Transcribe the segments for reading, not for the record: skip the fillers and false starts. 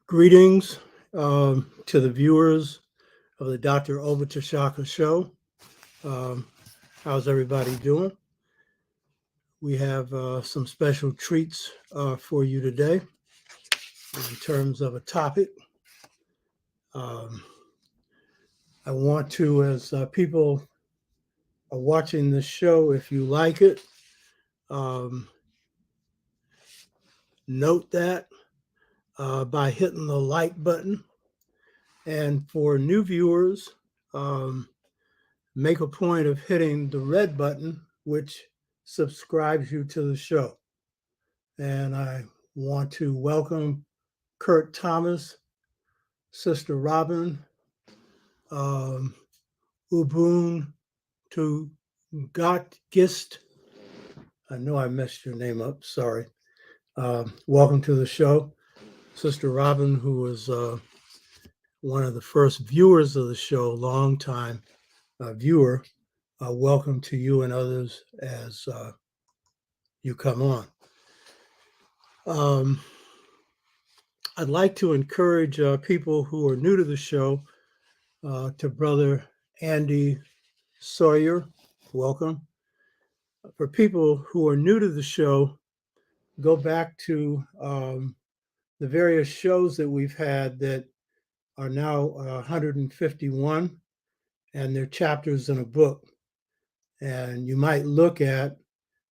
Greetings to the viewers of the Dr. Obachashaka Show. Um, how's everybody doing? We have some special treats for you today in terms of a topic. Um, I want to, as people are watching this show, if you like it, um, note that by hitting the like button. And for new viewers, um, make a point of hitting the red button, which subscribes you to the show. And I want to welcome Kurt Thomas, Sister Robin, Ubun to Gist. I know I messed your name up, sorry. Welcome to the show. Sister Robin, who was one of the first viewers of the show, long-time viewer, welcome to you and others as you come on. I'd like to encourage people who are new to the show to Brother Andy Sawyer, welcome. For people who are new to the show, go back to the various shows that we've had that are now 151, and they're chapters in a book. And you might look at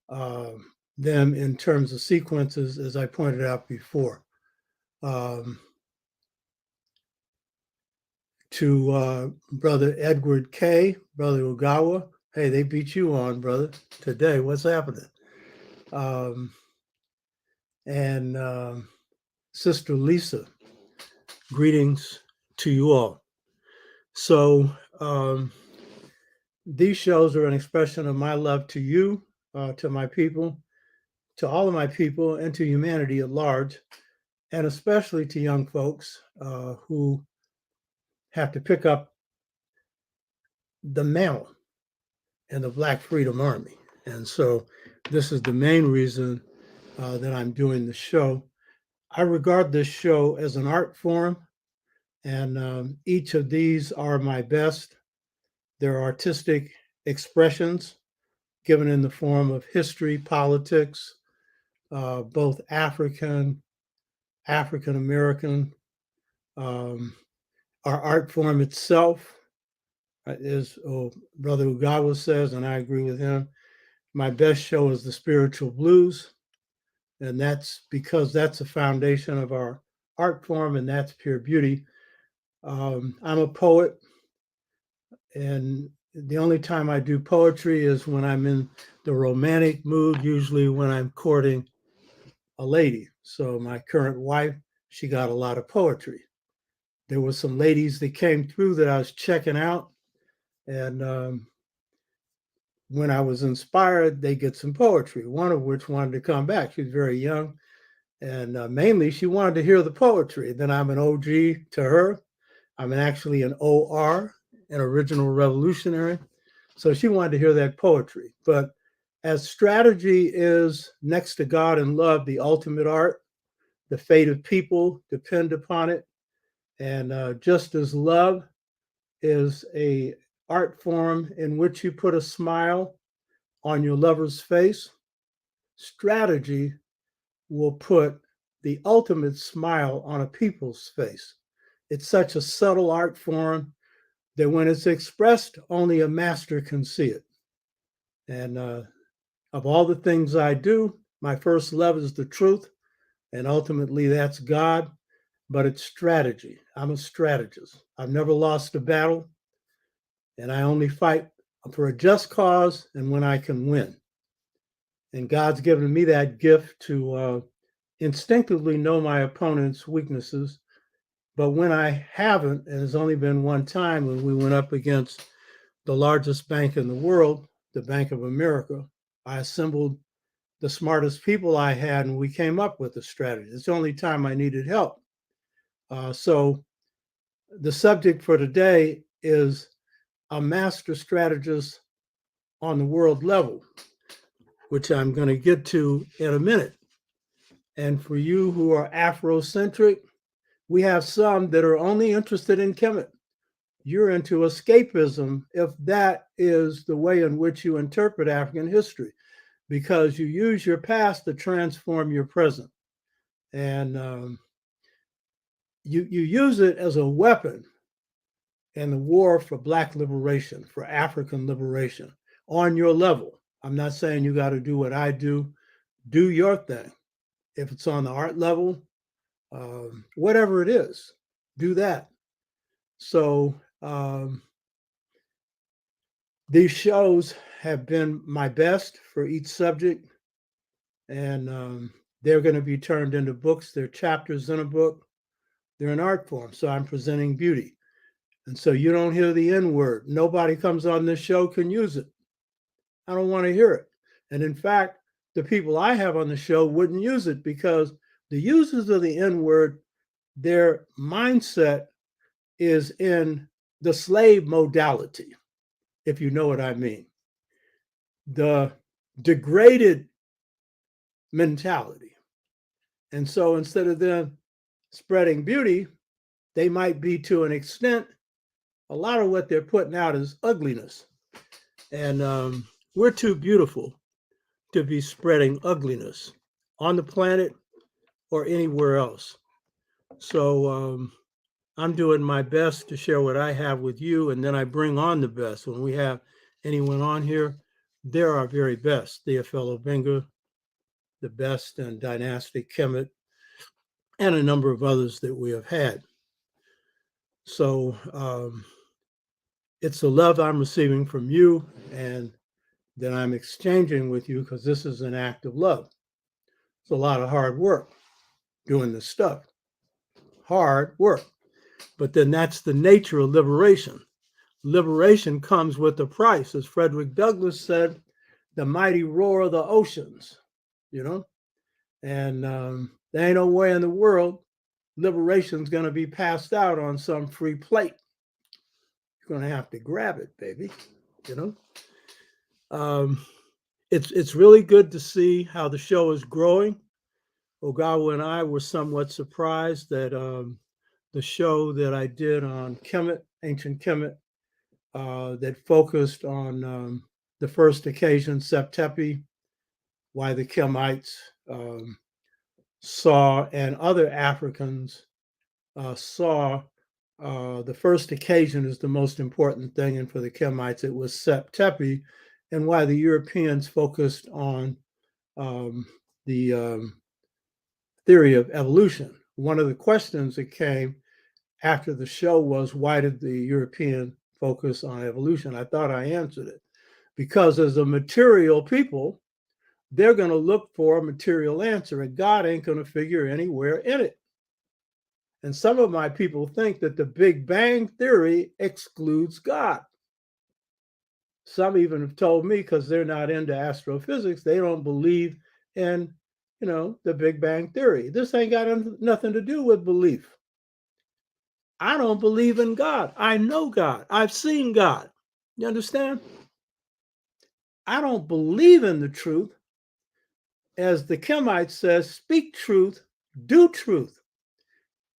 them in terms of sequences, as I pointed out before. To Brother Edward K., Brother Ugawa, hey, they beat you on, brother, today. What's happening? And Sister Lisa, greetings to you all. So these shows are an expression of my love to you, to my people, to all of my people, and to humanity at large, and especially to young folks who have to pick up the mantle in the Black Freedom Army. And so this is the main reason that I'm doing the show. I regard this show as an art form, and each of these are my best. They're artistic expressions given in the form of history, politics, both African American. Our art form itself is, Brother Ugawa says, and I agree with him, my best show is the spiritual blues. And that's because that's the foundation of our art form, and that's pure beauty. I'm a poet, and the only time I do poetry is when I'm in the romantic mood, usually when I'm courting a lady. So my current wife, she got a lot of poetry. There were some ladies that came through that I was checking out, and when I was inspired, they get some poetry, one of which wanted to come back. She was very young, and mainly she wanted to hear the poetry. Then I'm an OG to her. I'm actually an OR, an original revolutionary. So she wanted to hear that poetry. But as strategy is, next to God and love, the ultimate art, the fate of people depend upon it. And just as love is a art form in which you put a smile on your lover's face, strategy will put the ultimate smile on a people's face. It's such a subtle art form that when it's expressed, only a master can see it. And of all the things I do, my first love is the truth, and ultimately that's God, but it's strategy. I'm a strategist. I've never lost a battle, and I only fight for a just cause and when I can win. And God's given me that gift to instinctively know my opponent's weaknesses. But when I haven't, and it's only been one time when we went up against the largest bank in the world, the Bank of America, I assembled the smartest people I had, and we came up with a strategy. It's the only time I needed help. So the subject for today is a master strategist on the world level, which I'm going to get to in a minute. And for you who are Afrocentric, We have some that are only interested in Kemet. You're into escapism if that is the way in which you interpret African history, because you use your past to transform your present. And you use it as a weapon in the war for Black liberation, for African liberation on your level. I'm not saying you got to do what I do. Do your thing. If it's on the art level, whatever it is, do that. So these shows have been my best for each subject, and they're going to be turned into books. They're chapters in a book. They're in art form. So I'm presenting beauty. And so you don't hear the N word. Nobody comes on this show can use it. I don't want to hear it. And in fact, the people I have on the show wouldn't use it because the users of the N word, their mindset is in the slave modality, if you know what I mean. The degraded mentality. And so instead of them spreading beauty, they might be, to an extent, a lot of what they're putting out is ugliness. And we're too beautiful to be spreading ugliness on the planet or anywhere else. So I'm doing my best to share what I have with you, and then I bring on the best. When we have anyone on here, they're our very best. Theophilo Benga, the best, and Dynastic Kemet, and a number of others that we have had. So it's the love I'm receiving from you and that I'm exchanging with you, because this is an act of love. It's a lot of hard work doing this stuff. Hard work. But then that's the nature of liberation. Liberation comes with a price. As Frederick Douglass said, the mighty roar of the oceans, you know? And there ain't no way in the world liberation's going to be passed out on some free plate. You're going to have to grab it, baby, you know? It's really good to see how the show is growing. Ogawa and I were somewhat surprised that the show that I did on Kemet, ancient Kemet, that focused on the first occasion, Septepi, why the Kemites saw, and other Africans saw, the first occasion is the most important thing, and for the Kemites it was Septepi, and why the Europeans focused on the theory of evolution. One of the questions that came after the show was, why did the European focus on evolution? I thought I answered it. Because as a material people, they're going to look for a material answer, and God ain't going to figure anywhere in it. And some of my people think that the Big Bang Theory excludes God. Some even have told me, because they're not into astrophysics, they don't believe in, the Big Bang Theory. This ain't got nothing to do with belief. I don't believe in God. I know God. I've seen God. You understand? I don't believe in the truth. As the Kemite says, speak truth, do truth.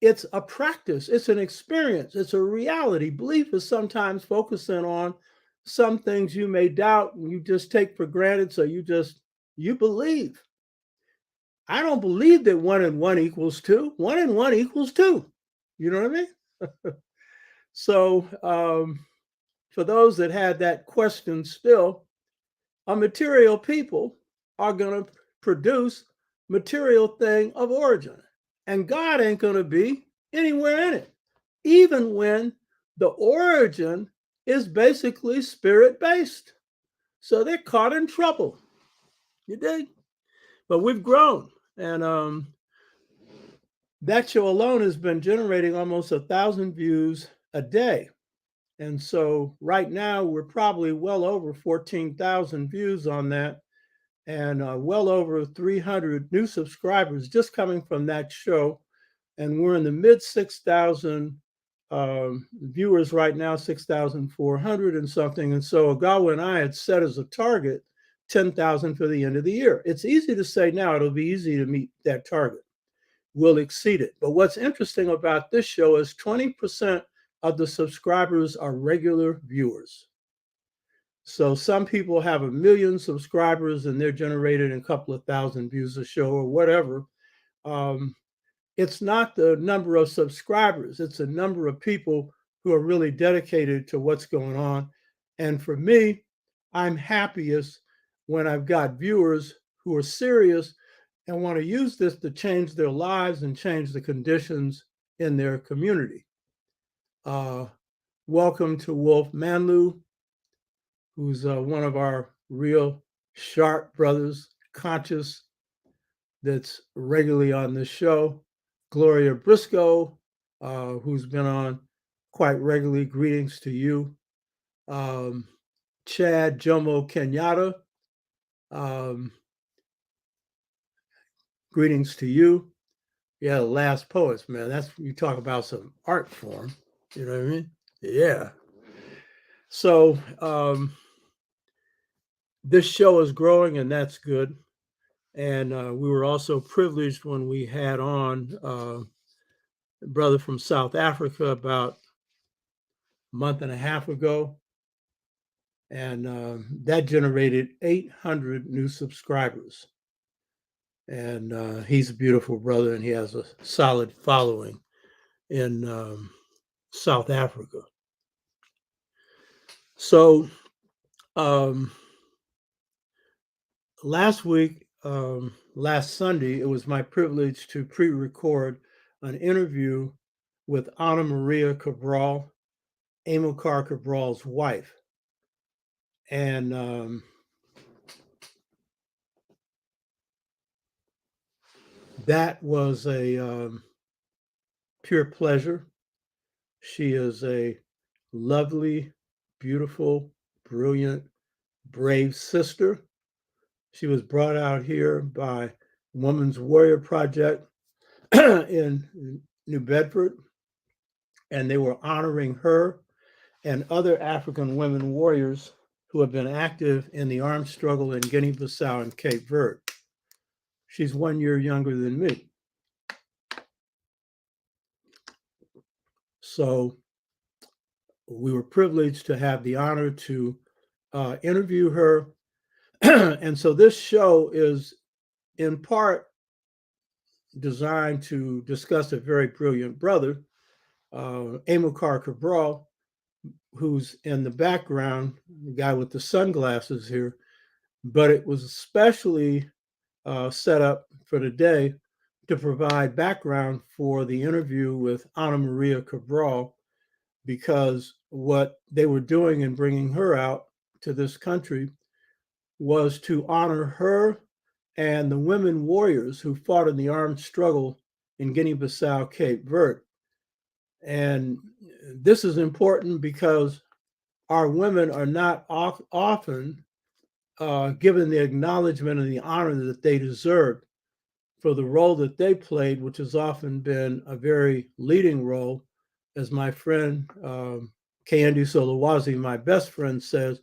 It's a practice. It's an experience. It's a reality. Belief is sometimes focusing on some things you may doubt and you just take for granted. So you believe. I don't believe that 1 and 1 equals 2. 1 and 1 equals 2. You know what I mean? So for those that had that question still, a material people are going to produce material thing of origin. And God ain't going to be anywhere in it, even when the origin is basically spirit-based. So they're caught in trouble. You dig? But we've grown. And that show alone has been generating almost 1,000 views a day. And so right now we're probably well over 14,000 views on that, and well over 300 new subscribers just coming from that show. And we're in the mid 6,000 viewers right now, 6,400 and something. And so Ogawa and I had set as a target 10,000 for the end of the year. It's easy to say now, it'll be easy to meet that target. will exceed it. But what's interesting about this show is 20% of the subscribers are regular viewers. So some people have 1 million subscribers and they're generating a couple of thousand views a show or whatever. It's not the number of subscribers, it's the number of people who are really dedicated to what's going on. And for me, I'm happiest when I've got viewers who are serious and want to use this to change their lives and change the conditions in their community. Welcome to Wolf Manlu, who's one of our real sharp brothers, conscious, that's regularly on this show. Gloria Briscoe, who's been on quite regularly. Greetings to you. Chad Jomo Kenyatta, greetings to you. Yeah, the Last Poets, man. That's, you talk about some art form. You know what I mean? Yeah. So this show is growing, and that's good. And we were also privileged when we had on a brother from South Africa about a month and a half ago. And that generated 800 new subscribers. And he's a beautiful brother, and he has a solid following in South Africa. So last Sunday, it was my privilege to pre-record an interview with Ana Maria Cabral, Amilcar Cabral's wife. And that was a pure pleasure. She is a lovely, beautiful, brilliant, brave sister. She was brought out here by Women's Warrior Project in New Bedford, and they were honoring her and other African women warriors who have been active in the armed struggle in Guinea-Bissau and Cape Verde. She's 1 year younger than me. So we were privileged to have the honor to interview her. And so this show is in part designed to discuss a very brilliant brother, Amilcar Cabral, who's in the background, the guy with the sunglasses here. But it was especially set up for today to provide background for the interview with Ana Maria Cabral, because what they were doing in bringing her out to this country was to honor her and the women warriors who fought in the armed struggle in Guinea-Bissau, Cape Verde. And this is important because our women are not often given the acknowledgement and the honor that they deserve for the role that they played, which has often been a very leading role. As my friend Kendi Solowazi, my best friend, says,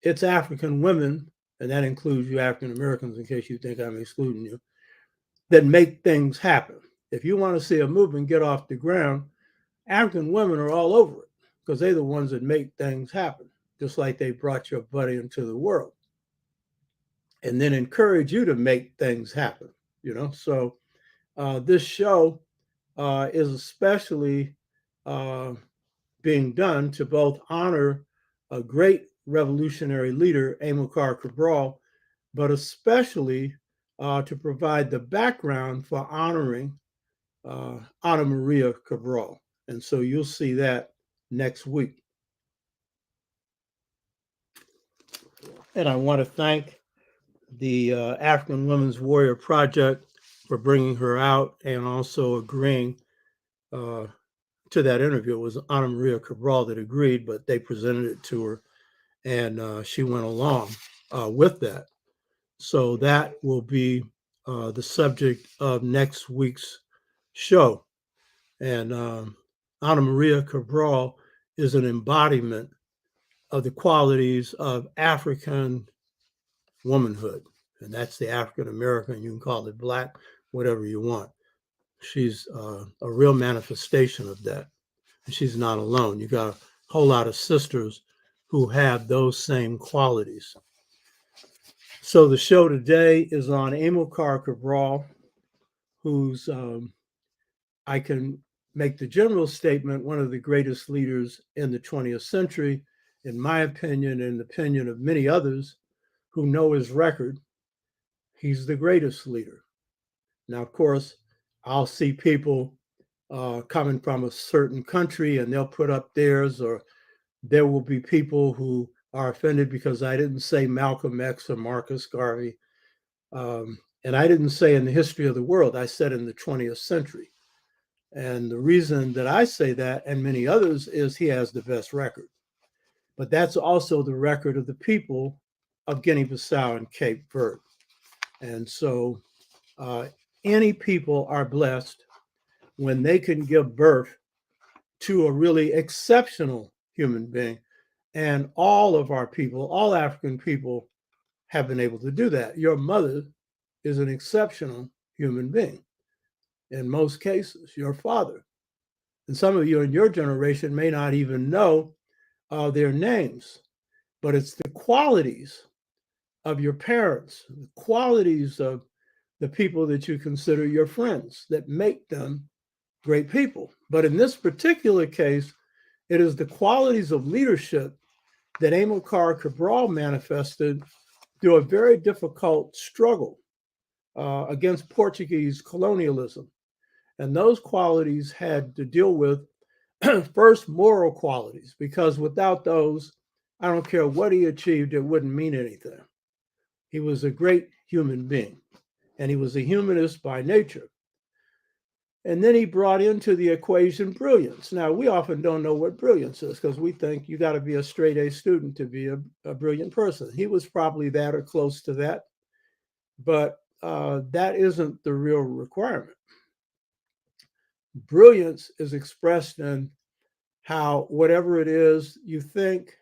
it's African women, and that includes you African Americans, in case you think I'm excluding you, that make things happen. If you want to see a movement get off the ground, African women are all over it, because they're the ones that make things happen, just like they brought your buddy into the world and then encourage you to make things happen, you know? So this show is especially being done to both honor a great revolutionary leader, Amilcar Cabral, but especially to provide the background for honoring Ana Maria Cabral. And so you'll see that next week. And I want to thank the African Women's Warrior Project for bringing her out and also agreeing to that interview. It was Ana Maria Cabral that agreed, but they presented it to her, and she went along with that. So that will be the subject of next week's show. And Ana Maria Cabral is an embodiment of the qualities of African womanhood. And that's the African American. You can call it Black, whatever you want. She's a real manifestation of that. And she's not alone. You got a whole lot of sisters who have those same qualities. So the show today is on Amilcar Cabral, who's, I can make the general statement, one of the greatest leaders in the 20th century, in my opinion, and the opinion of many others who know his record. He's the greatest leader. Now, of course, I'll see people coming from a certain country and they'll put up theirs, or there will be people who are offended because I didn't say Malcolm X or Marcus Garvey. And I didn't say in the history of the world, I said in the 20th century. And the reason that I say that, and many others, is he has the best record. But that's also the record of the people of Guinea-Bissau and Cape Verde. And so any people are blessed when they can give birth to a really exceptional human being. And all of our people, all African people, have been able to do that. Your mother is an exceptional human being. In most cases, your father. And some of you in your generation may not even know their names, but it's the qualities of your parents, the qualities of the people that you consider your friends that make them great people. But in this particular case, it is the qualities of leadership that Amilcar Cabral manifested through a very difficult struggle against Portuguese colonialism. And those qualities had to deal with first moral qualities, because without those, I don't care what he achieved, it wouldn't mean anything. He was a great human being, and he was a humanist by nature. And then he brought into the equation brilliance. Now, we often don't know what brilliance is because we think you got to be a straight A student to be a brilliant person. He was probably that or close to that, but that isn't the real requirement. Brilliance is expressed in how whatever it is you think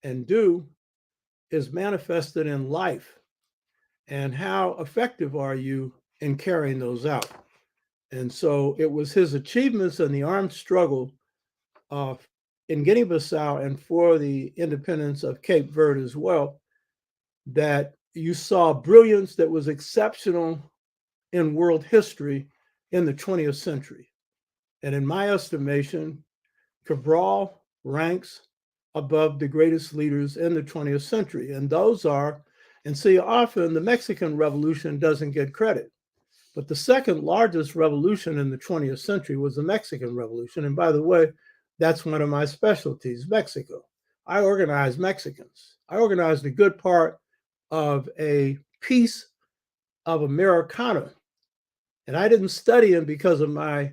and do is manifested in life, and how effective are you in carrying those out. And so it was his achievements in the armed struggle in Guinea-Bissau and for the independence of Cape Verde as well that you saw brilliance that was exceptional in world history in the 20th century. And in my estimation, Cabral ranks above the greatest leaders in the 20th century. And those are, and see, often the Mexican Revolution doesn't get credit. But the second largest revolution in the 20th century was the Mexican Revolution. And by the way, that's one of my specialties, Mexico. I organized Mexicans. I organized a good part of a piece of Americana. And I didn't study them because of my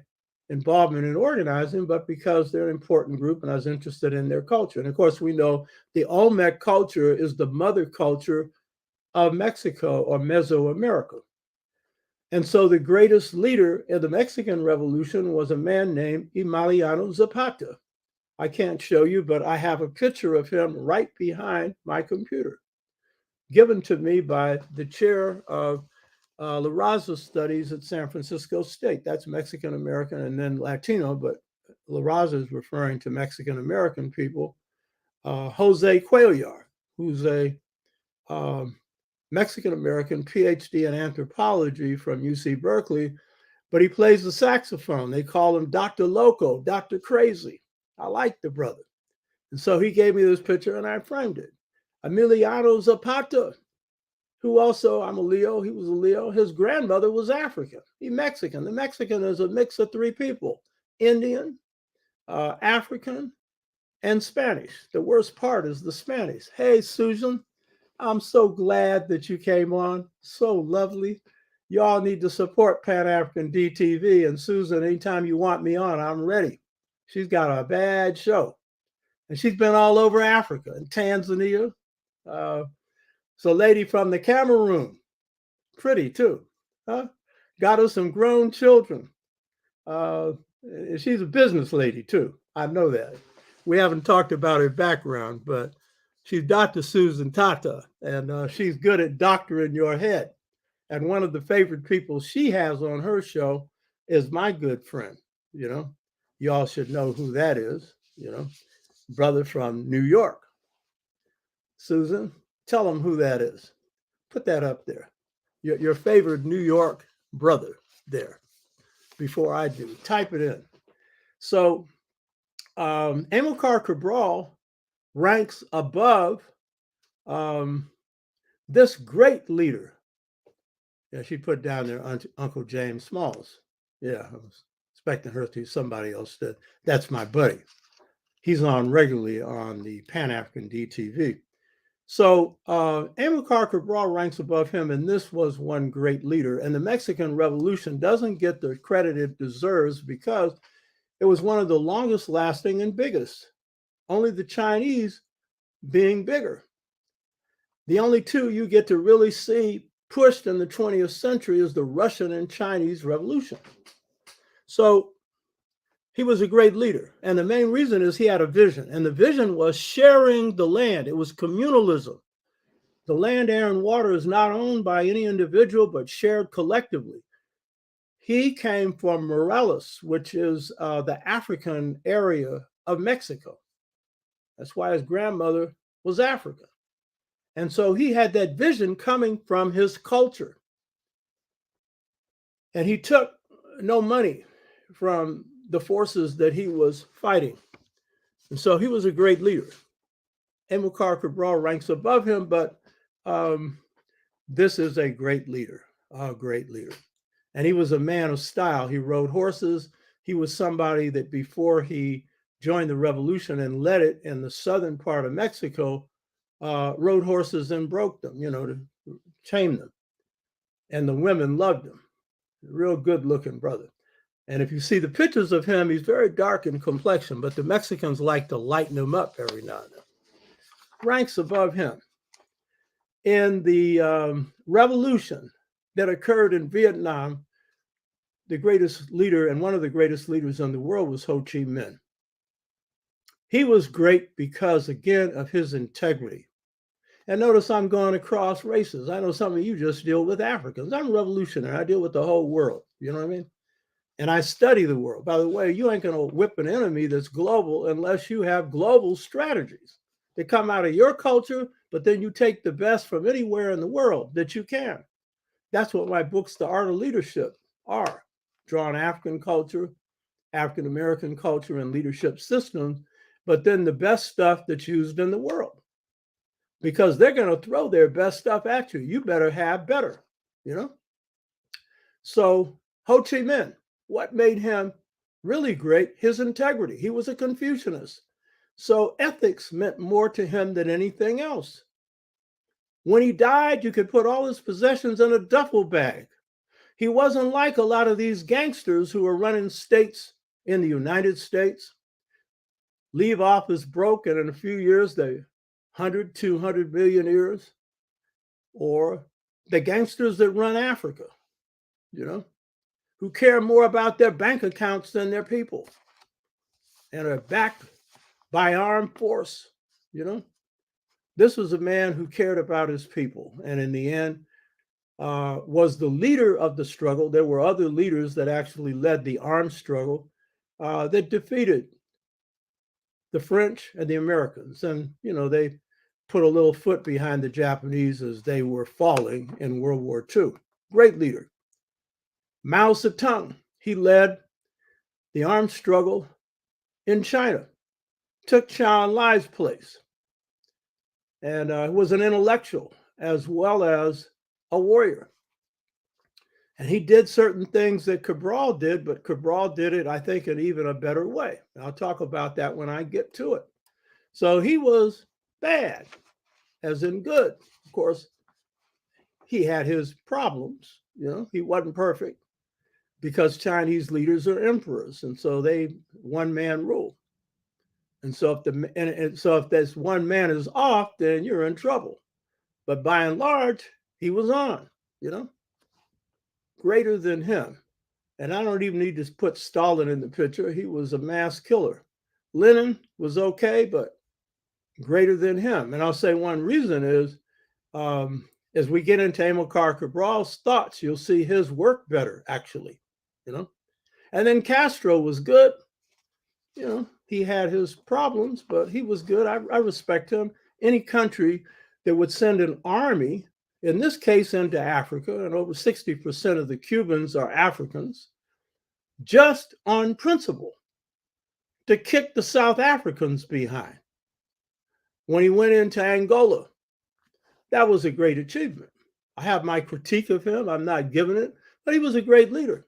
involvement in organizing, but because they're an important group and I was interested in their culture. And of course, we know the Olmec culture is the mother culture of Mexico or Mesoamerica. And so the greatest leader in the Mexican Revolution was a man named Emiliano Zapata. I can't show you, but I have a picture of him right behind my computer, given to me by the chair of La Raza Studies at San Francisco State. That's Mexican American and then Latino, but La Raza is referring to Mexican American people. Jose Cuellar, who's a Mexican American PhD in anthropology from UC Berkeley, but he plays the saxophone. They call him Dr. Loco, Dr. Crazy. I like the brother. And so he gave me this picture and I framed it. Emiliano Zapata, who also, I'm a Leo, he was a Leo. His grandmother was African. He's Mexican. The Mexican is a mix of three people, Indian, African, and Spanish. The worst part is the Spanish. Hey, Susan, I'm so glad that you came on. So lovely. Y'all need to support Pan African DTV. And Susan, anytime you want me on, I'm ready. She's got a bad show. And she's been all over Africa and Tanzania. So lady from the Cameroon, pretty too. Huh? Got her some grown children. She's a business lady too. I know that. We haven't talked about her background, but she's Dr. Susan Tata, and she's good at doctoring your head. And one of the favorite people she has on her show is my good friend. You know, you all should know who that is. Brother from New York. Susan, tell them who that is. Put that up there. Your favorite New York brother there before I do. Type it in. So Amilcar Cabral ranks above this great leader. Yeah, she put down there Uncle James Smalls. Yeah, I was expecting her to somebody else. That's my buddy. He's on regularly on the Pan-African DTV. So Amilcar Cabral ranks above him, and this was one great leader. And the Mexican Revolution doesn't get the credit it deserves because it was one of the longest lasting and biggest, only the Chinese being bigger. The only two you get to really see pushed in the 20th century is the Russian and Chinese Revolution. So he was a great leader. And the main reason is he had a vision. And the vision was sharing the land. It was communalism. The land, air, and water is not owned by any individual, but shared collectively. He came from Morelos, which is the African area of Mexico. That's why his grandmother was African. And so he had that vision coming from his culture. And he took no money from the forces that he was fighting. And so he was a great leader. Amilcar Cabral ranks above him, but this is a great leader, a great leader. And he was a man of style. He rode horses. He was somebody that before he joined the revolution and led it in the southern part of Mexico, rode horses and broke them, to tame them. And the women loved him. Real good looking brother. And if you see the pictures of him, he's very dark in complexion, but the Mexicans like to lighten him up every now and then. Ranks above him. In the revolution that occurred in Vietnam, the greatest leader and one of the greatest leaders in the world was Ho Chi Minh. He was great because, again, of his integrity. And notice I'm going across races. I know some of you just deal with Africans. I'm revolutionary. I deal with the whole world. You know what I mean? And I study the world. By the way, you ain't going to whip an enemy that's global unless you have global strategies that come out of your culture, but then you take the best from anywhere in the world that you can. That's what my books, The Art of Leadership, are. Drawing African culture, African American culture, and leadership systems, but then the best stuff that's used in the world. Because they're going to throw their best stuff at you. You better have better, So Ho Chi Minh, what made him really great? His integrity. He was a Confucianist. So ethics meant more to him than anything else. When he died, you could put all his possessions in a duffel bag. He wasn't like a lot of these gangsters who are running states in the United States, leave office broke, and in a few years, they 100, 200 billionaires, or the gangsters that run Africa, who care more about their bank accounts than their people and are backed by armed force, This was a man who cared about his people, and in the end, was the leader of the struggle. There were other leaders that actually led the armed struggle that defeated the French and the Americans. And, they put a little foot behind the Japanese as they were falling in World War II. Great leader. Mao Zedong, he led the armed struggle in China, took Chiang Enlai's place, and was an intellectual as well as a warrior. And he did certain things that Cabral did, but Cabral did it, I think, in even a better way. I'll talk about that when I get to it. So he was bad, as in good. Of course, he had his problems. He wasn't perfect because Chinese leaders are emperors, and so they one-man rule. And so if this one man is off, then you're in trouble. But by and large, he was on. Greater than him. And I don't even need to put Stalin in the picture. He was a mass killer. Lenin was okay, but greater than him. And I'll say one reason is, as we get into Amilcar Cabral's thoughts, you'll see his work better, actually. And then Castro was good. He had his problems, but he was good. I respect him. Any country that would send an army, in this case into Africa, and over 60% of the Cubans are Africans, just on principle, to kick the South Africans behind. When he went into Angola, that was a great achievement. I have my critique of him. I'm not giving it, but he was a great leader.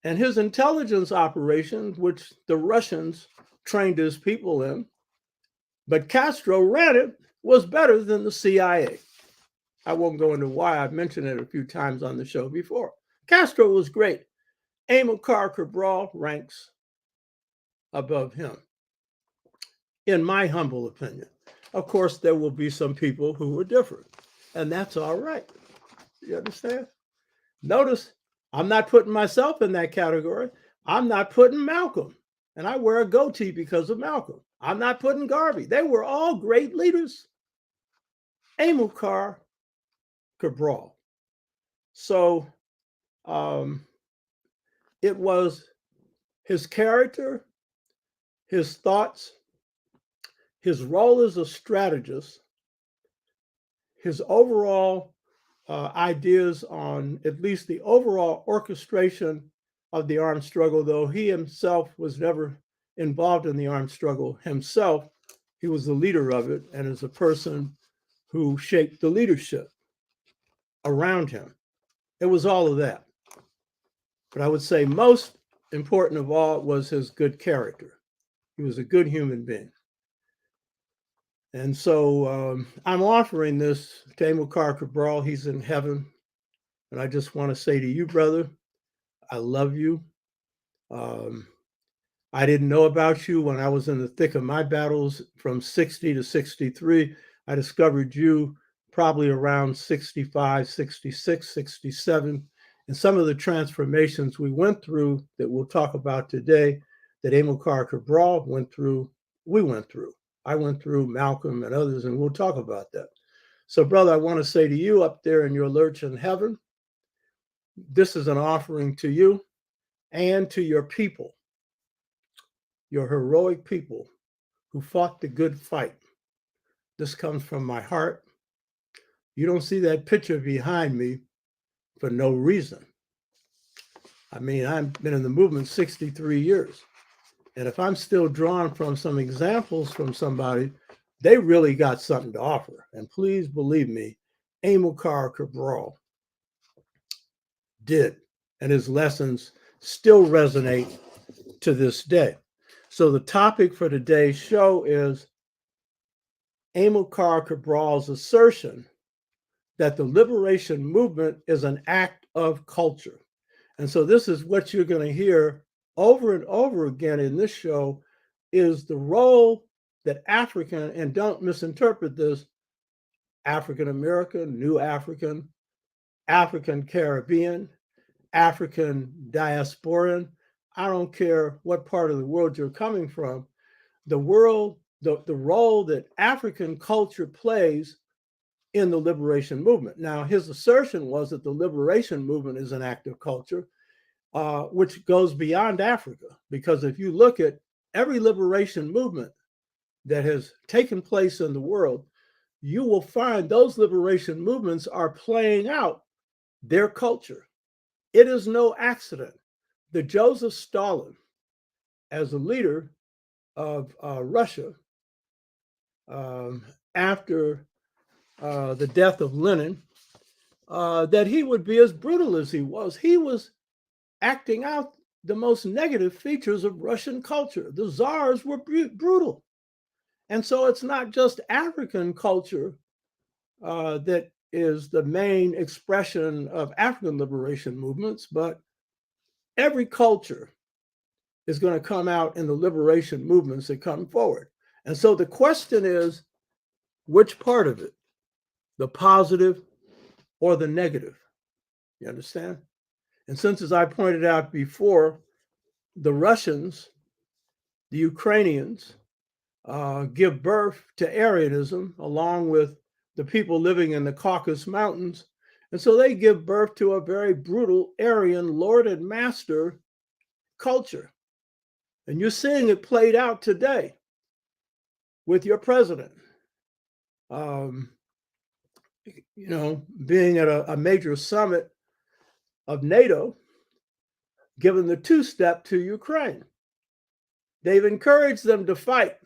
And his intelligence operation, which the Russians trained his people in, but Castro ran it, was better than the CIA. I won't go into why. I've mentioned it a few times on the show before. Castro was great. Amilcar Cabral ranks above him, in my humble opinion. Of course, there will be some people who are different, and that's all right. You understand? Notice, I'm not putting myself in that category. I'm not putting Malcolm, and I wear a goatee because of Malcolm. I'm not putting Garvey. They were all great leaders. Amilcar Cabral. So it was his character, his thoughts, his role as a strategist, his overall ideas on at least the overall orchestration of the armed struggle, though he himself was never involved in the armed struggle himself. He was the leader of it and is a person who shaped the leadership around him. It was all of that. But I would say most important of all was his good character. He was a good human being. And so I'm offering this to Amilcar Cabral. He's in heaven. And I just want to say to you, brother, I love you. I didn't know about you when I was in the thick of my battles from 60 to 63. I discovered you probably around 65, 66, 67. And some of the transformations we went through that we'll talk about today, that Amilcar Cabral went through, we went through. I went through, Malcolm and others, and we'll talk about that. So, brother, I want to say to you up there in your lurch in heaven, this is an offering to you and to your people, your heroic people who fought the good fight. This comes from my heart. You don't see that picture behind me for no reason. I mean, I've been in the movement 63 years. And if I'm still drawing from some examples from somebody, they really got something to offer. And please believe me, Amilcar Cabral did. And his lessons still resonate to this day. So the topic for today's show is Amilcar Cabral's assertion that the liberation movement is an act of culture. And so this is what you're going to hear over and over again in this show, is the role that African, and don't misinterpret this, African American, New African, African Caribbean, African diasporan, I don't care what part of the world you're coming from, the role that African culture plays in the liberation movement. Now, his assertion was that the liberation movement is an act of culture, which goes beyond Africa. Because if you look at every liberation movement that has taken place in the world, you will find those liberation movements are playing out their culture. It is no accident that Joseph Stalin, as a leader of Russia, after the death of Lenin, that he would be as brutal as he was. He was acting out the most negative features of Russian culture. The czars were brutal. And so it's not just African culture that is the main expression of African liberation movements, but every culture is going to come out in the liberation movements that come forward. And so the question is, which part of it, the positive or the negative? You understand? And since, as I pointed out before, the Russians, the Ukrainians, give birth to Aryanism along with the people living in the Caucasus Mountains. And so they give birth to a very brutal Aryan lord and master culture. And you're seeing it played out today with your president. Um, being at a major summit of NATO, giving the two-step to Ukraine. They've encouraged them to fight,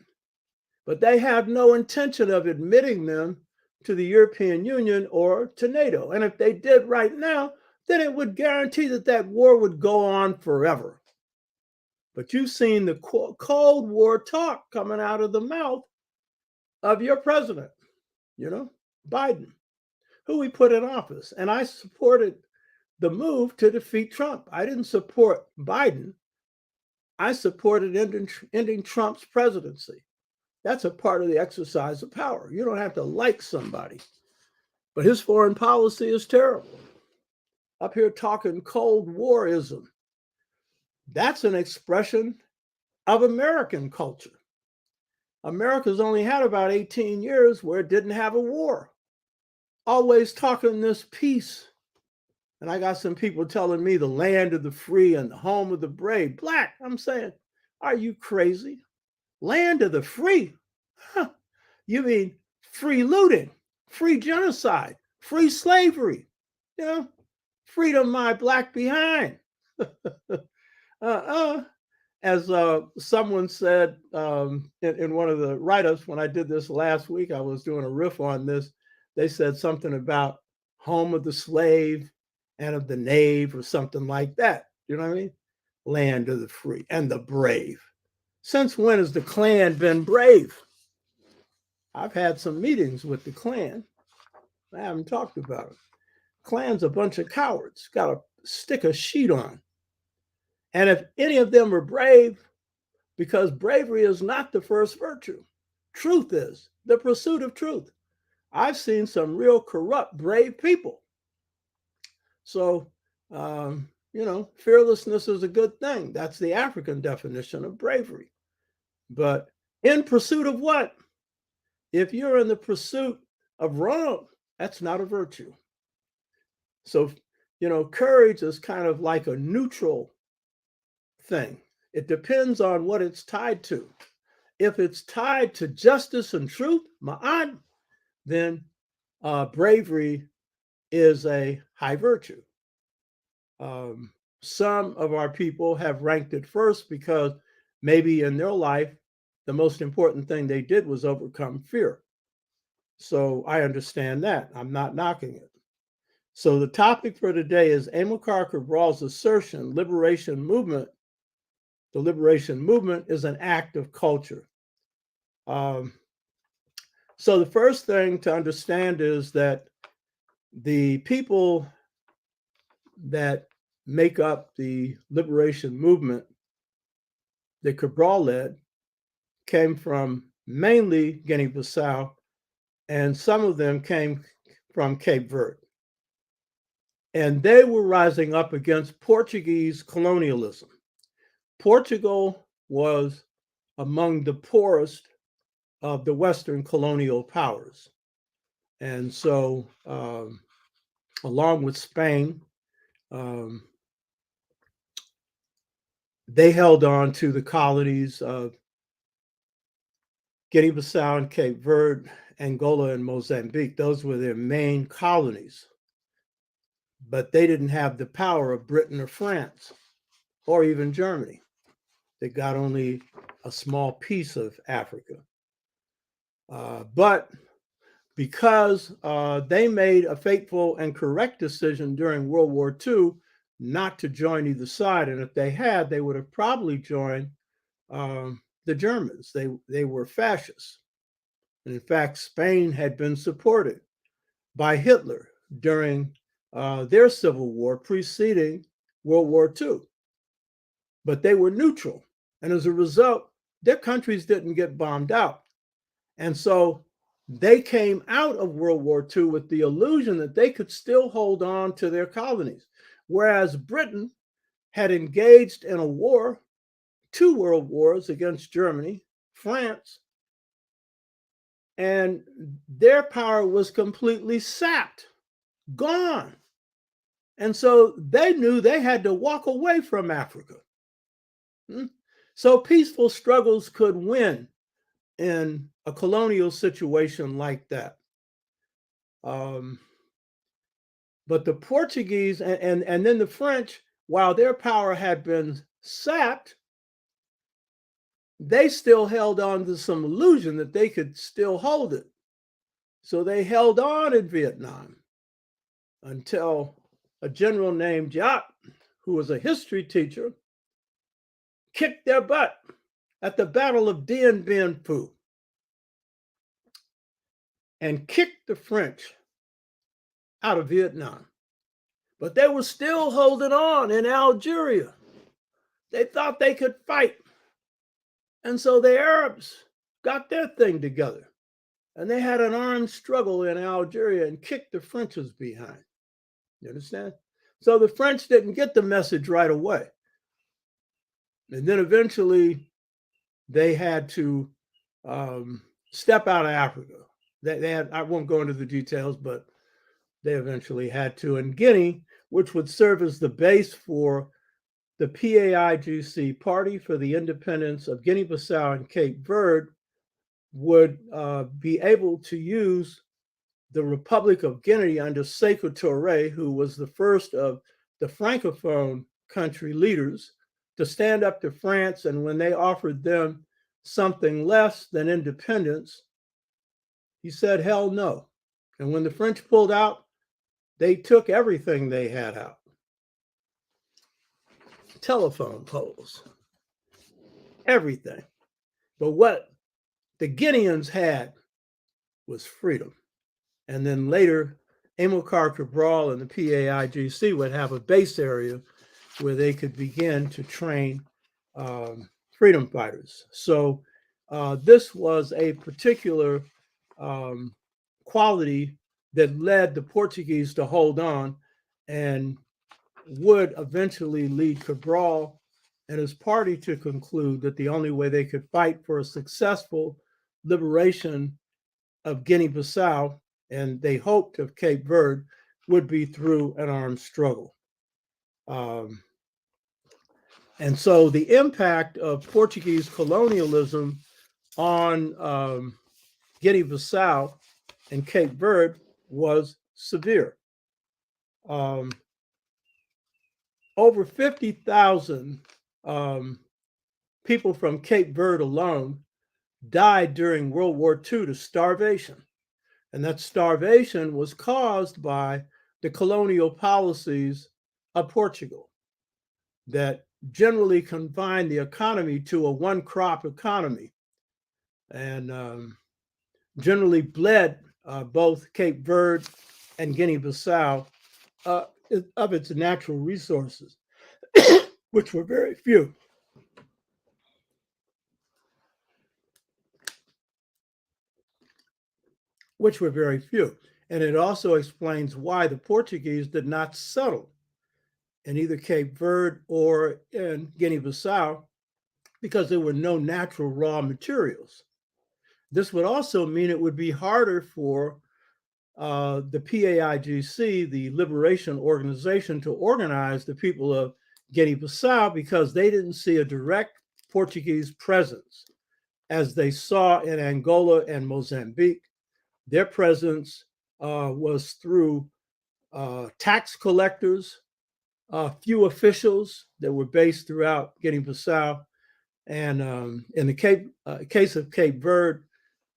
but they have no intention of admitting them to the European Union or to NATO. And if they did right now, then it would guarantee that that war would go on forever. But you've seen the Cold War talk coming out of the mouth of your president, Biden, who we put in office. And I supported the move to defeat Trump. I didn't support Biden. I supported ending Trump's presidency. That's a part of the exercise of power. You don't have to like somebody, but his foreign policy is terrible. Up here talking Cold Warism. That's an expression of American culture. America's only had about 18 years where it didn't have a war. Always talking this peace. And I got some people telling me the land of the free and the home of the brave. Black, I'm saying, are you crazy? Land of the free? Huh. You mean free looting, free genocide, free slavery, freedom my black behind. As someone said in one of the write-ups when I did this last week, I was doing a riff on this. They said something about home of the slave and of the knave or something like that. You know what I mean? Land of the free and the brave. Since when has the Klan been brave? I've had some meetings with the Klan. I haven't talked about it. Klan's a bunch of cowards, got to stick a sheet on. And if any of them are brave, because bravery is not the first virtue, truth is, the pursuit of truth. I've seen some real corrupt, brave people. So, fearlessness is a good thing. That's the African definition of bravery. But in pursuit of what? If you're in the pursuit of wrong, that's not a virtue. So, courage is kind of like a neutral thing. It depends on what it's tied to. If it's tied to justice and truth, ma'an, then bravery is a high virtue. Some of our people have ranked it first because maybe in their life, the most important thing they did was overcome fear. So I understand that. I'm not knocking it. So the topic for today is Amilcar Cabral's assertion, the liberation movement is an act of culture. So the first thing to understand is that the people that make up the liberation movement that Cabral led came from mainly Guinea-Bissau, and some of them came from Cape Verde. And they were rising up against Portuguese colonialism. Portugal was among the poorest of the Western colonial powers. And so, along with Spain, they held on to the colonies of Guinea-Bissau and Cape Verde, Angola and Mozambique. Those were their main colonies. But they didn't have the power of Britain or France or even Germany. They got only a small piece of Africa. But because they made a fateful and correct decision during World War II not to join either side, and if they had, they would have probably joined the Germans. They were fascists. And in fact, Spain had been supported by Hitler during their civil war preceding World War II. But they were neutral. And as a result, their countries didn't get bombed out. And so they came out of World War II with the illusion that they could still hold on to their colonies. Whereas Britain had engaged in a war, 2 world wars against Germany, France, and their power was completely sapped, gone. And so they knew they had to walk away from Africa. Hmm? So peaceful struggles could win in a colonial situation like that. Um, but the Portuguese and then the French, while their power had been sapped, they still held on to some illusion that they could still hold it. So they held on in Vietnam until a general named Giap, who was a history teacher, kicked their butt at the Battle of Dien Bien Phu and kicked the French out of Vietnam. But they were still holding on in Algeria. They thought they could fight. And so the Arabs got their thing together. And they had an armed struggle in Algeria and kicked the French's behind. You understand? So the French didn't get the message right away. And then eventually they had to step out of Africa. They had, I won't go into the details, but they eventually had to. And Guinea, which would serve as the base for the PAIGC, Party for the Independence of Guinea-Bissau and Cape Verde, would be able to use the Republic of Guinea under Sekou Touré, who was the first of the Francophone country leaders, to stand up to France. And when they offered them something less than independence, he said, hell no. And when the French pulled out, they took everything they had out. Telephone poles, everything. But what the Guineans had was freedom. And then later, Amilcar Cabral and the PAIGC would have a base area where they could begin to train freedom fighters. So this was a particular quality that led the Portuguese to hold on and would eventually lead Cabral and his party to conclude that the only way they could fight for a successful liberation of Guinea-Bissau, and they hoped of Cape Verde, would be through an armed struggle. And so the impact of Portuguese colonialism on Guinea-Bissau and Cape Verde was severe. Over 50,000 people from Cape Verde alone died during World War II to starvation. And that starvation was caused by the colonial policies of Portugal that generally confined the economy to a one-crop economy and generally bled both Cape Verde and Guinea-Bissau of its natural resources, which were very few. And it also explains why the Portuguese did not settle in either Cape Verde or in Guinea-Bissau, because there were no natural raw materials. This would also mean it would be harder for the PAIGC, the Liberation Organization, to organize the people of Guinea-Bissau, because they didn't see a direct Portuguese presence as they saw in Angola and Mozambique. Their presence was through tax collectors, few officials that were based throughout Guinea-Bissau. And in the case of Cape Verde,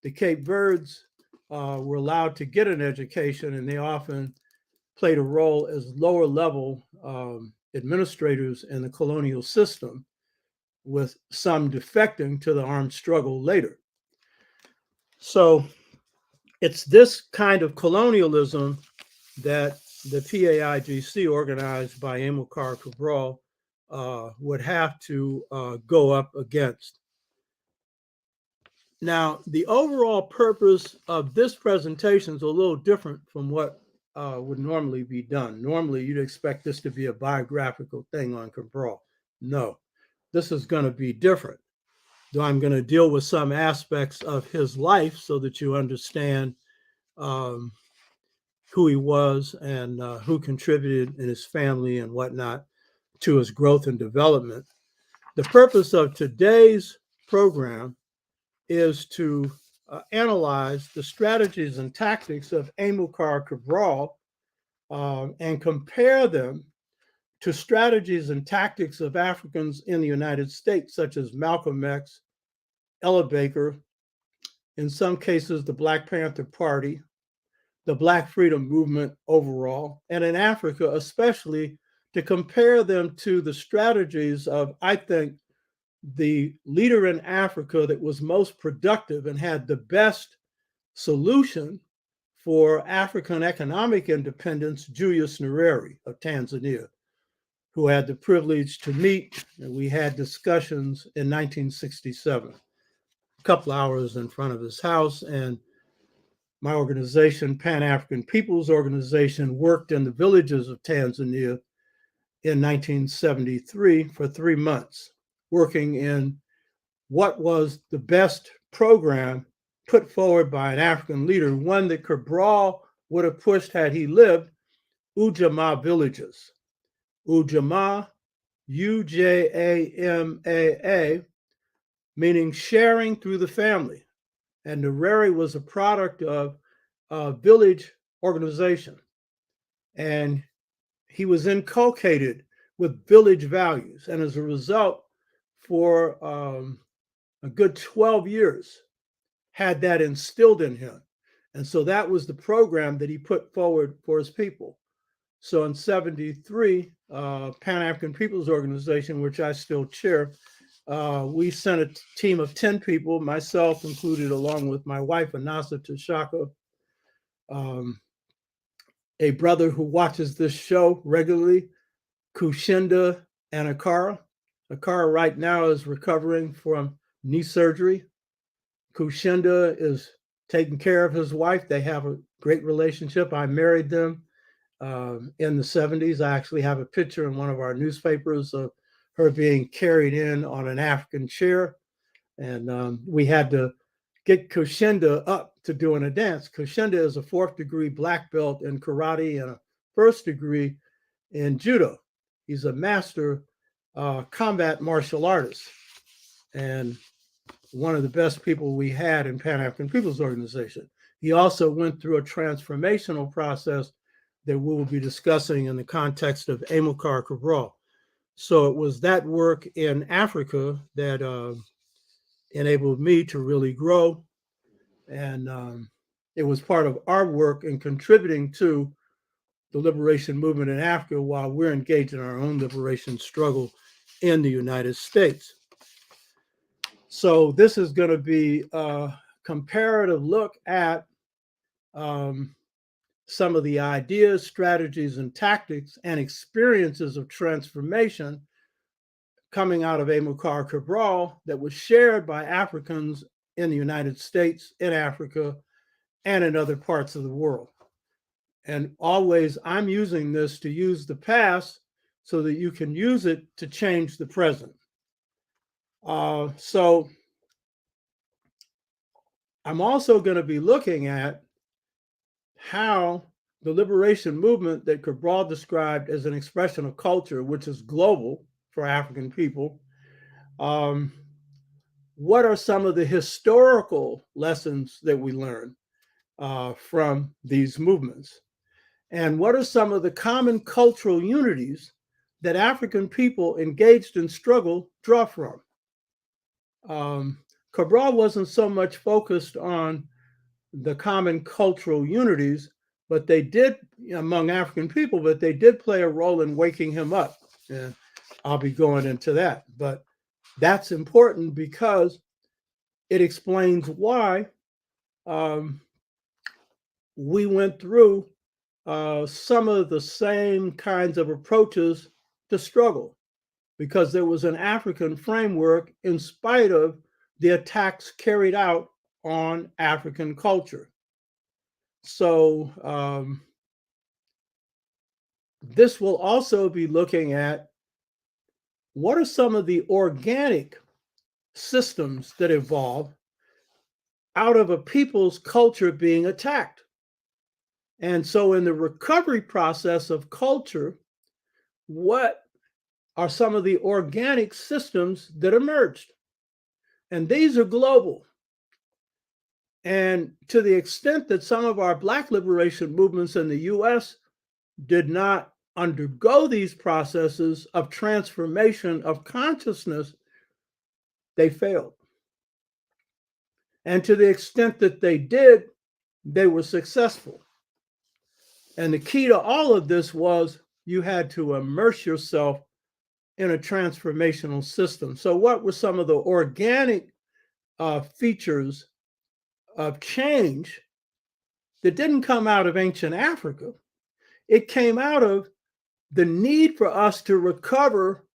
the Cape Verdes were allowed to get an education, and they often played a role as lower level administrators in the colonial system, with some defecting to the armed struggle later. So it's this kind of colonialism that the PAIGC, organized by Amilcar Cabral, would have to go up against. Now, the overall purpose of this presentation is a little different from what would normally be done. Normally, you'd expect this to be a biographical thing on Cabral. No, this is going to be different. Though I'm going to deal with some aspects of his life so that you understand who he was and who contributed in his family and whatnot to his growth and development. The purpose of today's program is to analyze the strategies and tactics of Amilcar Cabral and compare them to strategies and tactics of Africans in the United States, such as Malcolm X, Ella Baker, in some cases, the Black Panther Party, the Black Freedom Movement overall, and in Africa especially, to compare them to the strategies of, I think, the leader in Africa that was most productive and had the best solution for African economic independence, Julius Nyerere of Tanzania, who had the privilege to meet, and we had discussions in 1967, a couple hours in front of his house. And my organization, Pan-African Peoples Organization, worked in the villages of Tanzania in 1973 for 3 months, working in what was the best program put forward by an African leader, one that Cabral would have pushed had he lived, Ujamaa villages. Ujamaa, Ujamaa, meaning sharing through the family. And Nyerere was a product of a village organization. And he was inculcated with village values. And as a result, for a good 12 years, had that instilled in him. And so that was the program that he put forward for his people. So in 73, Pan-African Peoples Organization, which I still chair, we sent a team of 10 people, myself included, along with my wife, Anasa Tashaka, a brother who watches this show regularly, Kushinda and Akara. Akara right now is recovering from knee surgery. Kushinda is taking care of his wife. They have a great relationship. I married them in the 70s. I actually have a picture in one of our newspapers of her being carried in on an African chair. And we had to get Kushinda up to doing a dance. Kushinda is a 4th degree black belt in karate and a 1st degree in judo. He's a master combat martial artist and one of the best people we had in Pan-African Peoples Organization. He also went through a transformational process that we will be discussing in the context of Amilcar Cabral. So it was that work in Africa that enabled me to really grow. And it was part of our work in contributing to the liberation movement in Africa while we're engaged in our own liberation struggle in the United States. So this is going to be a comparative look at some of the ideas, strategies, and tactics and experiences of transformation coming out of Amilcar Cabral that was shared by Africans in the United States, in Africa, and in other parts of the world. And always, I'm using this to use the past so that you can use it to change the present. So I'm also going to be looking at how the liberation movement that Cabral described as an expression of culture, which is global for African people, what are some of the historical lessons that we learn from these movements? And what are some of the common cultural unities that African people engaged in struggle draw from? Cabral wasn't so much focused on the common cultural unities, but they did among African people, but they did play a role in waking him up. And I'll be going into that. But that's important because it explains why we went through some of the same kinds of approaches to struggle, because there was an African framework in spite of the attacks carried out on African culture. So this will also be looking at what are some of the organic systems that evolve out of a people's culture being attacked. And so in the recovery process of culture, what are some of the organic systems that emerged. And these are global. And to the extent that some of our Black liberation movements in the US did not undergo these processes of transformation of consciousness, they failed. And to the extent that they did, they were successful. And the key to all of this was you had to immerse yourself in a transformational system. So, what were some of the organic features of change that didn't come out of ancient Africa? It came out of the need for us to recover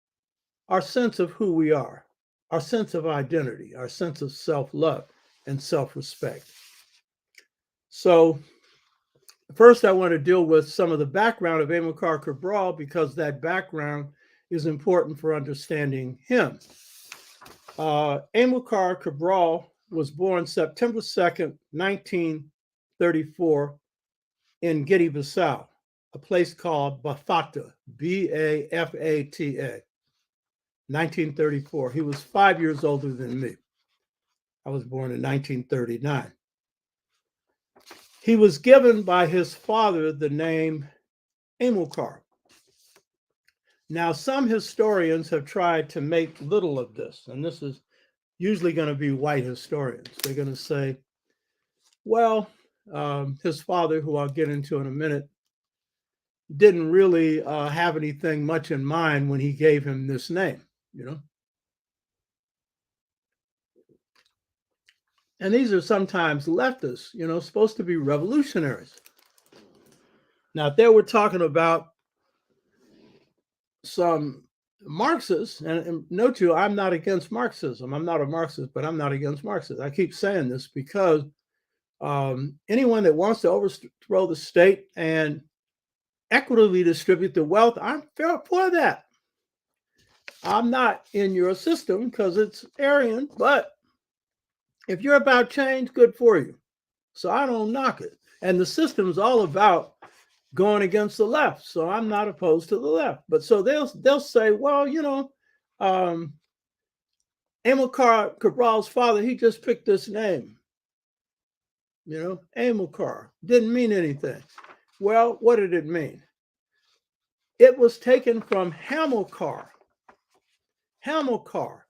our sense of who we are, our sense of identity, our sense of self-love and self-respect. So first, I want to deal with some of the background of Amilcar Cabral because that background is important for understanding him. Amilcar Cabral was born September 2nd, 1934 in Guinea-Bissau, a place called Bafata, Bafata, 1934. He was 5 years older than me. I was born in 1939. He was given by his father the name Amilcar. Now, some historians have tried to make little of this, and this is usually going to be white historians. They're going to say, well, his father, who I'll get into in a minute, didn't really have anything much in mind when he gave him this name, you know. And these are sometimes leftists, you know, supposed to be revolutionaries. Now, if they were talking about some Marxists, and note you, I'm not against Marxism. I'm not a Marxist, but I'm not against Marxism. I keep saying this because anyone that wants to overthrow the state and equitably distribute the wealth, I'm for that. I'm not in your system because it's Aryan, but if you're about change, good for you. So I don't knock it. And the system's all about going against the left. So I'm not opposed to the left. But so they'll say, well, you know, Amilcar Cabral's father, he just picked this name. You know, Amilcar didn't mean anything. Well, what did it mean? It was taken from Hamilcar. Hamilcar.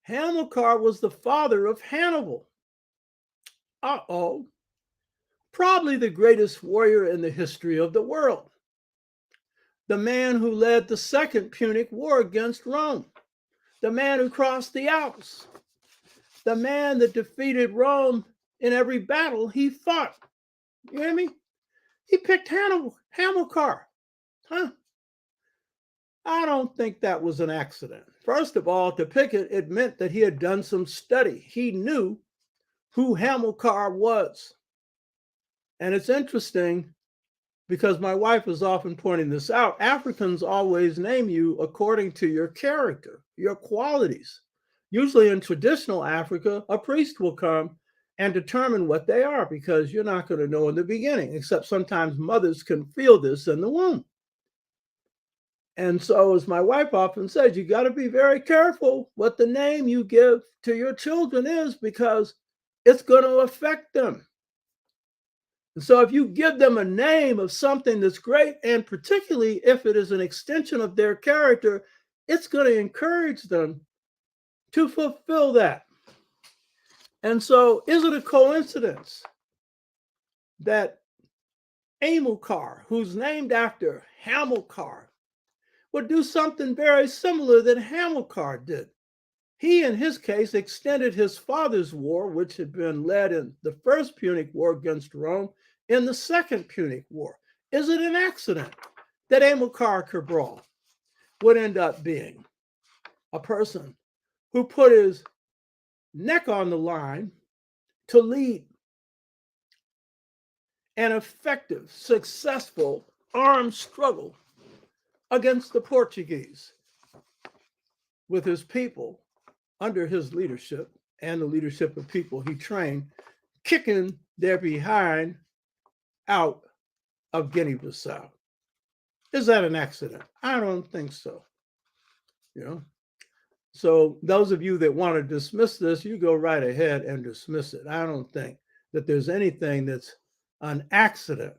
Hamilcar was the father of Hannibal. Uh-oh. Probably the greatest warrior in the history of the world. The man who led the Second Punic War against Rome. The man who crossed the Alps. The man that defeated Rome in every battle he fought. You hear me? He picked Hamilcar. Huh? I don't think that was an accident. First of all, to pick it, it meant that he had done some study. He knew who Hamilcar was. And it's interesting because my wife is often pointing this out. Africans always name you according to your character, your qualities. Usually in traditional Africa, a priest will come and determine what they are because you're not going to know in the beginning, except sometimes mothers can feel this in the womb. And so, as my wife often says, you got to be very careful what the name you give to your children is because it's going to affect them. And so if you give them a name of something that's great, and particularly if it is an extension of their character, it's going to encourage them to fulfill that. And so is it a coincidence that Amilcar, who's named after Hamilcar, would do something very similar that Hamilcar did? He, in his case, extended his father's war, which had been led in the First Punic War against Rome, in the Second Punic War. Is it an accident that Amilcar Cabral would end up being a person who put his neck on the line to lead an effective, successful armed struggle against the Portuguese with his people under his leadership and the leadership of people he trained, kicking their behind out of Guinea-Bissau? Is that an accident? I don't think so. you know. So those of you that want to dismiss this, you go right ahead and dismiss it. I don't think that there's anything that's an accident.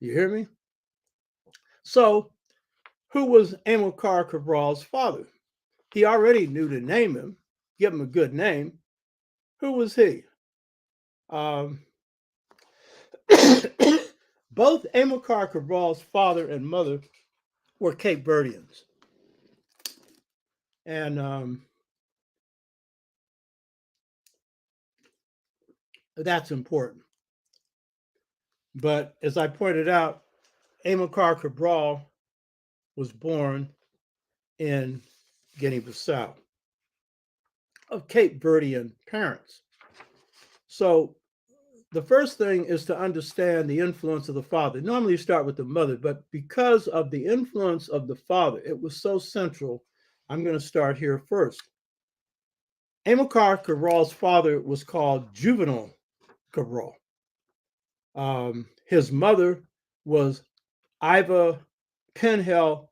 You hear me? So who was Amilcar Cabral's father? He already knew to name him, give him a good name. Who was he? Um, both Amilcar Cabral's father and mother were Cape Verdeans. And that's important. But as I pointed out, Amilcar Cabral was born in Guinea-Bissau of Cape Verdean parents. So the first thing is to understand the influence of the father. Normally you start with the mother, but because of the influence of the father, it was so central, I'm going to start here first. Amilcar Cabral's father was called Juvenal Cabral. His mother was Iva Penhel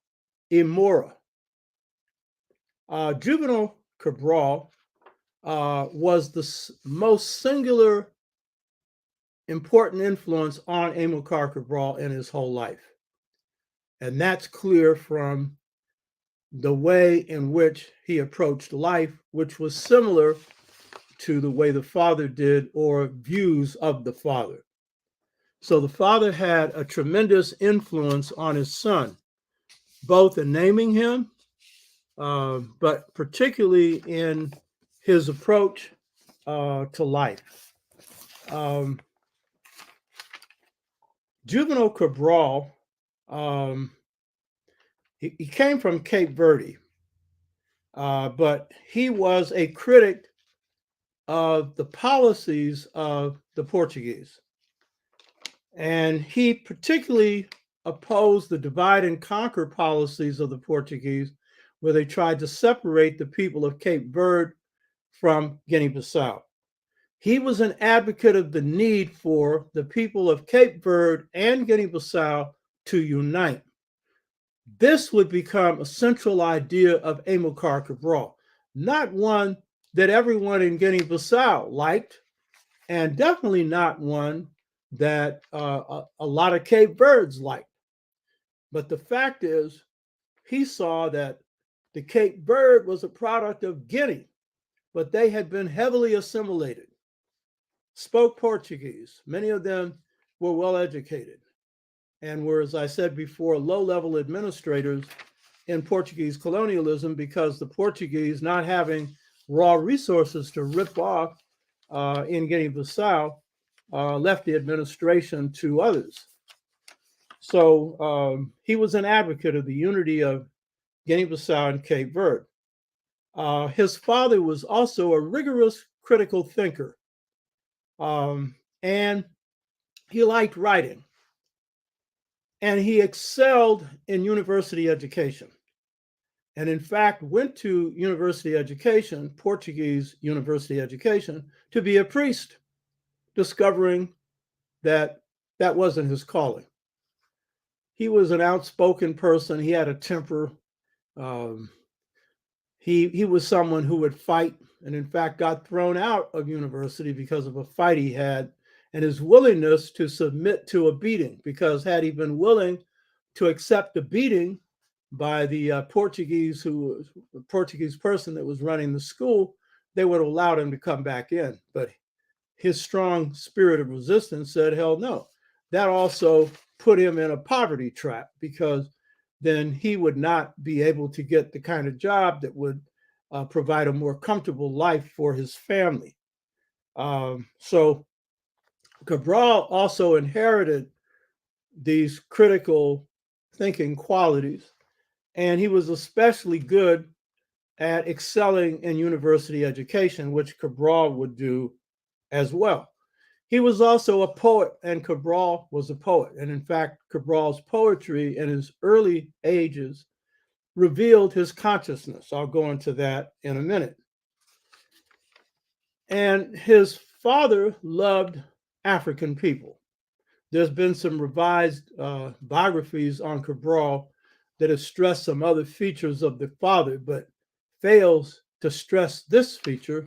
Imora. Juvenal Cabral was the most singular important influence on Amilcar Cabral in his whole life. And that's clear from the way in which he approached life, which was similar to the way the father did or views of the father. So the father had a tremendous influence on his son, both in naming him, but particularly in his approach to life. Juvenal Cabral, he came from Cape Verde, but he was a critic of the policies of the Portuguese. And he particularly opposed the divide and conquer policies of the Portuguese, where they tried to separate the people of Cape Verde from Guinea-Bissau. He was an advocate of the need for the people of Cape Verde and Guinea-Bissau to unite. This would become a central idea of Amilcar Cabral, not one that everyone in Guinea-Bissau liked, and definitely not one that a lot of Cape Verdes liked. But the fact is, he saw that the Cape Verde was a product of Guinea, but they had been heavily assimilated, spoke Portuguese. Many of them were well educated and were, as I said before, low-level administrators in Portuguese colonialism, because the Portuguese, not having raw resources to rip off in Guinea-Bissau, left the administration to others. So he was an advocate of the unity of Guinea-Bissau and Cape Verde. His father was also a rigorous critical thinker, and he liked writing, and he excelled in university education. And in fact, went to university education, Portuguese university education, to be a priest, discovering that that wasn't his calling. He was an outspoken person. He had a temper. He was someone who would fight, and in fact got thrown out of university because of a fight he had, and his willingness to submit to a beating, because had he been willing to accept a beating by the Portuguese person that was running the school, they would have allowed him to come back in. But his strong spirit of resistance said, hell no. That also put him in a poverty trap, because then he would not be able to get the kind of job that would provide a more comfortable life for his family. So Cabral also inherited these critical thinking qualities, and he was especially good at excelling in university education, which Cabral would do as well. He was also a poet, and Cabral was a poet. And in fact, Cabral's poetry in his early ages revealed his consciousness. I'll go into that in a minute. And his father loved African people. There's been some revised biographies on Cabral that has stressed some other features of the father, but fails to stress this feature.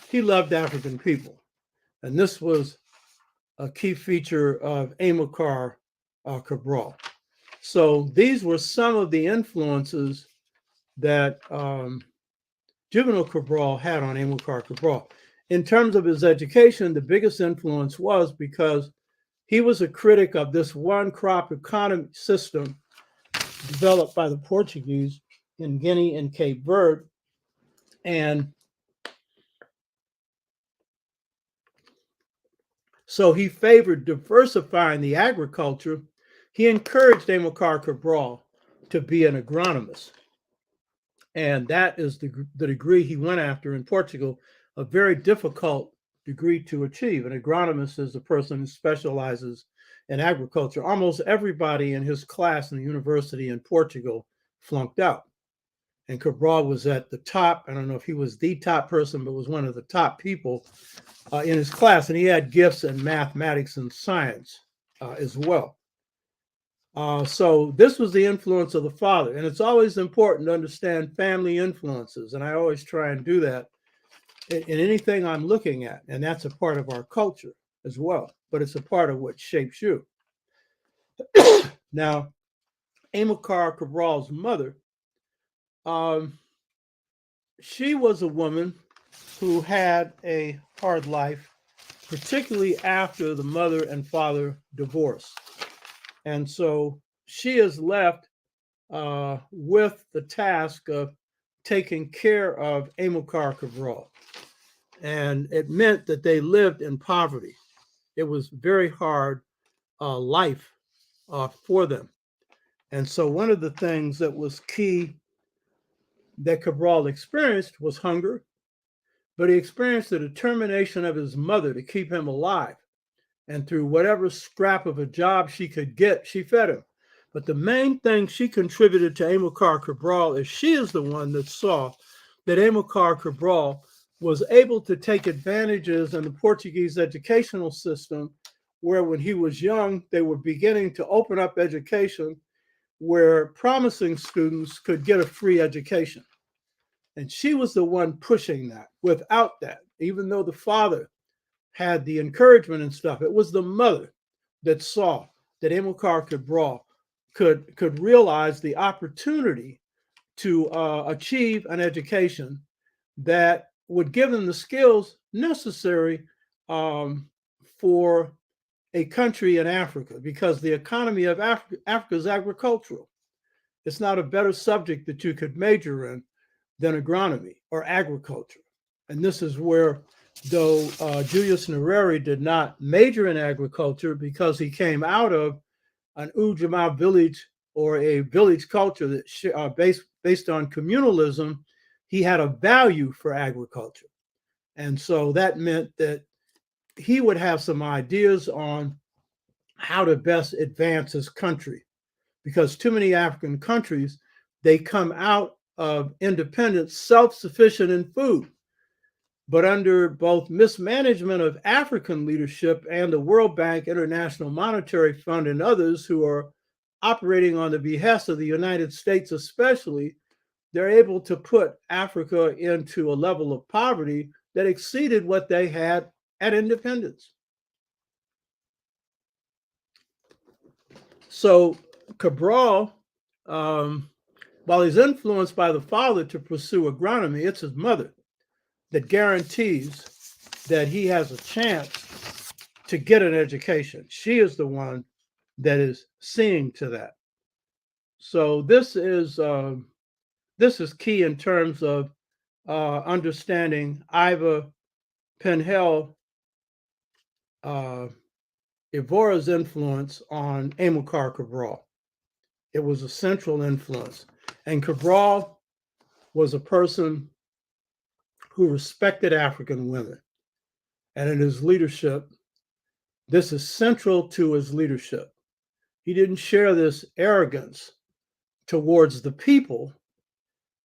He loved African people. And this was a key feature of Amilcar Cabral. So these were some of the influences that Juvenal Cabral had on Amilcar Cabral. In terms of his education, the biggest influence was because he was a critic of this one crop economy system developed by the Portuguese in Guinea and Cape Verde. And so he favored diversifying the agriculture. He encouraged Amilcar Cabral to be an agronomist. And that is the degree he went after in Portugal, a very difficult degree to achieve. An agronomist is a person who specializes in agriculture. Almost everybody in his class in the university in Portugal flunked out. And Cabral was at the top. I don't know if he was the top person, but was one of the top people in his class. And he had gifts in mathematics and science as well. So this was the influence of the father. And it's always important to understand family influences. And I always try and do that in anything I'm looking at. And that's a part of our culture as well. But it's a part of what shapes you. Now, Amilcar Cabral's mother, she was a woman who had a hard life, particularly after the mother and father divorced. And so she is left with the task of taking care of Amilcar Cabral. And it meant that they lived in poverty. It was very hard life for them. And so one of the things that was key that Cabral experienced was hunger, but he experienced the determination of his mother to keep him alive. And through whatever scrap of a job she could get, she fed him. But the main thing she contributed to Amilcar Cabral is she is the one that saw that Amilcar Cabral was able to take advantages in the Portuguese educational system, where when he was young, they were beginning to open up education where promising students could get a free education. And she was the one pushing that. Without that, even though the father had the encouragement and stuff, it was the mother that saw that Amilcar Cabral could realize the opportunity to achieve an education that would give them the skills necessary for a country in Africa, because the economy of Africa is agricultural. It's not a better subject that you could major in than agronomy or agriculture. And this is where, though Julius Nyerere did not major in agriculture because he came out of an Ujamaa village or a village culture that based on communalism, he had a value for agriculture. And so that meant that he would have some ideas on how to best advance his country, because too many African countries, they come out of independence self-sufficient in food. But under both mismanagement of African leadership and the World Bank, International Monetary Fund, and others who are operating on the behest of the United States especially, they're able to put Africa into a level of poverty that exceeded what they had at independence. So Cabral, while he's influenced by the father to pursue agronomy, it's his mother that guarantees that he has a chance to get an education. She is the one that is seeing to that. So this is key in terms of understanding Iva Penhel Evora's influence on Amilcar Cabral. It was a central influence. And Cabral was a person who respected African women. And in his leadership, this is central to his leadership. He didn't share this arrogance towards the people,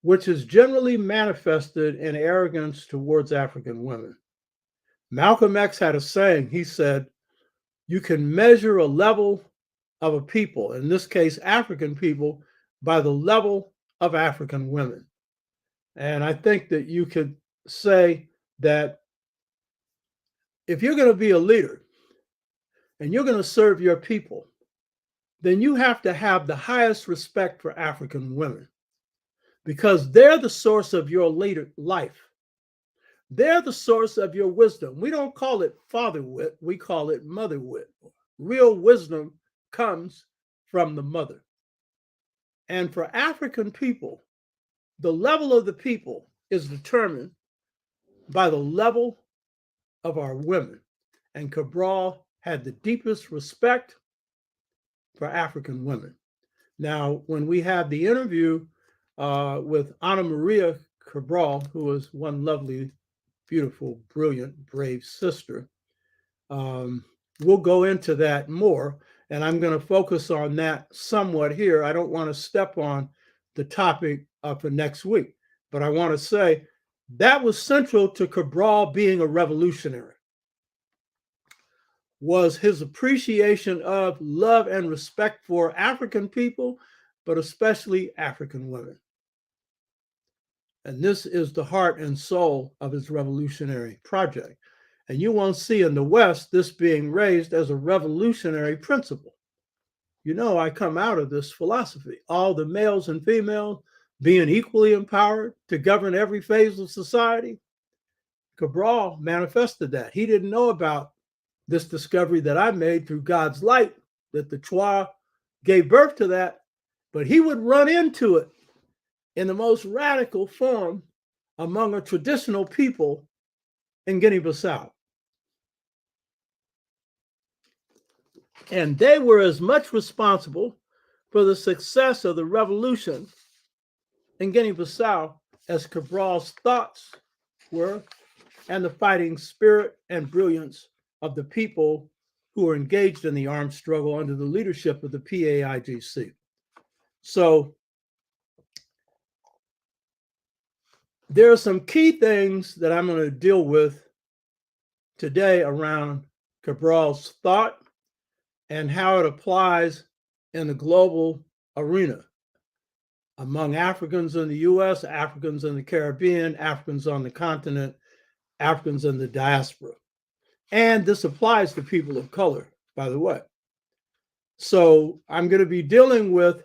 which is generally manifested in arrogance towards African women. Malcolm X had a saying. He said, you can measure a level of a people, in this case, African people, by the level of African women. And I think that you could say that if you're going to be a leader and you're going to serve your people, then you have to have the highest respect for African women because they're the source of your later life. They're the source of your wisdom. We don't call it father wit, we call it mother wit. Real wisdom comes from the mother. And for African people, the level of the people is determined by the level of our women. And Cabral had the deepest respect for African women. Now, when we had the interview with Ana Maria Cabral, who was one lovely, beautiful, brilliant, brave sister, we'll go into that more. And I'm going to focus on that somewhat here. I don't want to step on the topic for next week, but I want to say that was central to Cabral being a revolutionary, was his appreciation of, love, and respect for African people, but especially African women. And this is the heart and soul of his revolutionary project. And you won't see in the West this being raised as a revolutionary principle. You know, I come out of this philosophy, all the males and females being equally empowered to govern every phase of society. Cabral manifested that. He didn't know about this discovery that I made through God's light, that the Twa gave birth to that, but he would run into it in the most radical form among a traditional people in Guinea-Bissau. And they were as much responsible for the success of the revolution in Guinea-Bissau as Cabral's thoughts were, and the fighting spirit and brilliance of the people who were engaged in the armed struggle under the leadership of the PAIGC. So there are some key things that I'm going to deal with today around Cabral's thought and how it applies in the global arena among Africans in the US, Africans in the Caribbean, Africans on the continent, Africans in the diaspora. And this applies to people of color, by the way. So I'm going to be dealing with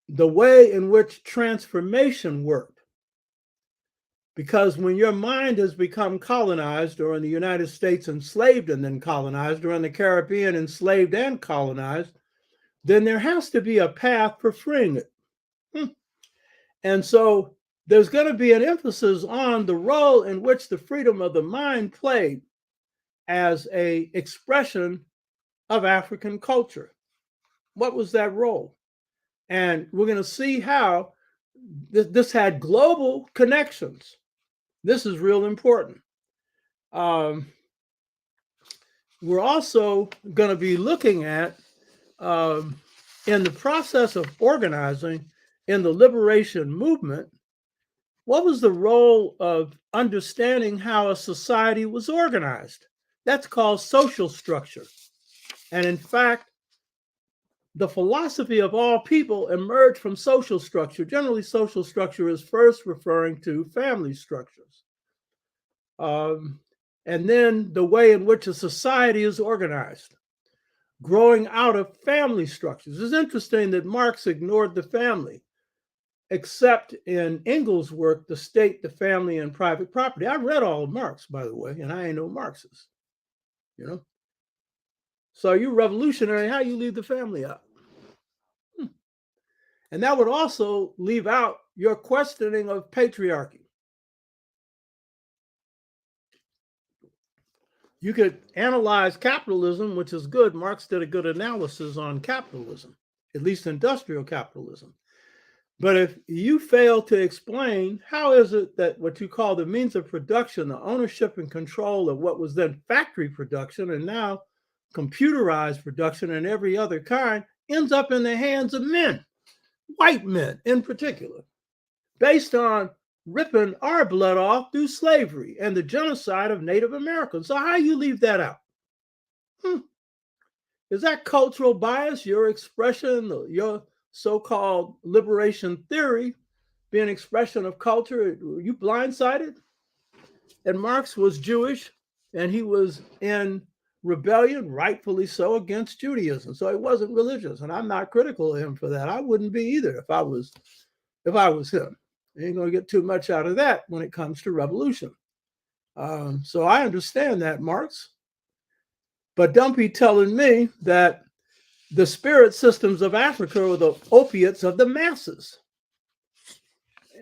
the way in which transformation worked. Because when your mind has become colonized, or in the United States enslaved and then colonized, or in the Caribbean enslaved and colonized, then there has to be a path for freeing it. And so there's going to be an emphasis on the role in which the freedom of the mind played as an expression of African culture. What was that role? And we're going to see how this had global connections. This is real important. We're also going to be looking at, in the process of organizing in the liberation movement, what was the role of understanding how a society was organized? That's called social structure. And in fact, the philosophy of all people emerged from social structure. Generally, social structure is first referring to family structures. And then the way in which a society is organized, growing out of family structures. It's interesting that Marx ignored the family, except in Engels' work, The State, the Family, and Private Property. I read all of Marx, by the way, and I ain't no Marxist, you know. So you revolutionary, how you leave the family out? And that would also leave out your questioning of patriarchy. You could analyze capitalism, which is good. Marx did a good analysis on capitalism, at least industrial capitalism. But if you fail to explain how is it that what you call the means of production, the ownership and control of what was then factory production and now computerized production and every other kind, ends up in the hands of men, white men in particular, based on ripping our blood off through slavery and the genocide of Native Americans. So how you leave that out? Is that cultural bias, your expression, your so-called liberation theory be an expression of culture? Were you blindsided? And Marx was Jewish, and he was in rebellion, rightfully so, against Judaism. So he wasn't religious, and I'm not critical of him for that. I wouldn't be either if I was him. I ain't gonna get too much out of that when it comes to revolution. So I understand that, Marx, but don't be telling me that the spirit systems of Africa are the opiates of the masses,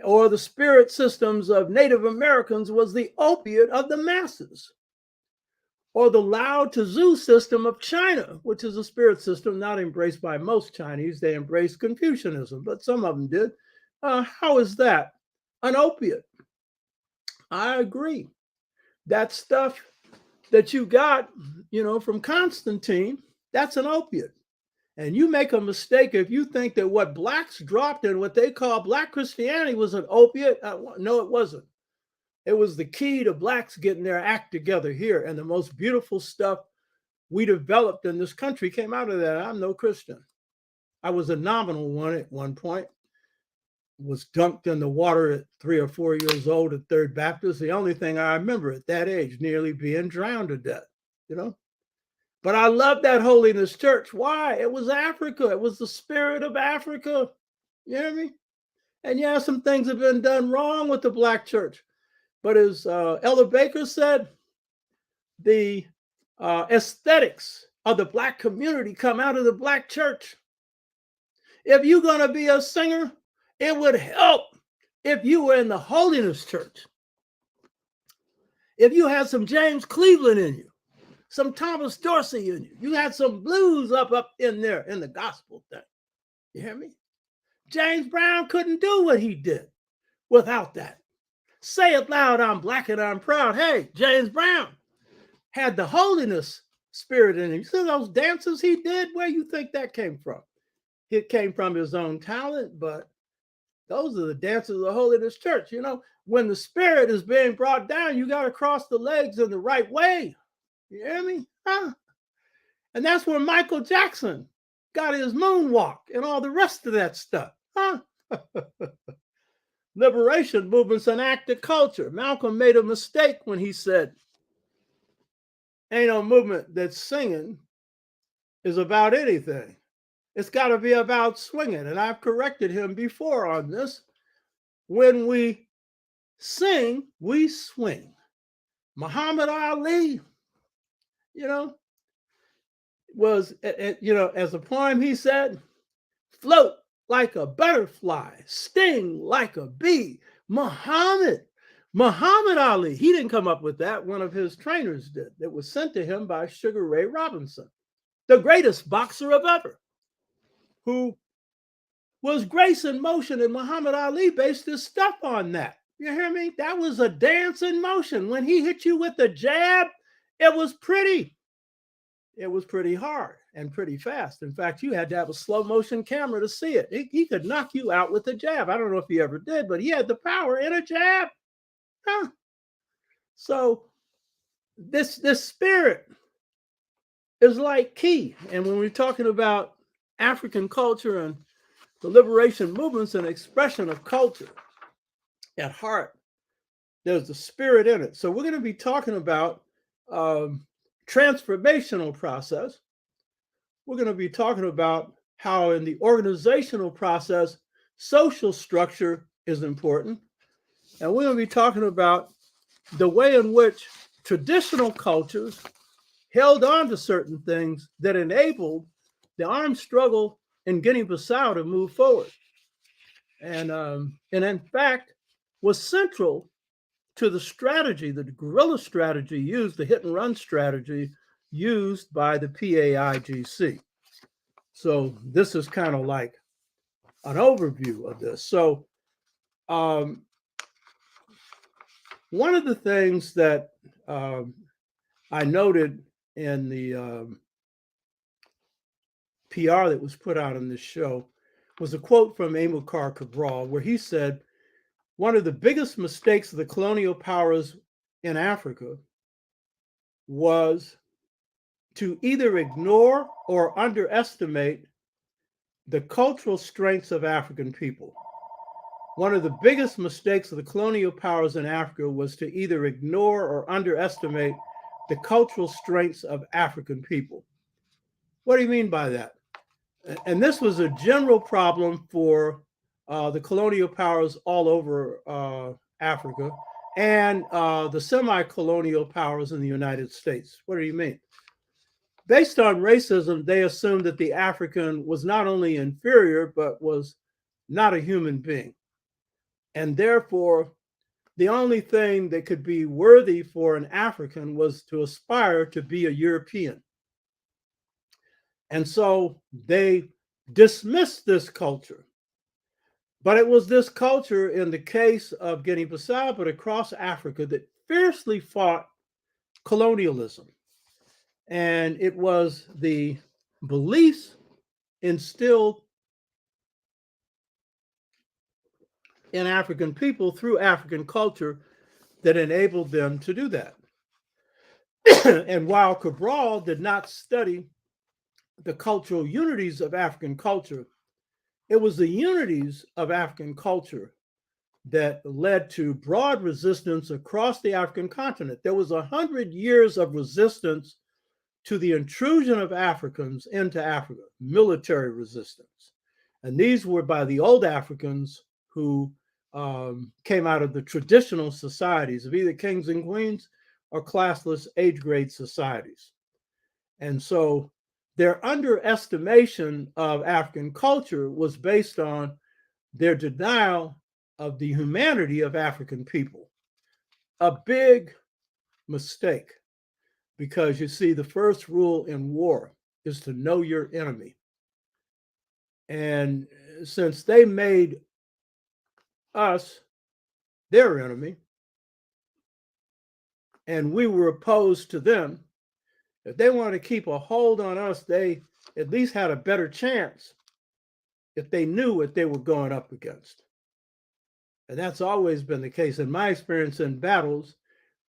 or the spirit systems of Native Americans was the opiate of the masses, or the Lao Tzu system of China, which is a spirit system not embraced by most Chinese. They embraced Confucianism, but some of them did. How is that an opiate? I agree. That stuff that you got, from Constantine, that's an opiate. And you make a mistake if you think that what blacks dropped in what they call black Christianity was an opiate. No, it wasn't. It was the key to blacks getting their act together here. And the most beautiful stuff we developed in this country came out of that. I'm no Christian. I was a nominal one at one point, was dunked in the water at 3 or 4 years old at Third Baptist. The only thing I remember at that age, nearly being drowned to death, But I love that holiness church. Why? It was Africa. It was the spirit of Africa. You hear me? And yeah, some things have been done wrong with the black church. But as Elder Baker said, the aesthetics of the black community come out of the black church. If you're going to be a singer, it would help if you were in the holiness church. If you had some James Cleveland in you, some Thomas Dorsey in you, you had some blues up in there in the gospel thing. You hear me? James Brown couldn't do what he did without that. Say it loud, I'm black and I'm proud. Hey, James Brown had the holiness spirit in him. You see those dances he did? Where you think that came from? It came from his own talent, but those are the dances of the holiness church. When the spirit is being brought down, you got to cross the legs in the right way. You hear me? Huh? And that's where Michael Jackson got his moonwalk and all the rest of that stuff. Huh? Liberation movement's an act of culture. Malcolm made a mistake when he said, ain't no movement that's singing is about anything. It's got to be about swinging. And I've corrected him before on this. When we sing, we swing. Muhammad Ali, was, as a poem he said, float like a butterfly, sting like a bee. Muhammad Ali, he didn't come up with that. One of his trainers did. It was sent to him by Sugar Ray Robinson, the greatest boxer of ever, who was grace in motion, and Muhammad Ali based his stuff on that. You hear me? That was a dance in motion. When he hit you with the jab, it was pretty. It was pretty hard and pretty fast. In fact, you had to have a slow motion camera to see it. He could knock you out with a jab. I don't know if he ever did, but he had the power in a jab. Huh? So this spirit is like key. And when we're talking about African culture and the liberation movement's an expression of culture at heart, there's the spirit in it. So we're going to be talking about transformational process. We're going to be talking about how in the organizational process, social structure is important. And we're going to be talking about the way in which traditional cultures held on to certain things that enabled the armed struggle in Guinea-Bissau to move forward. And in fact, was central to the strategy, the guerrilla strategy used, the hit and run strategy used by the PAIGC. So this is kind of like an overview of this. So one of the things that I noted in the PR that was put out on this show was a quote from Amilcar Cabral, where he said, one of the biggest mistakes of the colonial powers in Africa was to either ignore or underestimate the cultural strengths of African people. One of the biggest mistakes of the colonial powers in Africa was to either ignore or underestimate the cultural strengths of African people. What do you mean by that? And this was a general problem for the colonial powers all over Africa and the semi-colonial powers in the United States. What do you mean? Based on racism, they assumed that the African was not only inferior, but was not a human being. And therefore, the only thing that could be worthy for an African was to aspire to be a European. And so they dismissed this culture. But it was this culture in the case of Guinea-Bissau, but across Africa, that fiercely fought colonialism. And it was the beliefs instilled in African people through African culture that enabled them to do that. And while Cabral did not study the cultural unities of African culture, it was the unities of African culture that led to broad resistance across the African continent. There was 100 years of resistance to the intrusion of Africans into Africa, military resistance. And these were by the old Africans who came out of the traditional societies of either kings and queens or classless age grade societies. And so their underestimation of African culture was based on their denial of the humanity of African people. A big mistake, because you see, the first rule in war is to know your enemy. And since they made us their enemy, and we were opposed to them, if they wanted to keep a hold on us, they at least had a better chance if they knew what they were going up against. And that's always been the case. In my experience in battles,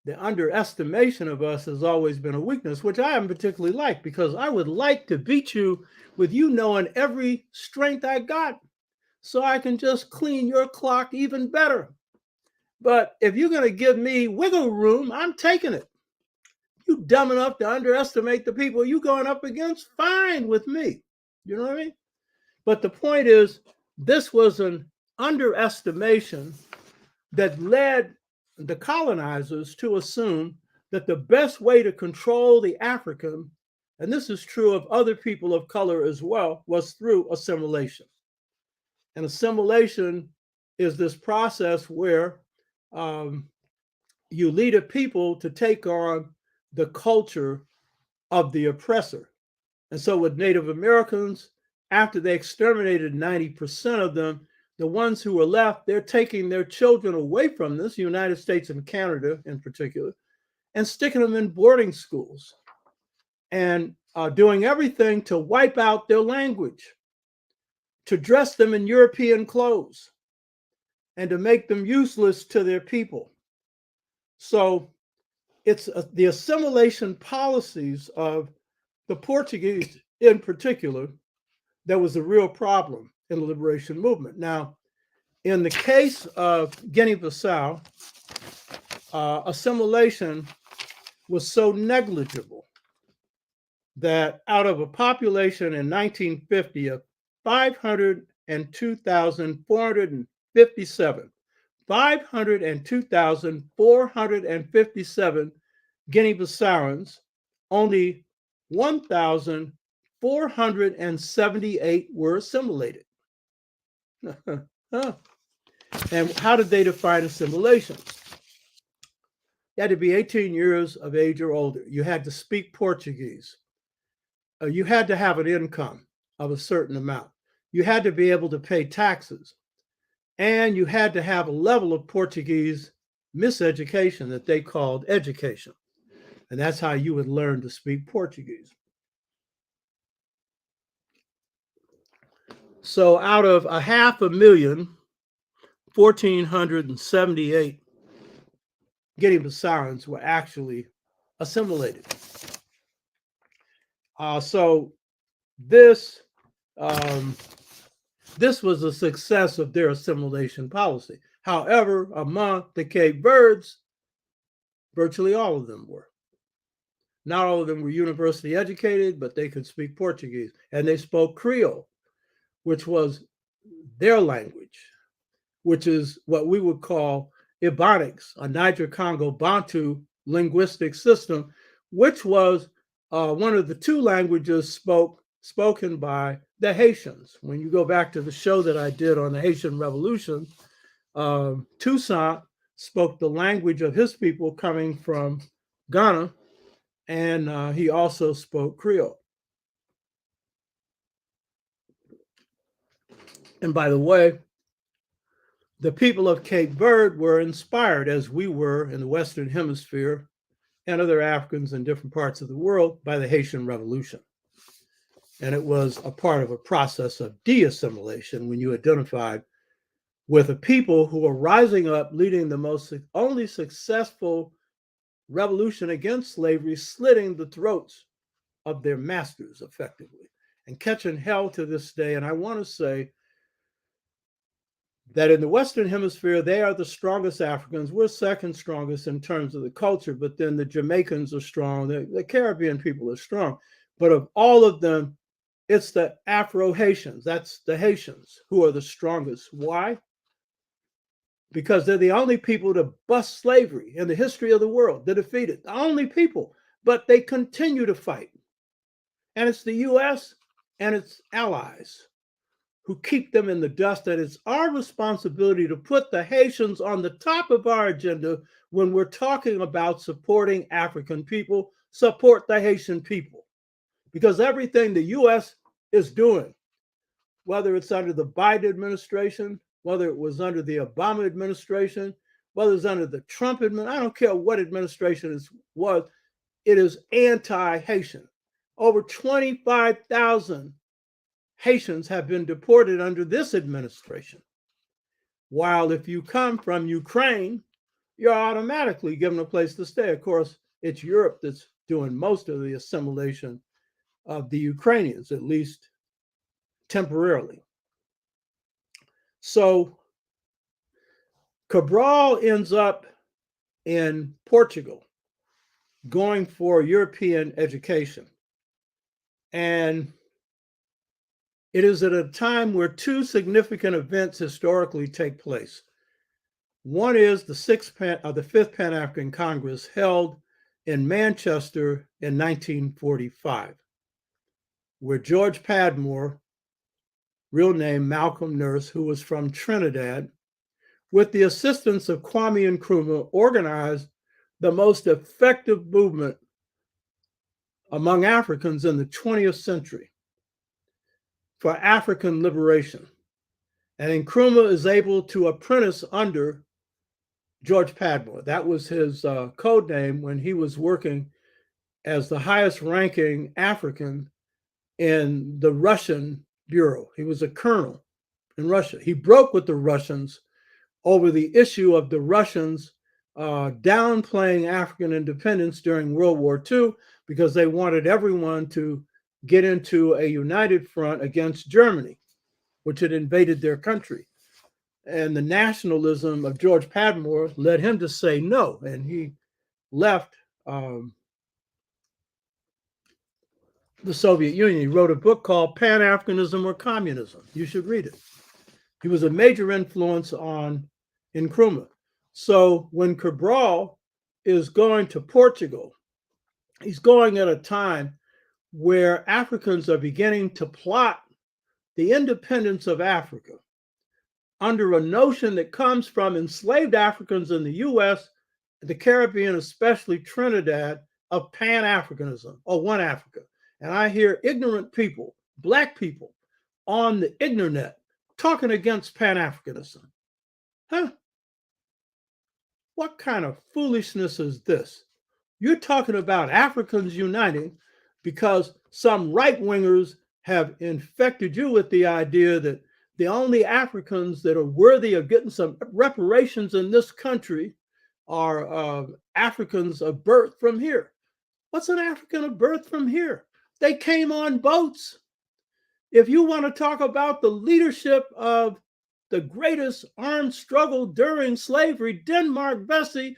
the underestimation of us has always been a weakness, which I haven't particularly liked, because I would like to beat you with you knowing every strength I got so I can just clean your clock even better. But if you're going to give me wiggle room, I'm taking it. You dumb enough to underestimate the people you going up against, fine with me. You know what I mean? But the point is, this was an underestimation that led the colonizers to assume that the best way to control the African, and this is true of other people of color as well, was through assimilation. And assimilation is this process where you lead a people to take on the culture of the oppressor. And so with Native Americans, after they exterminated 90% of them, the ones who were left, they're taking their children away from this, the United States and Canada in particular, and sticking them in boarding schools and doing everything to wipe out their language, to dress them in European clothes, and to make them useless to their people. So it's the assimilation policies of the Portuguese in particular that was a real problem in the liberation movement. Now, in the case of Guinea-Bissau, assimilation was so negligible that out of a population in 1950 of 502,457, 502,457 Guinea-Bissauans, only 1,478 were assimilated. And how did they define assimilation? You had to be 18 years of age or older. You had to speak Portuguese. You had to have an income of a certain amount. You had to be able to pay taxes. And you had to have a level of Portuguese miseducation that they called education. And that's how you would learn to speak Portuguese. So out of 500,000, 1,478 Guinea-Bissauans were actually assimilated. So this This was a success of their assimilation policy. However, among the Cape Verdes, virtually all of them were. Not all of them were university educated, but they could speak Portuguese. And they spoke Creole, which was their language, which is what we would call Ebonics, a Niger-Congo Bantu linguistic system, which was one of the two languages spoken by the Haitians. When you go back to the show that I did on the Haitian Revolution, Toussaint spoke the language of his people coming from Ghana, and he also spoke Creole. And by the way, the people of Cape Verde were inspired, as we were in the Western Hemisphere and other Africans in different parts of the world, by the Haitian Revolution. And it was a part of a process of de-assimilation when you identified with a people who were rising up, leading the only successful revolution against slavery, slitting the throats of their masters effectively and catching hell to this day. And I want to say that in the Western Hemisphere, they are the strongest Africans. We're second strongest in terms of the culture, but then the Jamaicans are strong. The Caribbean people are strong. But of all of them, it's the Afro-Haitians, that's the Haitians, who are the strongest. Why? Because they're the only people to bust slavery in the history of the world. They're defeated, the only people, but they continue to fight. And it's the US and its allies who keep them in the dust. That it's our responsibility to put the Haitians on the top of our agenda when we're talking about supporting African people. Support the Haitian people, because everything the US is doing, whether it's under the Biden administration, whether it was under the Obama administration, whether it's under the Trump administration, I don't care what administration it was, it is anti-Haitian. Over 25,000 Haitians have been deported under this administration. While if you come from Ukraine, you're automatically given a place to stay. Of course, it's Europe that's doing most of the assimilation of the Ukrainians, at least temporarily. So Cabral ends up in Portugal going for European education. And it is at a time where two significant events historically take place. One is the Fifth Pan-African Congress held in Manchester in 1945, where George Padmore, real name Malcolm Nurse, who was from Trinidad, with the assistance of Kwame Nkrumah, organized the most effective movement among Africans in the 20th century for African liberation. And Nkrumah is able to apprentice under George Padmore. That was his code name when he was working as the highest ranking African in the Russian Bureau. He was a colonel in Russia. He broke with the Russians over the issue of the Russians downplaying African independence during World War II, because they wanted everyone to get into a united front against Germany, which had invaded their country. And the nationalism of George Padmore led him to say no, and he left the Soviet Union. He wrote a book called Pan-Africanism or Communism. You should read it. He was a major influence on Nkrumah. So when Cabral is going to Portugal, he's going at a time where Africans are beginning to plot the independence of Africa under a notion that comes from enslaved Africans in the US, the Caribbean, especially Trinidad, of Pan-Africanism, or one Africa. And I hear ignorant people, Black people, on the internet talking against Pan-Africanism. Huh? What kind of foolishness is this? You're talking about Africans uniting because some right-wingers have infected you with the idea that the only Africans that are worthy of getting some reparations in this country are Africans of birth from here. What's an African of birth from here? They came on boats. If you want to talk about the leadership of the greatest armed struggle during slavery, Denmark Vesey,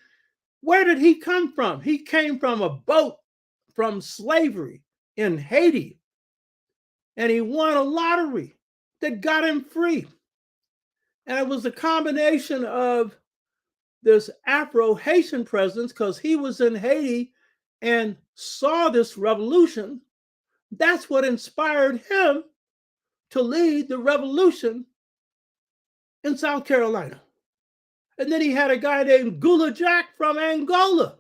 where did he come from? He came from a boat from slavery in Haiti, and he won a lottery that got him free. And it was a combination of this Afro-Haitian presence, because he was in Haiti and saw this revolution. That's what inspired him to lead the revolution in South Carolina. And then he had a guy named Gula Jack from Angola.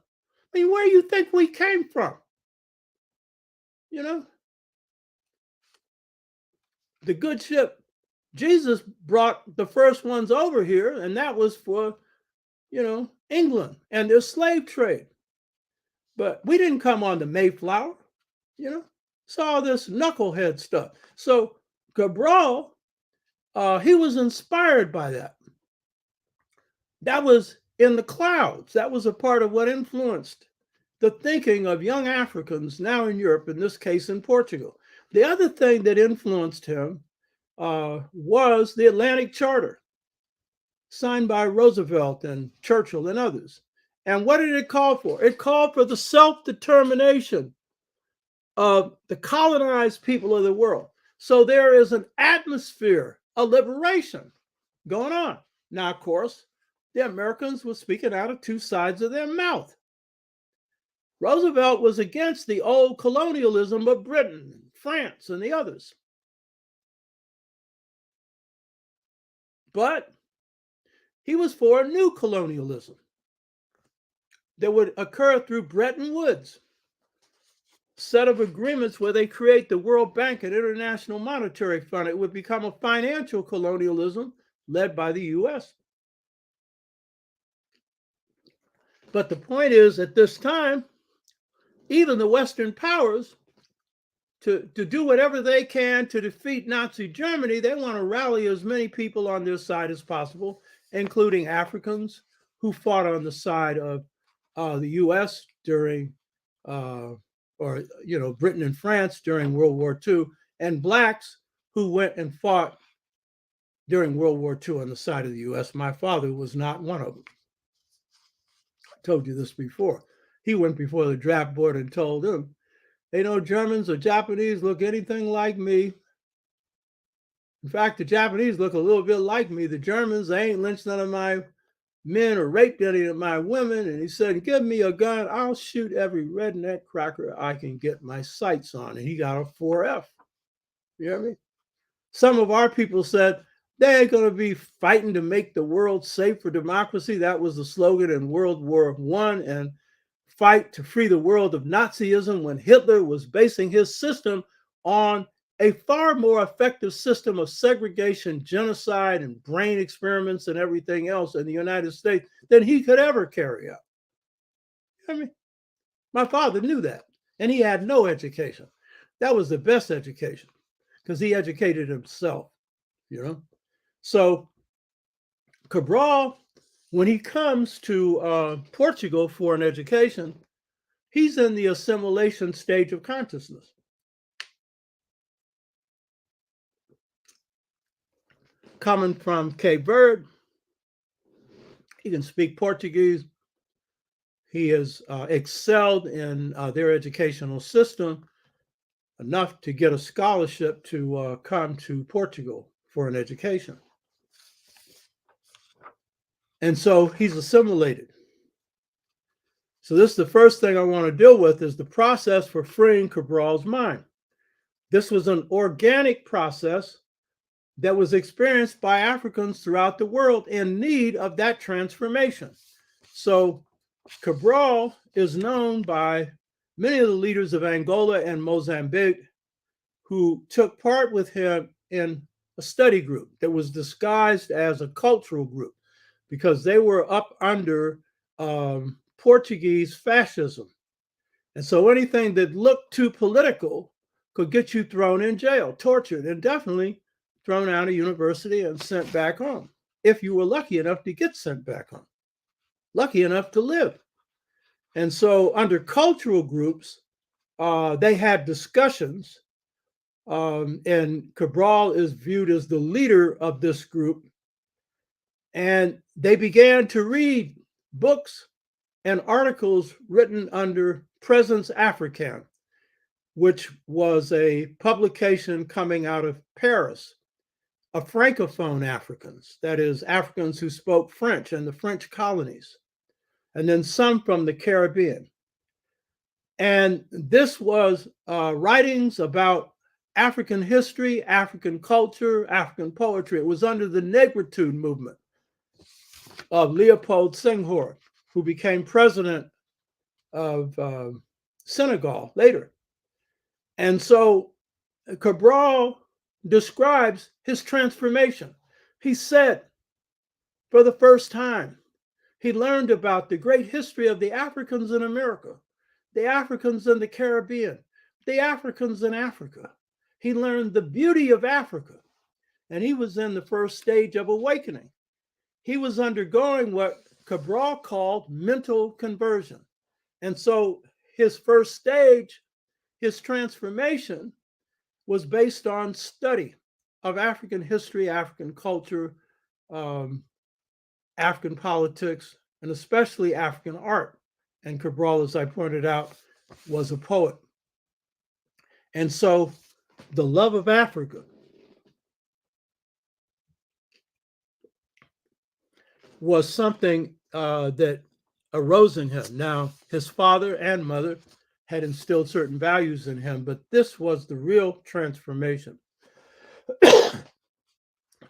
I mean, where do you think we came from? You know, the good ship, Jesus brought the first ones over here, and that was for, England and their slave trade. But we didn't come on the Mayflower, it's all this knucklehead stuff. So Cabral, he was inspired by that. That was in the clouds. That was a part of what influenced the thinking of young Africans now in Europe, in this case in Portugal. The other thing that influenced him was the Atlantic Charter, signed by Roosevelt and Churchill and others. And what did it call for? It called for the self-determination of the colonized people of the world. So there is an atmosphere of liberation going on. Now, of course, the Americans were speaking out of two sides of their mouth. Roosevelt was against the old colonialism of Britain, France, and the others. But he was for a new colonialism that would occur through Bretton Woods set of agreements where they create the World Bank and International Monetary Fund. It would become a financial colonialism led by the U.S. But the point is, at this time, even the Western powers, to do whatever they can to defeat Nazi Germany, they want to rally as many people on their side as possible, including Africans who fought on the side of the U.S. during, Britain and France during World War II, and blacks who went and fought during World War II on the side of the U.S. My father was not one of them. I told you this before. He went before the draft board and told them, "They know Germans or Japanese look anything like me. In fact, the Japanese look a little bit like me. The Germans, they ain't lynched none of my men or raped any of my women." And he said, "Give me a gun, I'll shoot every redneck cracker I can get my sights on." And he got a 4F. You hear me? Some of our people said, "They ain't going to be fighting to make the world safe for democracy." That was the slogan in World War I, and fight to free the world of Nazism, when Hitler was basing his system on a far more effective system of segregation, genocide, and brain experiments and everything else in the United States than he could ever carry out. I mean, my father knew that, and he had no education. That was the best education, because he educated himself, So Cabral, when he comes to Portugal for an education, he's in the assimilation stage of consciousness. Coming from Cape Verde, he can speak Portuguese. He has excelled in their educational system enough to get a scholarship to come to Portugal for an education. And so he's assimilated. So this is the first thing I want to deal with, is the process for freeing Cabral's mind. This was an organic process that was experienced by Africans throughout the world in need of that transformation. So Cabral is known by many of the leaders of Angola and Mozambique who took part with him in a study group that was disguised as a cultural group, because they were up under Portuguese fascism. And so anything that looked too political could get you thrown in jail, tortured, and definitely thrown out of university and sent back home, if you were lucky enough to get sent back home, lucky enough to live. And so under cultural groups, they had discussions And Cabral is viewed as the leader of this group. And they began to read books and articles written under Présence Africaine, which was a publication coming out of Paris of Francophone Africans, that is, Africans who spoke French in the French colonies, and then some from the Caribbean. And this was writings about African history, African culture, African poetry. It was under the Negritude movement of Leopold Senghor, who became president of Senegal later. And so Cabral describes his transformation. He said, for the first time, he learned about the great history of the Africans in America, the Africans in the Caribbean, the Africans in Africa. He learned the beauty of Africa, and he was in the first stage of awakening. He was undergoing what Cabral called mental conversion. And so his first stage, his transformation, was based on study of African history, African culture, African politics, and especially African art. And Cabral, as I pointed out, was a poet. And so the love of Africa was something that arose in him. Now, his father and mother had instilled certain values in him, but this was the real transformation.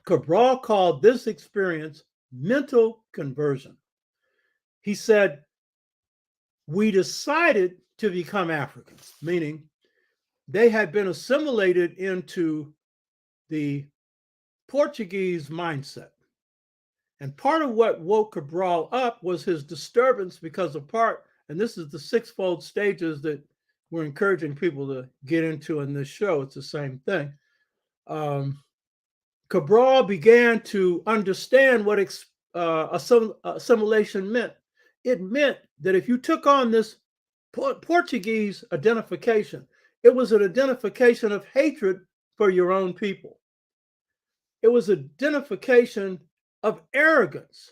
Cabral called this experience mental conversion. He said, we decided to become Africans, meaning they had been assimilated into the Portuguese mindset. And part of what woke Cabral up was his disturbance because of part, and this is the sixfold stages that we're encouraging people to get into in this show. It's the same thing. Cabral began to understand what assimilation meant. It meant that if you took on this Portuguese identification, it was an identification of hatred for your own people. It was identification of arrogance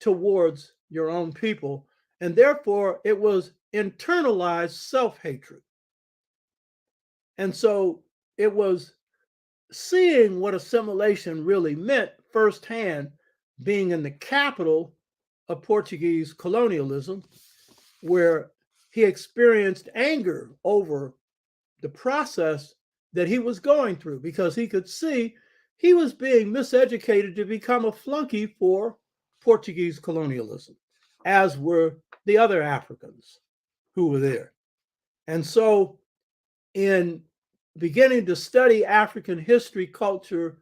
towards your own people, and therefore it was internalized self-hatred. And so it was seeing what assimilation really meant firsthand, being in the capital of Portuguese colonialism, where he experienced anger over the process that he was going through, because he could see he was being miseducated to become a flunky for Portuguese colonialism, as were the other Africans who were there. And so in beginning to study African history, culture,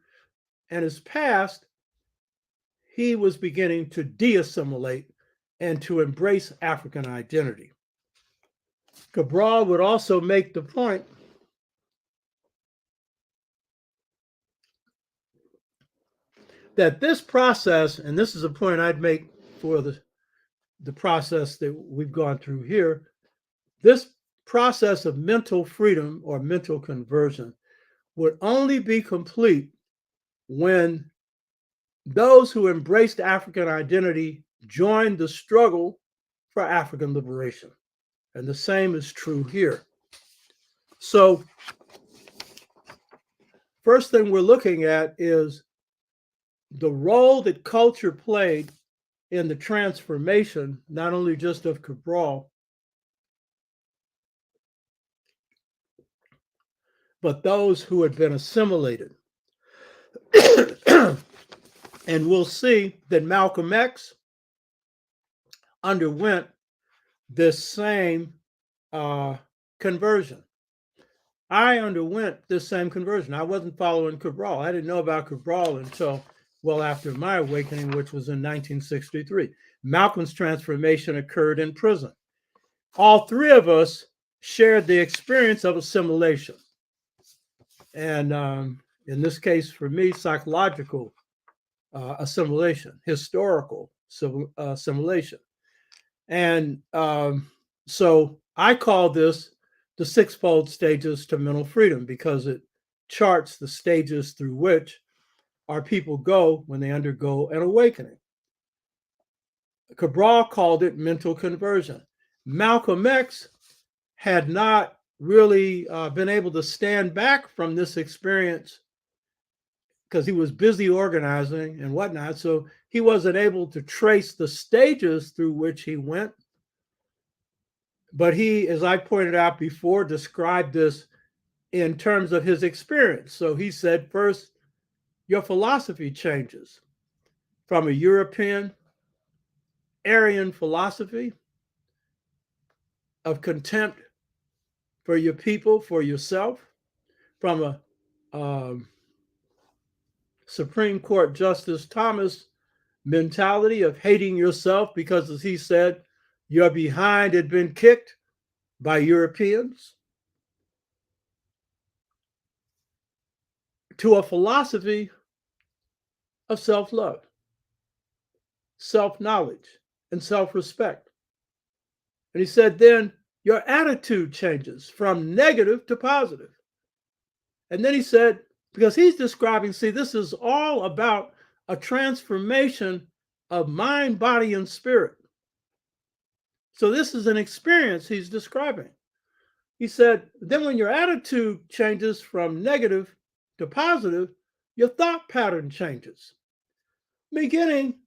and his past, he was beginning to de-assimilate and to embrace African identity. Cabral would also make the point that this process, and this is a point I'd make for the process that we've gone through here, this process of mental freedom or mental conversion would only be complete when those who embraced African identity joined the struggle for African liberation. And the same is true here. So, first thing we're looking at is the role that culture played in the transformation, not only just of Cabral, but those who had been assimilated. And we'll see that Malcolm X underwent this same conversion. I underwent this same conversion. I wasn't following Cabral. I didn't know about Cabral until well after my awakening, which was in 1963. Malcolm's transformation occurred in prison. All three of us shared the experience of assimilation. And in this case, for me, psychological assimilation, historical assimilation. And so I call this the sixfold stages to mental freedom because it charts the stages through which our people go when they undergo an awakening. Cabral called it mental conversion. Malcolm X had not really been able to stand back from this experience because he was busy organizing and whatnot. So he wasn't able to trace the stages through which he went. But he, as I pointed out before, described this in terms of his experience. So he said, first, your philosophy changes from a European Aryan philosophy of contempt for your people, for yourself, from a Supreme Court Justice Thomas mentality of hating yourself because, as he said, your behind had been kicked by Europeans, to a philosophy of self-love, self-knowledge, and self-respect. And he said, then your attitude changes from negative to positive. And then he said, because he's describing, see, this is all about a transformation of mind, body, and spirit. So this is an experience he's describing. He said, then when your attitude changes from negative to positive, your thought pattern changes, beginning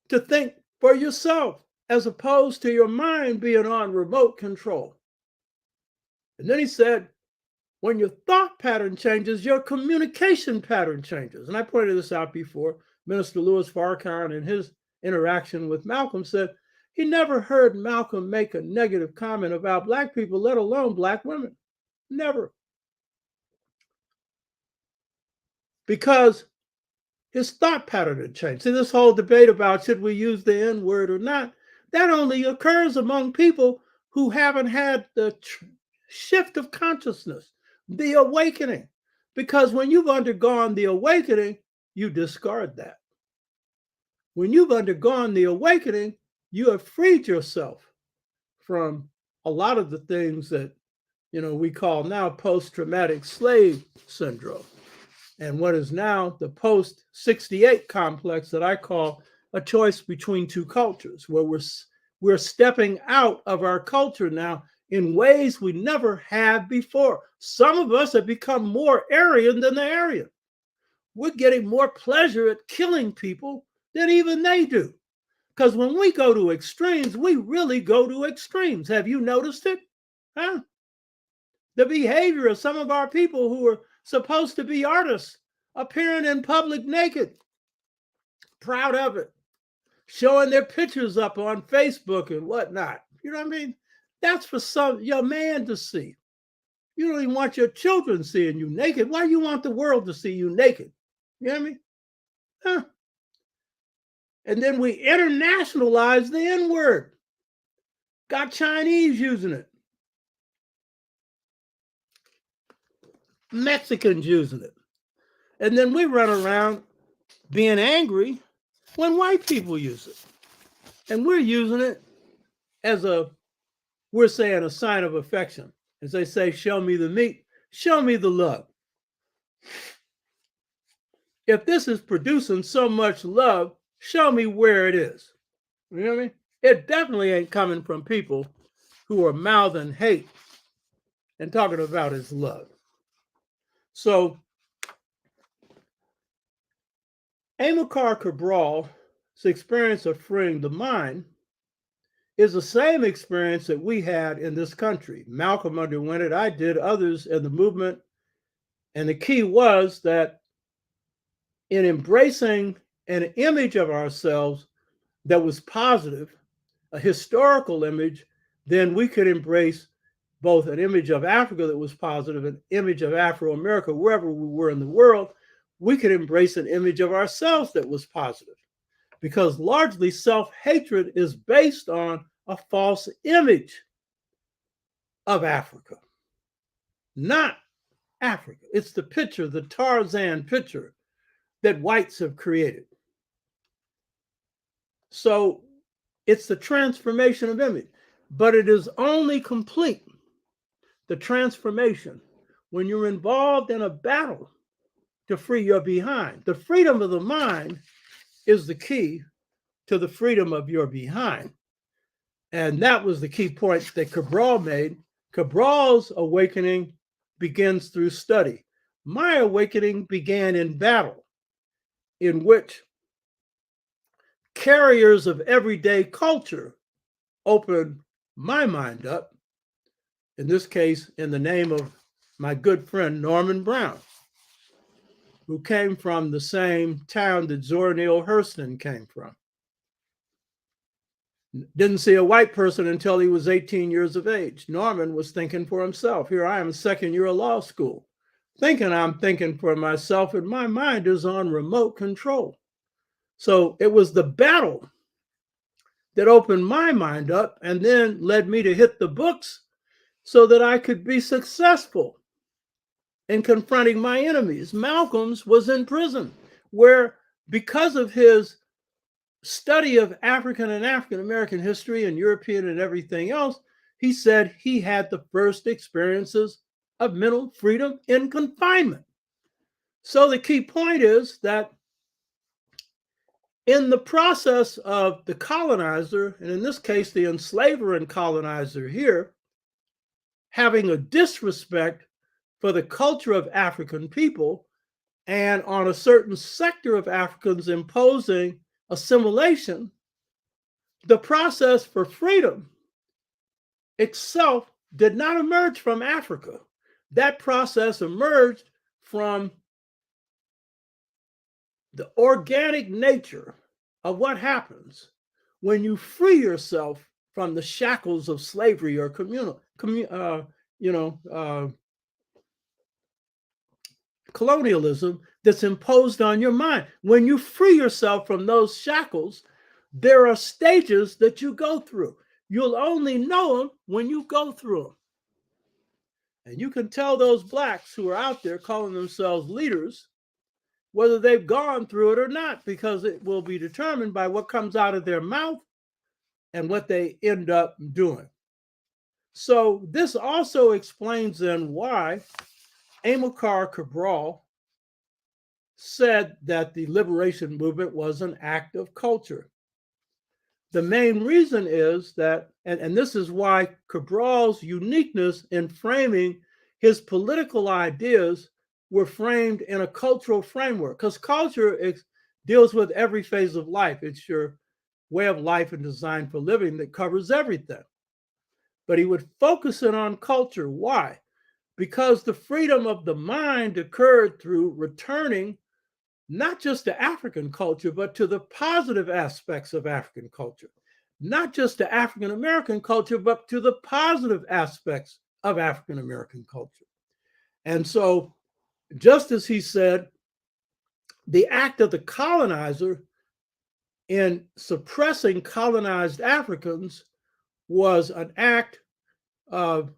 to think for yourself as opposed to your mind being on remote control. And then he said, when your thought pattern changes, your communication pattern changes. And I pointed this out before. Minister Louis Farrakhan, in his interaction with Malcolm, said he never heard Malcolm make a negative comment about Black people, let alone Black women. Never. Because his thought pattern had changed. See, this whole debate about should we use the N word or not, that only occurs among people who haven't had the shift of consciousness, the awakening. Because when you've undergone the awakening, you discard that. When you've undergone the awakening, you have freed yourself from a lot of the things that, we call now post-traumatic slave syndrome, and what is now the post-68 complex that I call a choice between two cultures, where we're stepping out of our culture now in ways we never have before. Some of us have become more Aryan than the Aryan. We're getting more pleasure at killing people than even they do. Because when we go to extremes, we really go to extremes. Have you noticed it? Huh? The behavior of some of our people who are supposed to be artists appearing in public naked, proud of it, showing their pictures up on Facebook and whatnot. You know what I mean? That's for your man to see. You don't even want your children seeing you naked. Why do you want the world to see you naked? You know what I mean? Huh? And then we internationalize the N-word. Got Chinese using it. Mexicans using it. And then we run around being angry when white people use it. And we're using it as we're saying a sign of affection. As they say, show me the meat, show me the love. If this is producing so much love, show me where it is. You know what I mean? It definitely ain't coming from people who are mouthing hate and talking about his love. So Amilcar Cabral's experience of freeing the mind is the same experience that we had in this country. Malcolm underwent it, I did, others in the movement. And the key was that in embracing an image of ourselves that was positive, a historical image, then we could embrace both an image of Africa that was positive, an image of Afro-America, wherever we were in the world. We could embrace an image of ourselves that was positive, because largely self-hatred is based on a false image of Africa, not Africa. It's the picture, the Tarzan picture that whites have created. So it's the transformation of image, but it is only complete the transformation, when you're involved in a battle to free your behind. The freedom of the mind is the key to the freedom of your behind. And that was the key point that Cabral made. Cabral's awakening begins through study. My awakening began in battle, in which carriers of everyday culture opened my mind up, in this case, in the name of my good friend Norman Brown, who came from the same town that Zora Neale Hurston came from. Didn't see a white person until he was 18 years of age. Norman was thinking for himself. Here I am, second year of law school, thinking I'm thinking for myself, and my mind is on remote control. So it was the battle that opened my mind up and then led me to hit the books so that I could be successful in confronting my enemies. Malcolm's was in prison, where because of his study of African and African American history and European and everything else, he said he had the first experiences of mental freedom in confinement. So the key point is that in the process of the colonizer, and in this case, the enslaver and colonizer here, having a disrespect for the culture of African people, and on a certain sector of Africans imposing assimilation, the process for freedom itself did not emerge from Africa. That process emerged from the organic nature of what happens when you free yourself from the shackles of slavery or colonialism that's imposed on your mind. When you free yourself from those shackles, there are stages that you go through. You'll only know them when you go through them. And you can tell those blacks who are out there calling themselves leaders whether they've gone through it or not, because it will be determined by what comes out of their mouth and what they end up doing. So this also explains then why Amilcar Cabral said that the liberation movement was an act of culture. The main reason is that, and this is why Cabral's uniqueness in framing his political ideas were framed in a cultural framework, because culture deals with every phase of life. It's your way of life and design for living that covers everything. But he would focus in on culture. Why? Because the freedom of the mind occurred through returning not just to African culture, but to the positive aspects of African culture. Not just to African American culture, but to the positive aspects of African American culture. And so, just as he said, the act of the colonizer in suppressing colonized Africans was an act of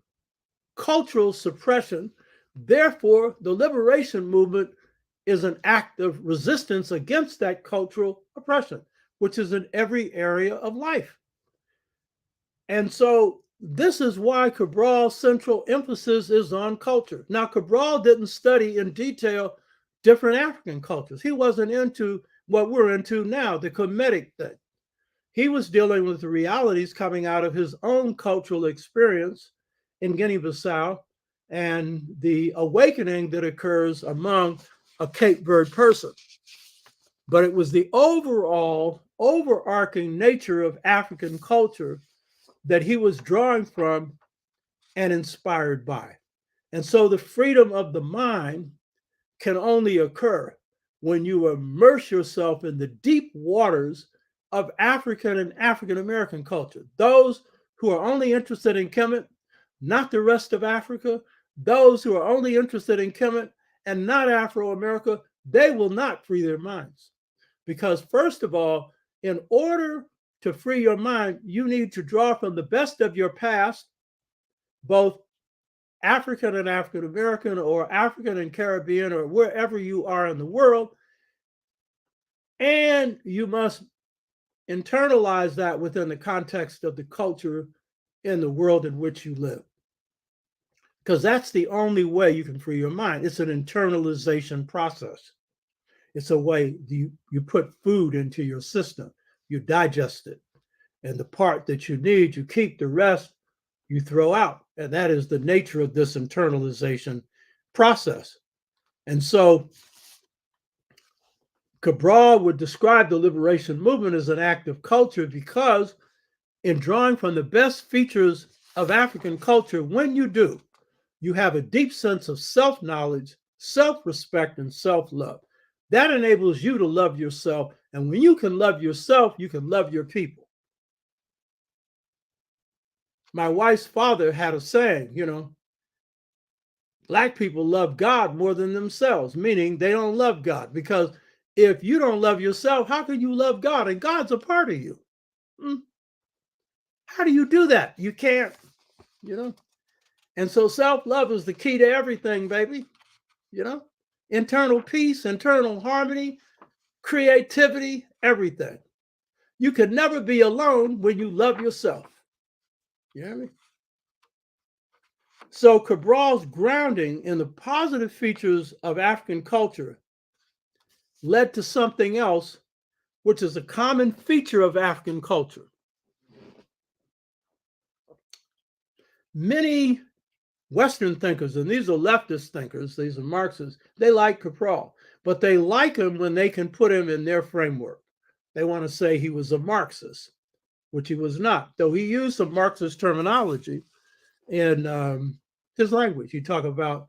cultural suppression. Therefore, the liberation movement is an act of resistance against that cultural oppression, which is in every area of life. And so this is why Cabral's central emphasis is on culture. Now, Cabral didn't study in detail different African cultures. He wasn't into what we're into now, the Kemetic thing. He was dealing with the realities coming out of his own cultural experience in Guinea-Bissau and the awakening that occurs among a Cape Verde person. But it was the overall, overarching nature of African culture that he was drawing from and inspired by. And so the freedom of the mind can only occur when you immerse yourself in the deep waters of African and African American culture. Those who are only interested in Kemet, not the rest of Africa, those who are only interested in Kemet and not Afro-America, they will not free their minds. Because first of all, in order to free your mind, you need to draw from the best of your past, both African and African American, or African and Caribbean, or wherever you are in the world. And you must internalize that within the context of the culture in the world in which you live. because that's the only way you can free your mind. It's an internalization process. It's a way you put food into your system, you digest it, and the part that you need, you keep, the rest you throw out. And that is the nature of this internalization process. And so Cabral would describe the liberation movement as an act of culture because, in drawing from the best features of African culture, when you do, you have a deep sense of self-knowledge, self-respect, and self-love. That enables you to love yourself. And when you can love yourself, you can love your people. My wife's father had a saying, Black people love God more than themselves, meaning they don't love God. Because if you don't love yourself, how can you love God? And God's a part of you. How do you do that? You can't, And so self-love is the key to everything, baby. Internal peace, internal harmony, creativity, everything. You can never be alone when you love yourself. You hear me? So Cabral's grounding in the positive features of African culture led to something else, which is a common feature of African culture. Many Western thinkers, and these are leftist thinkers, these are Marxists, they like Cabral, but they like him when they can put him in their framework. They want to say he was a Marxist, which he was not, though he used some Marxist terminology in his language. He talked about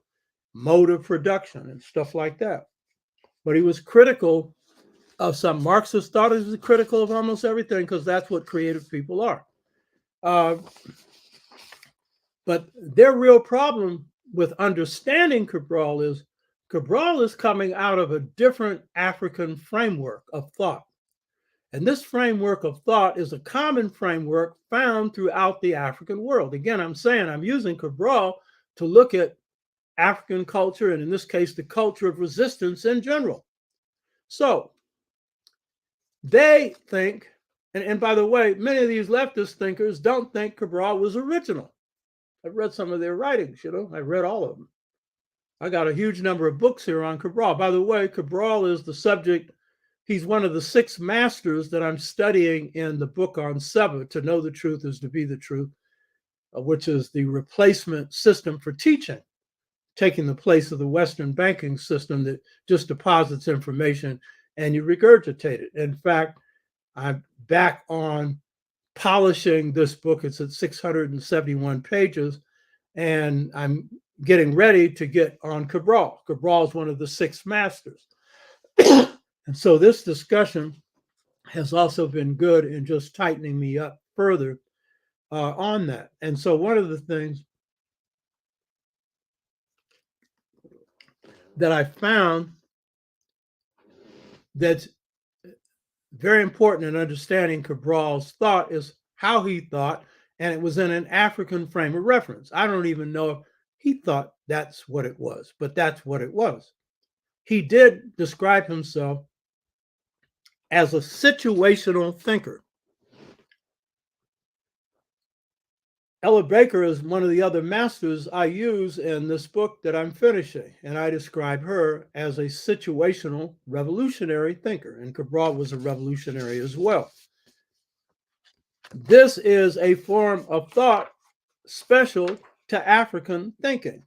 mode of production and stuff like that. But he was critical of some Marxists, thought he was critical of almost everything because that's what creative people are. But their real problem with understanding Cabral is coming out of a different African framework of thought. And this framework of thought is a common framework found throughout the African world. Again, I'm using Cabral to look at African culture, and in this case, the culture of resistance in general. So they think, and by the way, many of these leftist thinkers don't think Cabral was original. I've read some of their writings, I read all of them. I got a huge number of books here on Cabral. By the way, Cabral is the subject. He's one of the 6 masters that I'm studying in the book on Seba, To Know the Truth is to Be the Truth, which is the replacement system for teaching, taking the place of the Western banking system that just deposits information and you regurgitate it. In fact, I'm back on polishing this book. It's at 671 pages, and I'm getting ready to get on Cabral. Cabral is one of the 6 masters. And so this discussion has also been good in just tightening me up further on that. And so one of the things that I found that's very important in understanding Cabral's thought is how he thought, and it was in an African frame of reference. I don't even know if he thought that's what it was, but that's what it was. He did describe himself as a situational thinker. Ella Baker is one of the other masters I use in this book that I'm finishing, and I describe her as a situational revolutionary thinker, and Cabral was a revolutionary as well. This is a form of thought special to African thinking.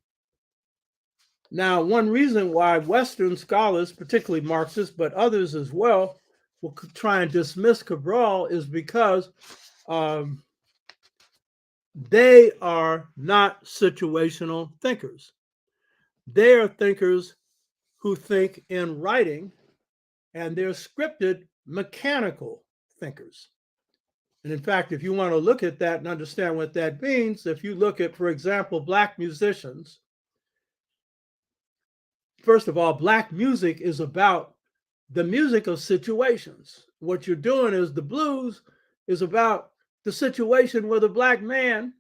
Now, one reason why Western scholars, particularly Marxists, but others as well, will try and dismiss Cabral is because they are not situational thinkers. They are thinkers who think in writing, and they're scripted, mechanical thinkers. And in fact, if you want to look at that and understand what that means, if you look at, for example, Black musicians, first of all, Black music is about the music of situations. What you're doing is the blues is about the situation where the Black man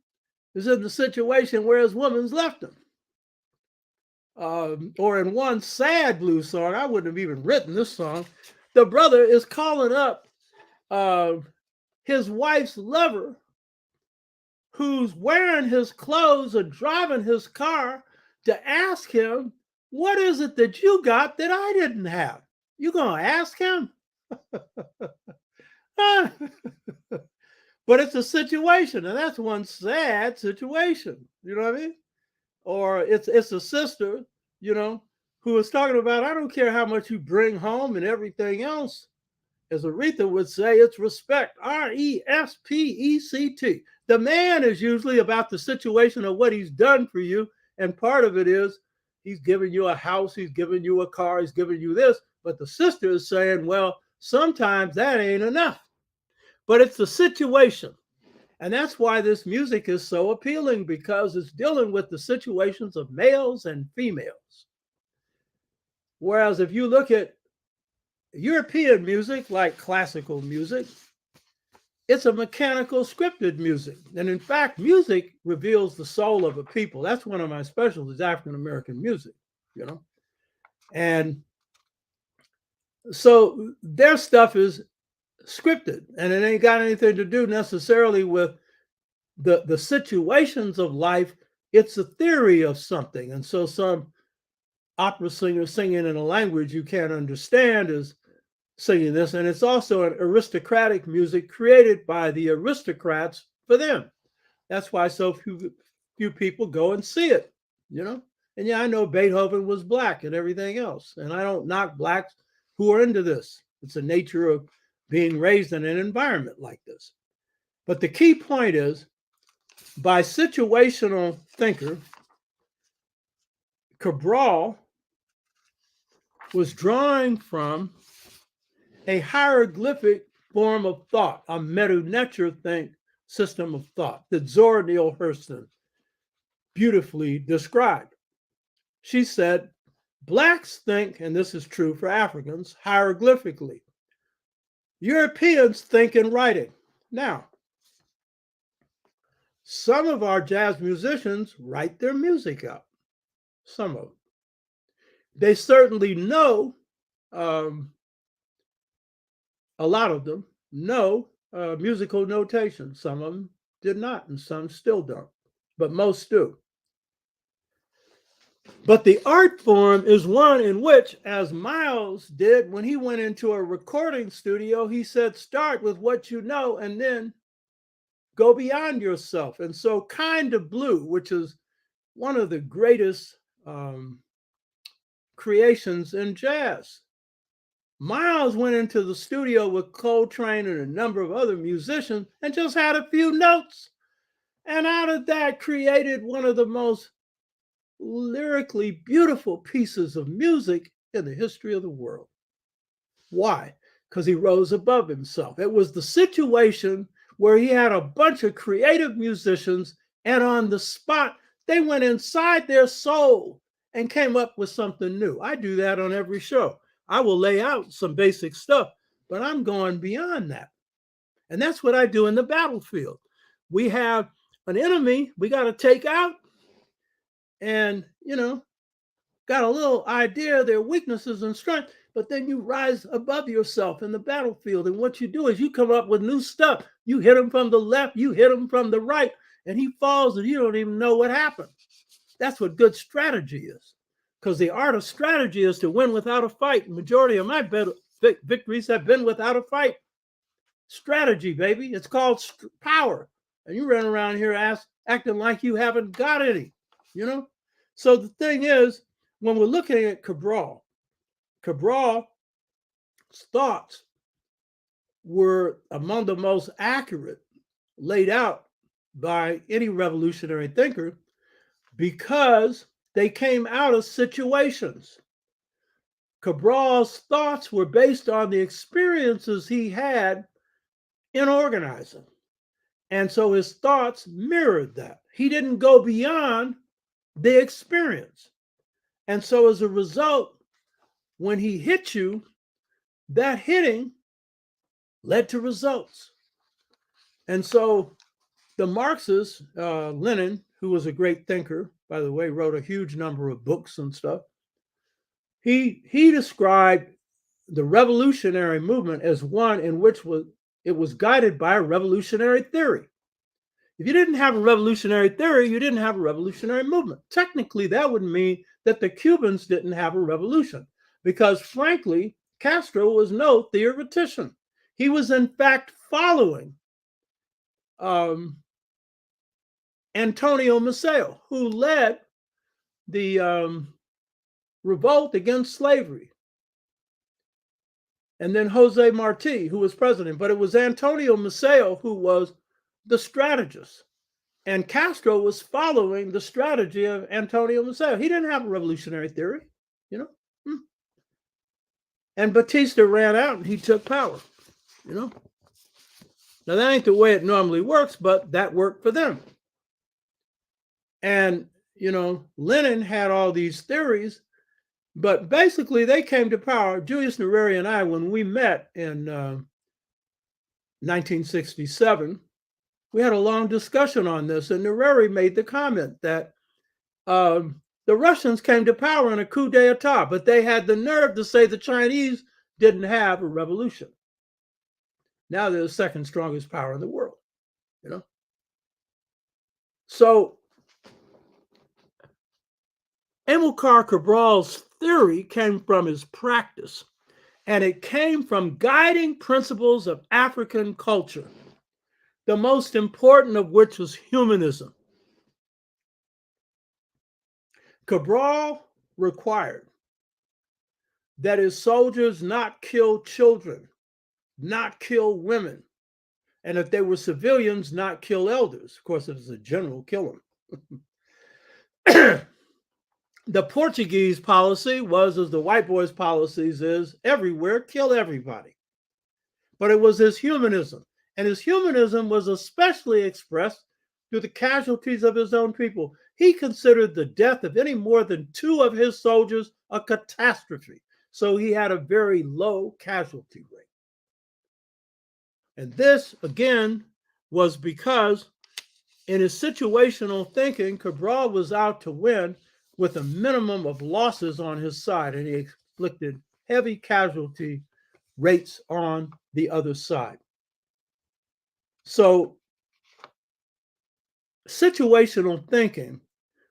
is in the situation where his woman's left him. Or in one sad blues song, I wouldn't have even written this song, the brother is calling up his wife's lover, who's wearing his clothes or driving his car to ask him, what is it that you got that I didn't have? You gonna ask him? But it's a situation, and that's one sad situation. You know what I mean? Or it's a sister, you know, who is talking about, I don't care how much you bring home and everything else. As Aretha would say, it's respect. RESPECT. The man is usually about the situation of what he's done for you. And part of it is he's giving you a house, he's giving you a car, he's giving you this. But the sister is saying, well, sometimes that ain't enough. But it's the situation. And that's why this music is so appealing, because it's dealing with the situations of males and females. Whereas if you look at European music, like classical music, it's a mechanical scripted music. And in fact, music reveals the soul of a people. That's one of my specialties, African American music, you know. And so their stuff is scripted, and it ain't got anything to do necessarily with the situations of life. It's a theory of something. And so some opera singer singing in a language you can't understand is singing this. And it's also an aristocratic music created by the aristocrats for them. That's why so few people go and see it, you know. And yeah, I know Beethoven was black and everything else, and I don't knock blacks who are into this. It's the nature of being raised in an environment like this. But the key point is, by situational thinker, Cabral was drawing from a hieroglyphic form of thought, a meta-nature system of thought that Zora Neale Hurston beautifully described. She said, blacks think, and this is true for Africans, hieroglyphically. Europeans think in writing. Now, some of our jazz musicians write their music out. Some of them. They certainly know, a lot of them know musical notation. Some of them did not, and some still don't, but most do. But the art form is one in which, as Miles did when he went into a recording studio, he said, start with what you know and then go beyond yourself. And so Kind of Blue, which is one of the greatest creations in jazz, Miles went into the studio with Coltrane and a number of other musicians and just had a few notes. And out of that created one of the most lyrically beautiful pieces of music in the history of the world. Why? Because he rose above himself. It was the situation where he had a bunch of creative musicians, and on the spot, they went inside their soul and came up with something new. I do that on every show. I will lay out some basic stuff, but I'm going beyond that. And that's what I do in the battlefield. We have an enemy we got to take out, and, you know, got a little idea of their weaknesses and strengths, but then you rise above yourself in the battlefield. And what you do is you come up with new stuff. You hit him from the left, you hit him from the right, and he falls and you don't even know what happened. That's what good strategy is. Because the art of strategy is to win without a fight. The majority of my victories have been without a fight. Strategy, baby. It's called power. And you run around here acting like you haven't got any, you know? So the thing is, when we're looking at Cabral's thoughts were among the most accurate laid out by any revolutionary thinker, because they came out of situations. Cabral's thoughts were based on the experiences he had in organizing. And so his thoughts mirrored that. He didn't go beyond the experience. And so as a result, when he hit you, that hitting led to results. And so the Marxists, Lenin, who was a great thinker, by the way, wrote a huge number of books and stuff. He described the revolutionary movement as one in which it was guided by a revolutionary theory. If you didn't have a revolutionary theory, you didn't have a revolutionary movement. Technically, that would mean that the Cubans didn't have a revolution because, frankly, Castro was no theoretician. He was, in fact, following um, Antonio Maceo, who led the revolt against slavery, and then Jose Marti, who was president. But it was Antonio Maceo who was the strategist. And Castro was following the strategy of Antonio Maceo. He didn't have a revolutionary theory, you know. And Batista ran out and he took power, you know. Now, that ain't the way it normally works, but that worked for them. And, you know, Lenin had all these theories, but basically they came to power. Julius Nyerere and I, when we met in 1967, we had a long discussion on this, and Nyerere made the comment that the Russians came to power in a coup d'etat, but they had the nerve to say the Chinese didn't have a revolution. Now they're the second strongest power in the world, you know. So Amilcar Cabral's theory came from his practice, and it came from guiding principles of African culture, the most important of which was humanism. Cabral required that his soldiers not kill children, not kill women, and if they were civilians, not kill elders. Of course, if it's a general, kill them. The Portuguese policy was, as the white boys' policies is, everywhere, kill everybody. But it was his humanism, and his humanism was especially expressed through the casualties of his own people. He considered the death of any more than 2 of his soldiers a catastrophe, so he had a very low casualty rate. And this, again, was because in his situational thinking, Cabral was out to win with a minimum of losses on his side, and he inflicted heavy casualty rates on the other side. So situational thinking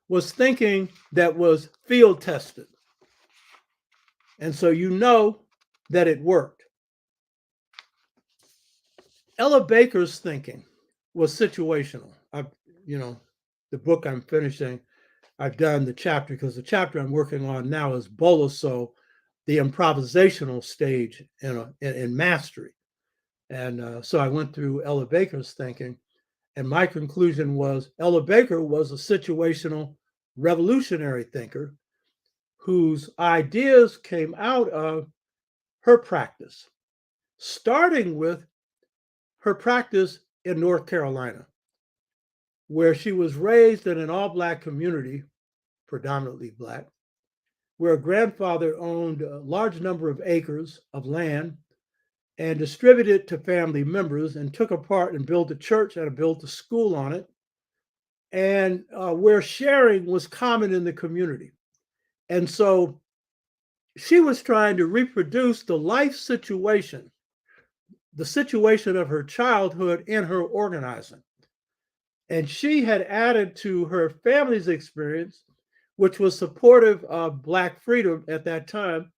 was thinking that was field tested. And so you know that it worked. Ella Baker's thinking was situational. The book I'm finishing, I've done the chapter because the chapter I'm working on now is Boloso, the improvisational stage in mastery. And so I went through Ella Baker's thinking, and my conclusion was Ella Baker was a situational revolutionary thinker whose ideas came out of her practice, starting with her practice in North Carolina, where she was raised in an all-Black community, predominantly Black, where her grandfather owned a large number of acres of land and distributed it to family members and took apart and built a church and built a school on it, and where sharing was common in the community. And so she was trying to reproduce the life situation, the situation of her childhood in her organizing. And she had added to her family's experience, which was supportive of Black freedom at that time,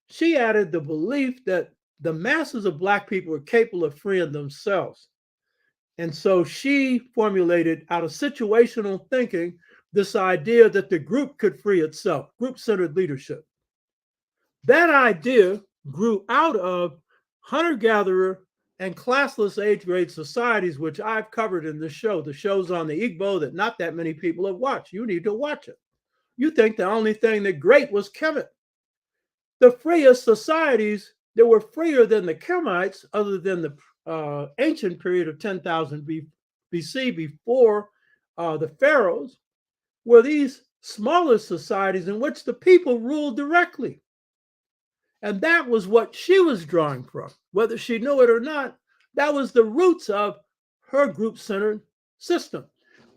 she added the belief that the masses of Black people were capable of freeing themselves. And so she formulated out of situational thinking this idea that the group could free itself, group-centered leadership. That idea grew out of hunter-gatherer and classless age-grade societies, which I've covered in this show. The show's on the Igbo that not that many people have watched. You need to watch it. You think the only thing that great was Kemet. The freest societies that were freer than the Kemites, other than the ancient period of 10,000 BC before the pharaohs, were these smaller societies in which the people ruled directly. And that was what she was drawing from. Whether she knew it or not, that was the roots of her group-centered system,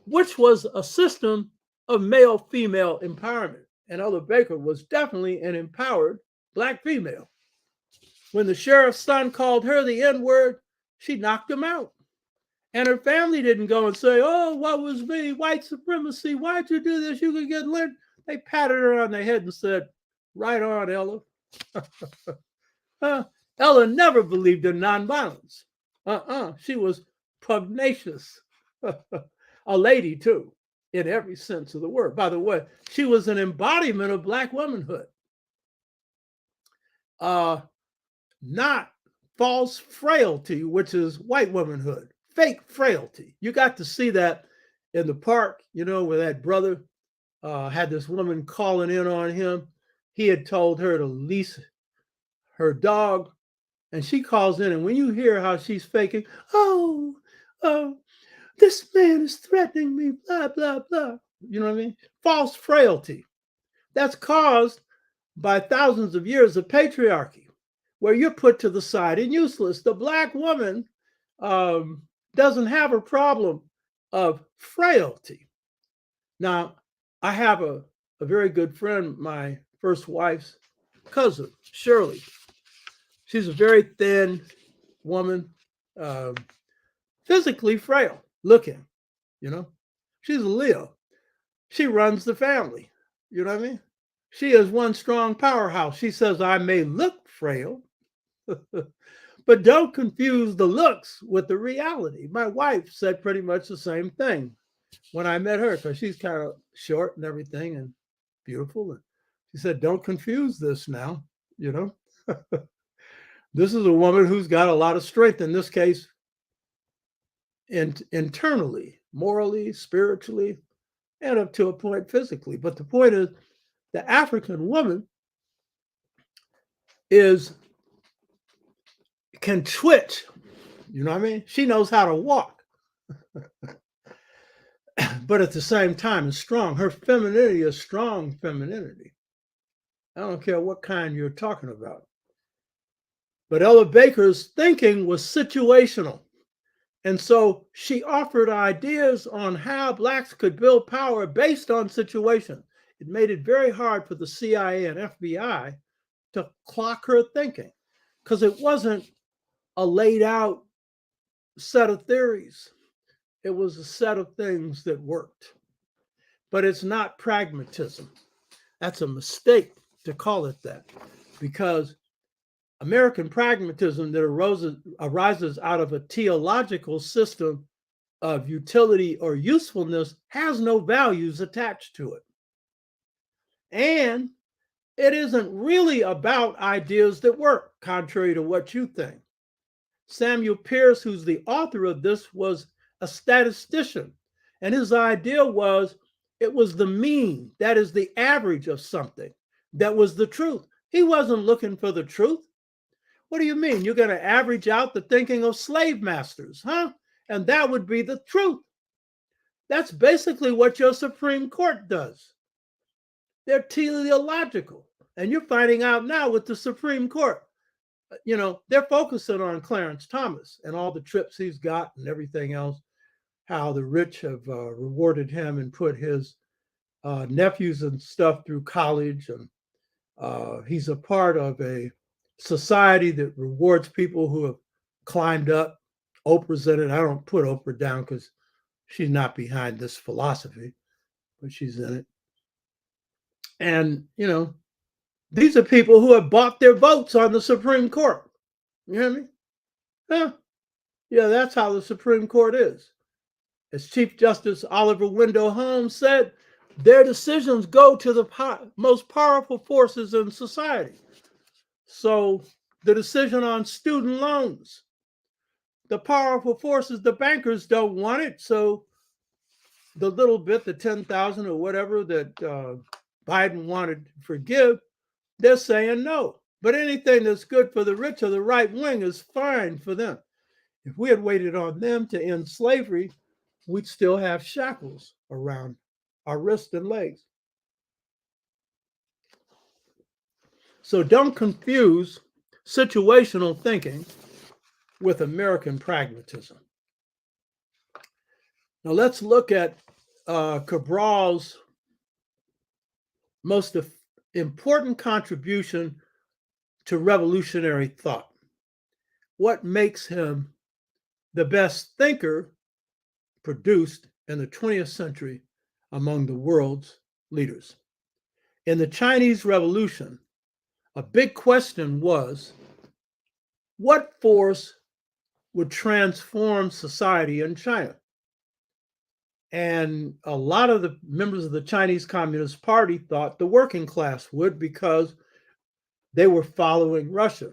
which was a system of male-female empowerment. And Ella Baker was definitely an empowered Black female. When the sheriff's son called her the N-word, she knocked him out. And her family didn't go and say, "Oh, what was me? White supremacy. Why'd you do this? You could get lynched." They patted her on the head and said, "Right on, Ella." Ella never believed in nonviolence. She was pugnacious. A lady, too, in every sense of the word. By the way, she was an embodiment of Black womanhood, not false frailty, which is white womanhood, fake frailty. You got to see that in the park, where that brother had this woman calling in on him. He had told her to lease her dog, and she calls in, and when you hear how she's faking, "Oh, oh, this man is threatening me, blah, blah, blah." You know what I mean? False frailty. That's caused by thousands of years of patriarchy, where you're put to the side and useless. The Black woman doesn't have a problem of frailty. Now, I have a very good friend, my first wife's cousin, Shirley. She's a very thin woman, um, physically frail looking, you know. She's a Leo. She runs the family. You know what I mean? She is one strong powerhouse. She says, "I may look frail, but don't confuse the looks with the reality." My wife said pretty much the same thing when I met her, because she's kind of short and everything and beautiful. And she said, "Don't confuse this now, you know." This is a woman who's got a lot of strength, in this case, internally, morally, spiritually, and up to a point physically. But the point is, the African woman is can twitch. You know what I mean? She knows how to walk, but at the same time is strong. Her femininity is strong femininity. I don't care what kind you're talking about. But Ella Baker's thinking was situational. And so she offered ideas on how Blacks could build power based on situation. It made it very hard for the CIA and FBI to clock her thinking, because it wasn't a laid out set of theories. It was a set of things that worked. But it's not pragmatism. That's a mistake to call it that, because American pragmatism that arises out of a theological system of utility or usefulness has no values attached to it. And it isn't really about ideas that work, contrary to what you think. Samuel Pierce, who's the author of this, was a statistician. And his idea was it was the mean, that is the average of something, that was the truth. He wasn't looking for the truth. What do you mean? You're going to average out the thinking of slave masters, huh? And that would be the truth. That's basically what your Supreme Court does. They're teleological. And you're finding out now with the Supreme Court. They're focusing on Clarence Thomas and all the trips he's got and everything else, how the rich have rewarded him and put his nephews and stuff through college. And he's a part of a society that rewards people who have climbed up. Oprah's in it. I don't put Oprah down because she's not behind this philosophy, but she's in it. And, these are people who have bought their votes on the Supreme Court. You hear me? Huh? Yeah, that's how the Supreme Court is. As Chief Justice Oliver Wendell Holmes said, their decisions go to the most powerful forces in society. So the decision on student loans, the powerful forces, the bankers don't want it. So the little bit, the 10,000 or whatever that Biden wanted to forgive, they're saying no. But anything that's good for the rich or the right wing is fine for them. If we had waited on them to end slavery, we'd still have shackles around our wrists and legs. So don't confuse situational thinking with American pragmatism. Now let's look at Cabral's most important contribution to revolutionary thought. What makes him the best thinker produced in the 20th century among the world's leaders. In the Chinese Revolution, a big question was what force would transform society in China? And a lot of the members of the Chinese Communist Party thought the working class would because they were following Russia.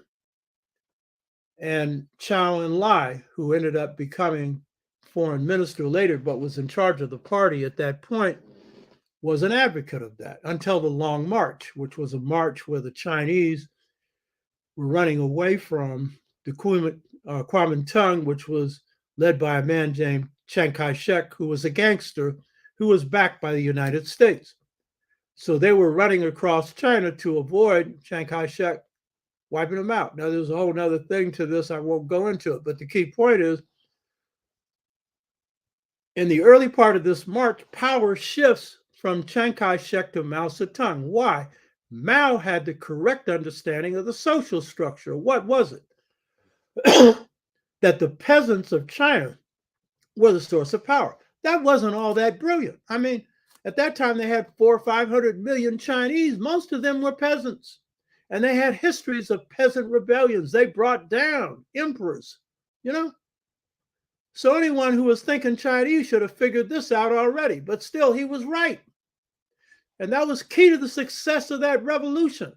And Chow Enlai, who ended up becoming foreign minister later, but was in charge of the party at that point, was an advocate of that until the Long March, which was a march where the Chinese were running away from the Kuomintang, which was led by a man named Chiang Kai-shek, who was a gangster who was backed by the United States. So they were running across China to avoid Chiang Kai-shek wiping them out. Now, there's a whole other thing to this. I won't go into it. But the key point is, in the early part of this march, power shifts from Chiang Kai-shek to Mao Zedong. Why? Mao had the correct understanding of the social structure. What was it? That the peasants of China were the source of power. That wasn't all that brilliant. I mean, at that time, they had 400 or 500 million Chinese. Most of them were peasants. And they had histories of peasant rebellions. They brought down emperors, you know? So anyone who was thinking Chinese should have figured this out already. But still, he was right. And that was key to the success of that revolution.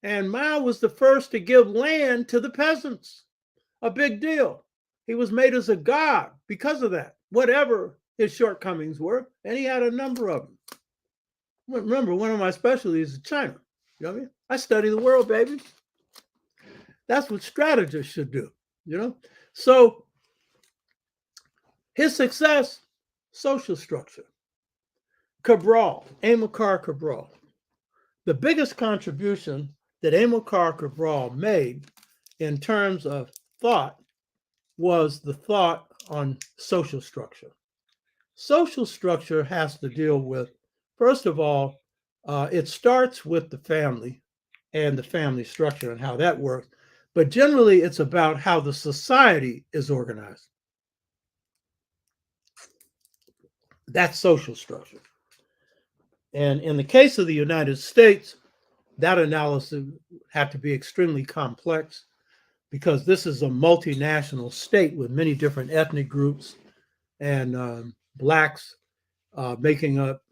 And Mao was the first to give land to the peasants. A big deal. He was made as a god because of that, whatever his shortcomings were. And he had a number of them. Remember, one of my specialties is China. You know what I mean? I study the world, baby. That's what strategists should do, you know? So his success, social structure. Cabral, Amilcar Cabral. The biggest contribution that Amilcar Cabral made in terms of thought was the thought on social structure. Social structure has to deal with, first of all, it starts with the family and the family structure and how that works. But generally, it's about how the society is organized. That's social structure. And in the case of the United States, that analysis had to be extremely complex because this is a multinational state with many different ethnic groups and blacks making up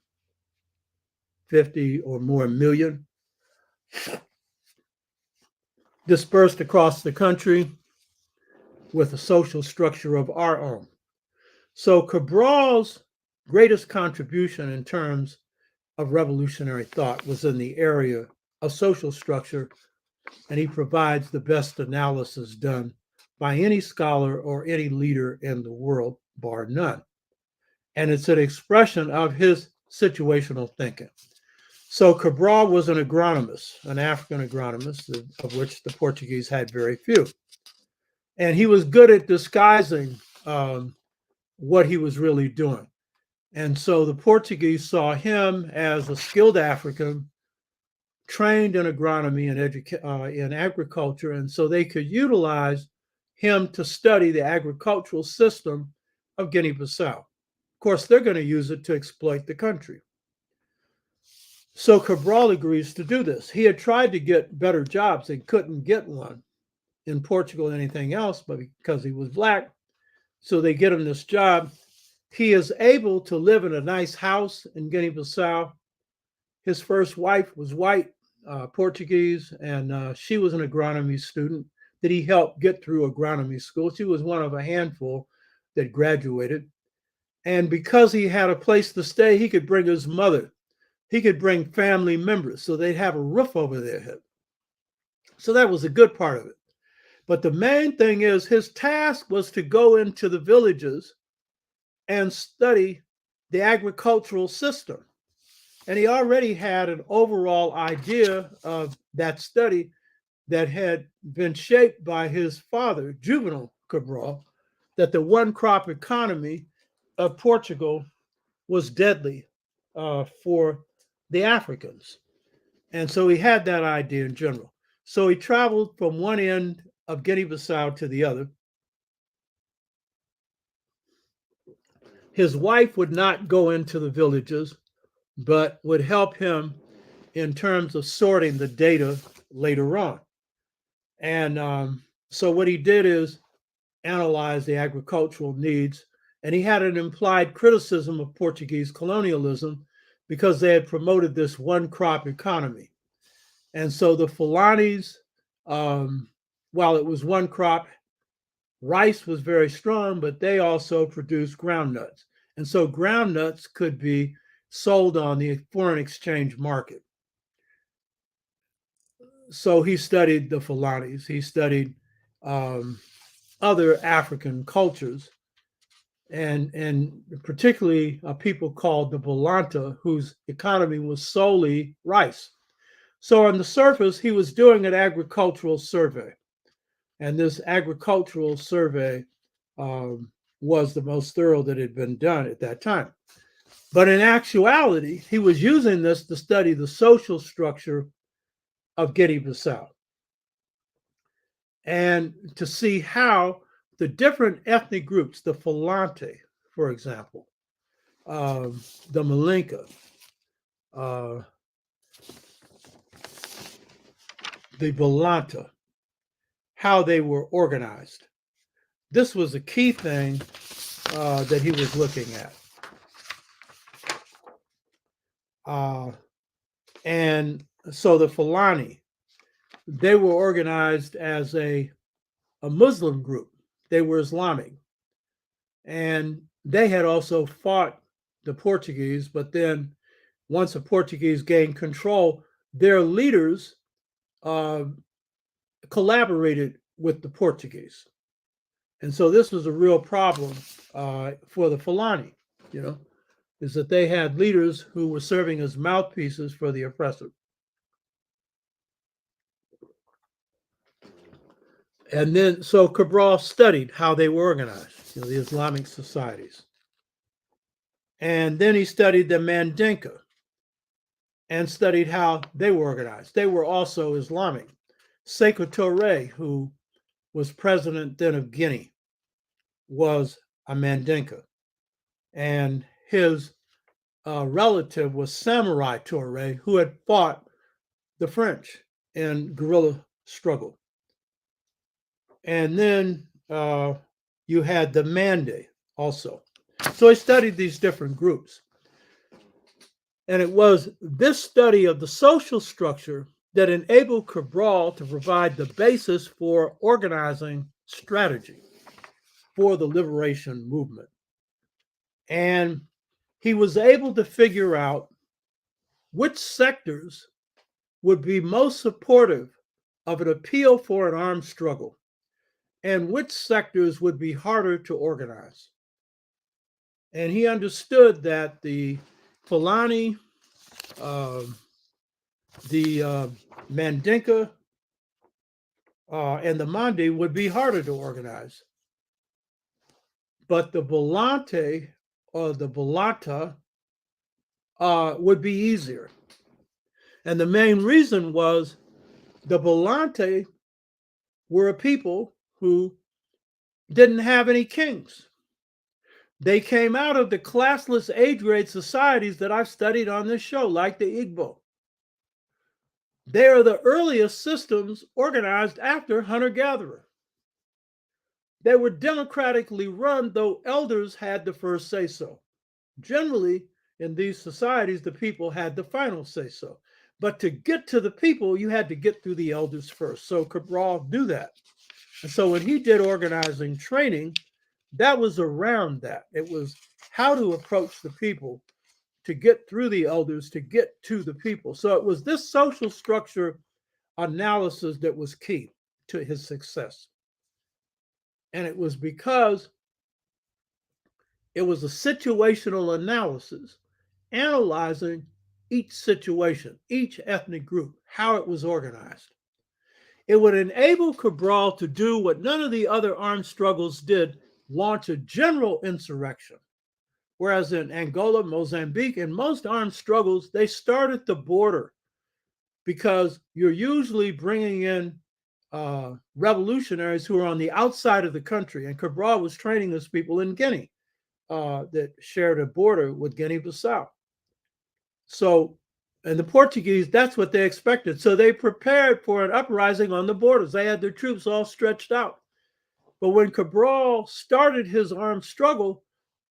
50 or more million, dispersed across the country with a social structure of our own. So Cabral's greatest contribution in terms of revolutionary thought was in the area of social structure, and he provides the best analysis done by any scholar or any leader in the world, bar none. And it's an expression of his situational thinking. So Cabral was an agronomist, an African agronomist, of which the Portuguese had very few. And he was good at disguising what he was really doing. And so the Portuguese saw him as a skilled African, trained in agronomy and in agriculture, and so they could utilize him to study the agricultural system of Guinea-Bissau. Of course, they're going to use it to exploit the country. So Cabral agrees to do this. He had tried to get better jobs and couldn't get one in Portugal or anything else, but because he was black, so they get him this job. He is able to live in a nice house in Guinea-Bissau. His first wife was white, Portuguese, and she was an agronomy student that he helped get through agronomy school. She was one of a handful that graduated. And because he had a place to stay, he could bring his mother. He could bring family members so they'd have a roof over their head. So that was a good part of it. But the main thing is his task was to go into the villages and study the agricultural system. And he already had an overall idea of that study that had been shaped by his father, Juvenal Cabral, that the one crop economy of Portugal was deadly for the Africans. And so he had that idea in general. So he traveled from one end of Guinea-Bissau to the other. His wife would not go into the villages, but would help him in terms of sorting the data later on. And so what he did is analyze the agricultural needs, and he had an implied criticism of Portuguese colonialism because they had promoted this one crop economy. And so the Fulanis, while it was one crop, rice was very strong, but they also produced groundnuts. And so groundnuts could be sold on the foreign exchange market. So he studied the Fulanis, he studied other African cultures, and particularly a people called the Bolanta, whose economy was solely rice. So on the surface, he was doing an agricultural survey, and this agricultural survey was the most thorough that had been done at that time. But in actuality, he was using this to study the social structure of Guinea-Bissau and to see how the different ethnic groups, the Falante, for example, the Malinka, the Bolanta, how they were organized. This was a key thing that he was looking at. And so the Fulani, they were organized as a Muslim group. They were Islamic. And they had also fought the Portuguese, but then once the Portuguese gained control, their leaders collaborated with the Portuguese. And so this was a real problem for the Fulani, is that they had leaders who were serving as mouthpieces for the oppressor. And then, so Cabral studied how they were organized, the Islamic societies. And then he studied the Mandinka and studied how they were organized. They were also Islamic. Sekou Touré, who was president then of Guinea, was a Mandinka. And his relative was Samurai Touré, who had fought the French in guerrilla struggle. And then you had the Mande also. So I studied these different groups. And it was this study of the social structure that enabled Cabral to provide the basis for organizing strategy for the liberation movement. And he was able to figure out which sectors would be most supportive of an appeal for an armed struggle and which sectors would be harder to organize. And he understood that the Fulani, the Mandinka, and the Mande would be harder to organize. But the Volante or the Volata would be easier. And the main reason was the Volante were a people who didn't have any kings. They came out of the classless age grade societies that I've studied on this show, like the Igbo. They are the earliest systems organized after hunter-gatherer. They were democratically run, though elders had the first say-so. Generally, in these societies, the people had the final say-so. But to get to the people, you had to get through the elders first. So Cabral knew that. And so when he did organizing training, that was around that. It was how to approach the people to get through the elders, to get to the people. So it was this social structure analysis that was key to his success. And it was because it was a situational analysis, analyzing each situation, each ethnic group, how it was organized. It would enable Cabral to do what none of the other armed struggles did, launch a general insurrection. Whereas in Angola, Mozambique, and most armed struggles, they start at the border because you're usually bringing in revolutionaries who are on the outside of the country. And Cabral was training those people in Guinea. that shared a border with Guinea-Bissau. So, and the Portuguese, that's what they expected. So they prepared for an uprising on the borders. They had their troops all stretched out. But when Cabral started his armed struggle,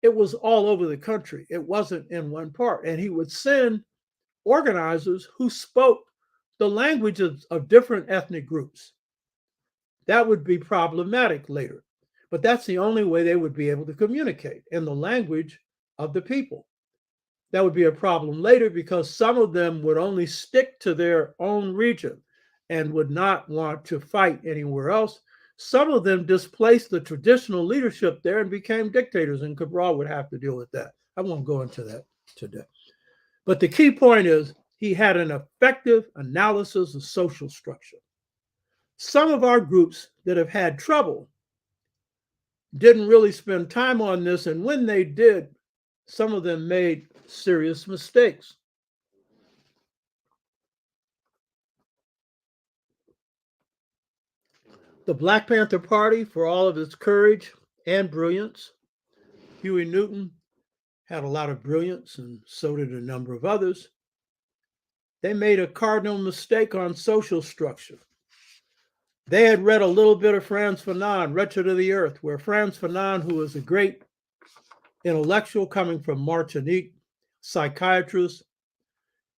it was all over the country. It wasn't in one part. And he would send organizers who spoke the languages of different ethnic groups. That would be problematic later. But that's the only way they would be able to communicate in the language of the people. That would be a problem later because some of them would only stick to their own region and would not want to fight anywhere else. Some of them displaced the traditional leadership there and became dictators, and Cabral would have to deal with that. I won't go into that today. But the key point is he had an effective analysis of social structure. Some of our groups that have had trouble didn't really spend time on this, and when they did, some of them made serious mistakes. The Black Panther Party, for all of its courage and brilliance, Huey Newton had a lot of brilliance, and so did a number of others. They made a cardinal mistake on social structure. They had read a little bit of Frantz Fanon, Wretched of the Earth, where Frantz Fanon, who was a great intellectual coming from Martinique, psychiatrist,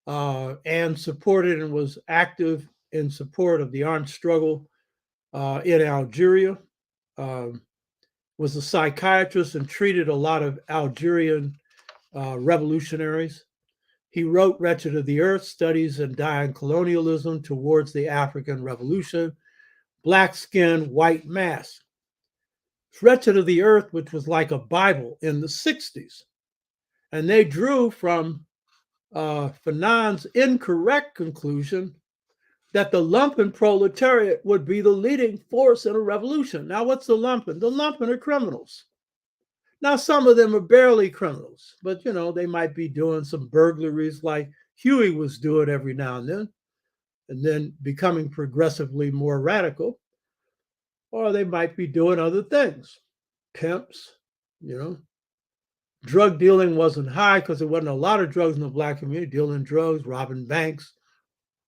and supported and was active in support of the armed struggle in Algeria, was a psychiatrist and treated a lot of Algerian revolutionaries. He wrote Wretched of the Earth, Studies in Dying Colonialism Towards the African Revolution, Black Skin, White Mask. Wretched of the Earth, which was like a Bible in the 60s. And they drew from Fanon's incorrect conclusion that the lumpen proletariat would be the leading force in a revolution. Now, what's the lumpen? The lumpen are criminals. Now, some of them are barely criminals, but, you know, they might be doing some burglaries like Huey was doing every now and then becoming progressively more radical. Or they might be doing other things, pimps, you know. Drug dealing wasn't high because there wasn't a lot of drugs in the Black community, dealing drugs, robbing banks,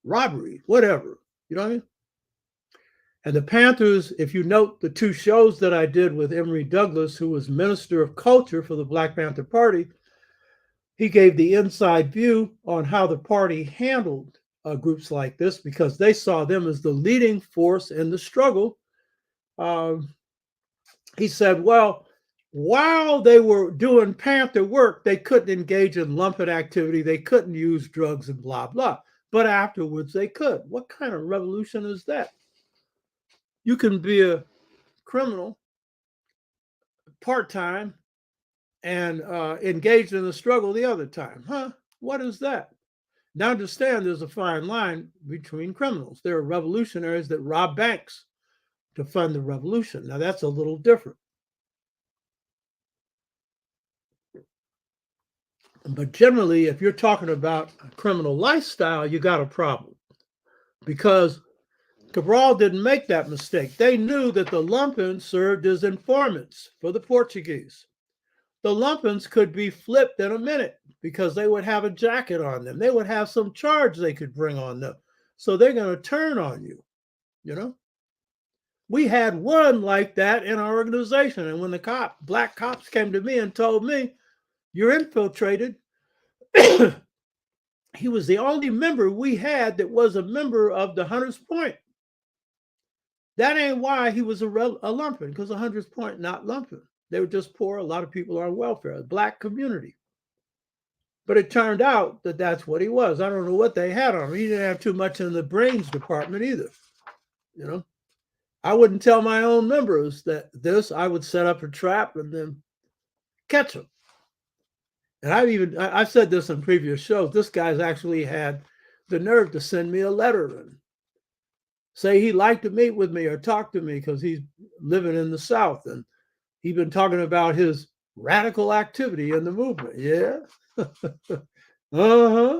robbery, whatever, you know what I mean? And the Panthers, if you note the two shows that I did with Emory Douglas, who was Minister of Culture for the Black Panther Party, he gave the inside view on how the party handled groups like this because they saw them as the leading force in the struggle. He said, well, while they were doing Panther work, they couldn't engage in lumpen activity. They couldn't use drugs and blah, blah. But afterwards, they could. What kind of revolution is that? You can be a criminal part-time and engaged in the struggle the other time. Huh? What is that? Now understand there's a fine line between criminals. There are revolutionaries that rob banks to fund the revolution. Now that's a little different. But generally, if you're talking about a criminal lifestyle, you got a problem because Cabral didn't make that mistake. They knew that the lumpens served as informants for the Portuguese. The lumpens could be flipped in a minute because they would have a jacket on them. They would have some charge they could bring on them. So they're going to turn on you, you know? We had one like that in our organization. And when the black cops came to me and told me, you're infiltrated, he was the only member we had that was a member of the Hunters Point. That ain't why he was a lumpen, because the Hunters Point not lumpen. They were just poor. A lot of people on welfare, a black community. But it turned out that that's what he was. I don't know what they had on him. He didn't have too much in the brains department either. You know, I wouldn't tell my own members that I would set up a trap and then catch them. And I've said this in previous shows. This guy's actually had the nerve to send me a letter and say he'd like to meet with me or talk to me because he's living in the South and he's been talking about his radical activity in the movement. Yeah. Uh-huh.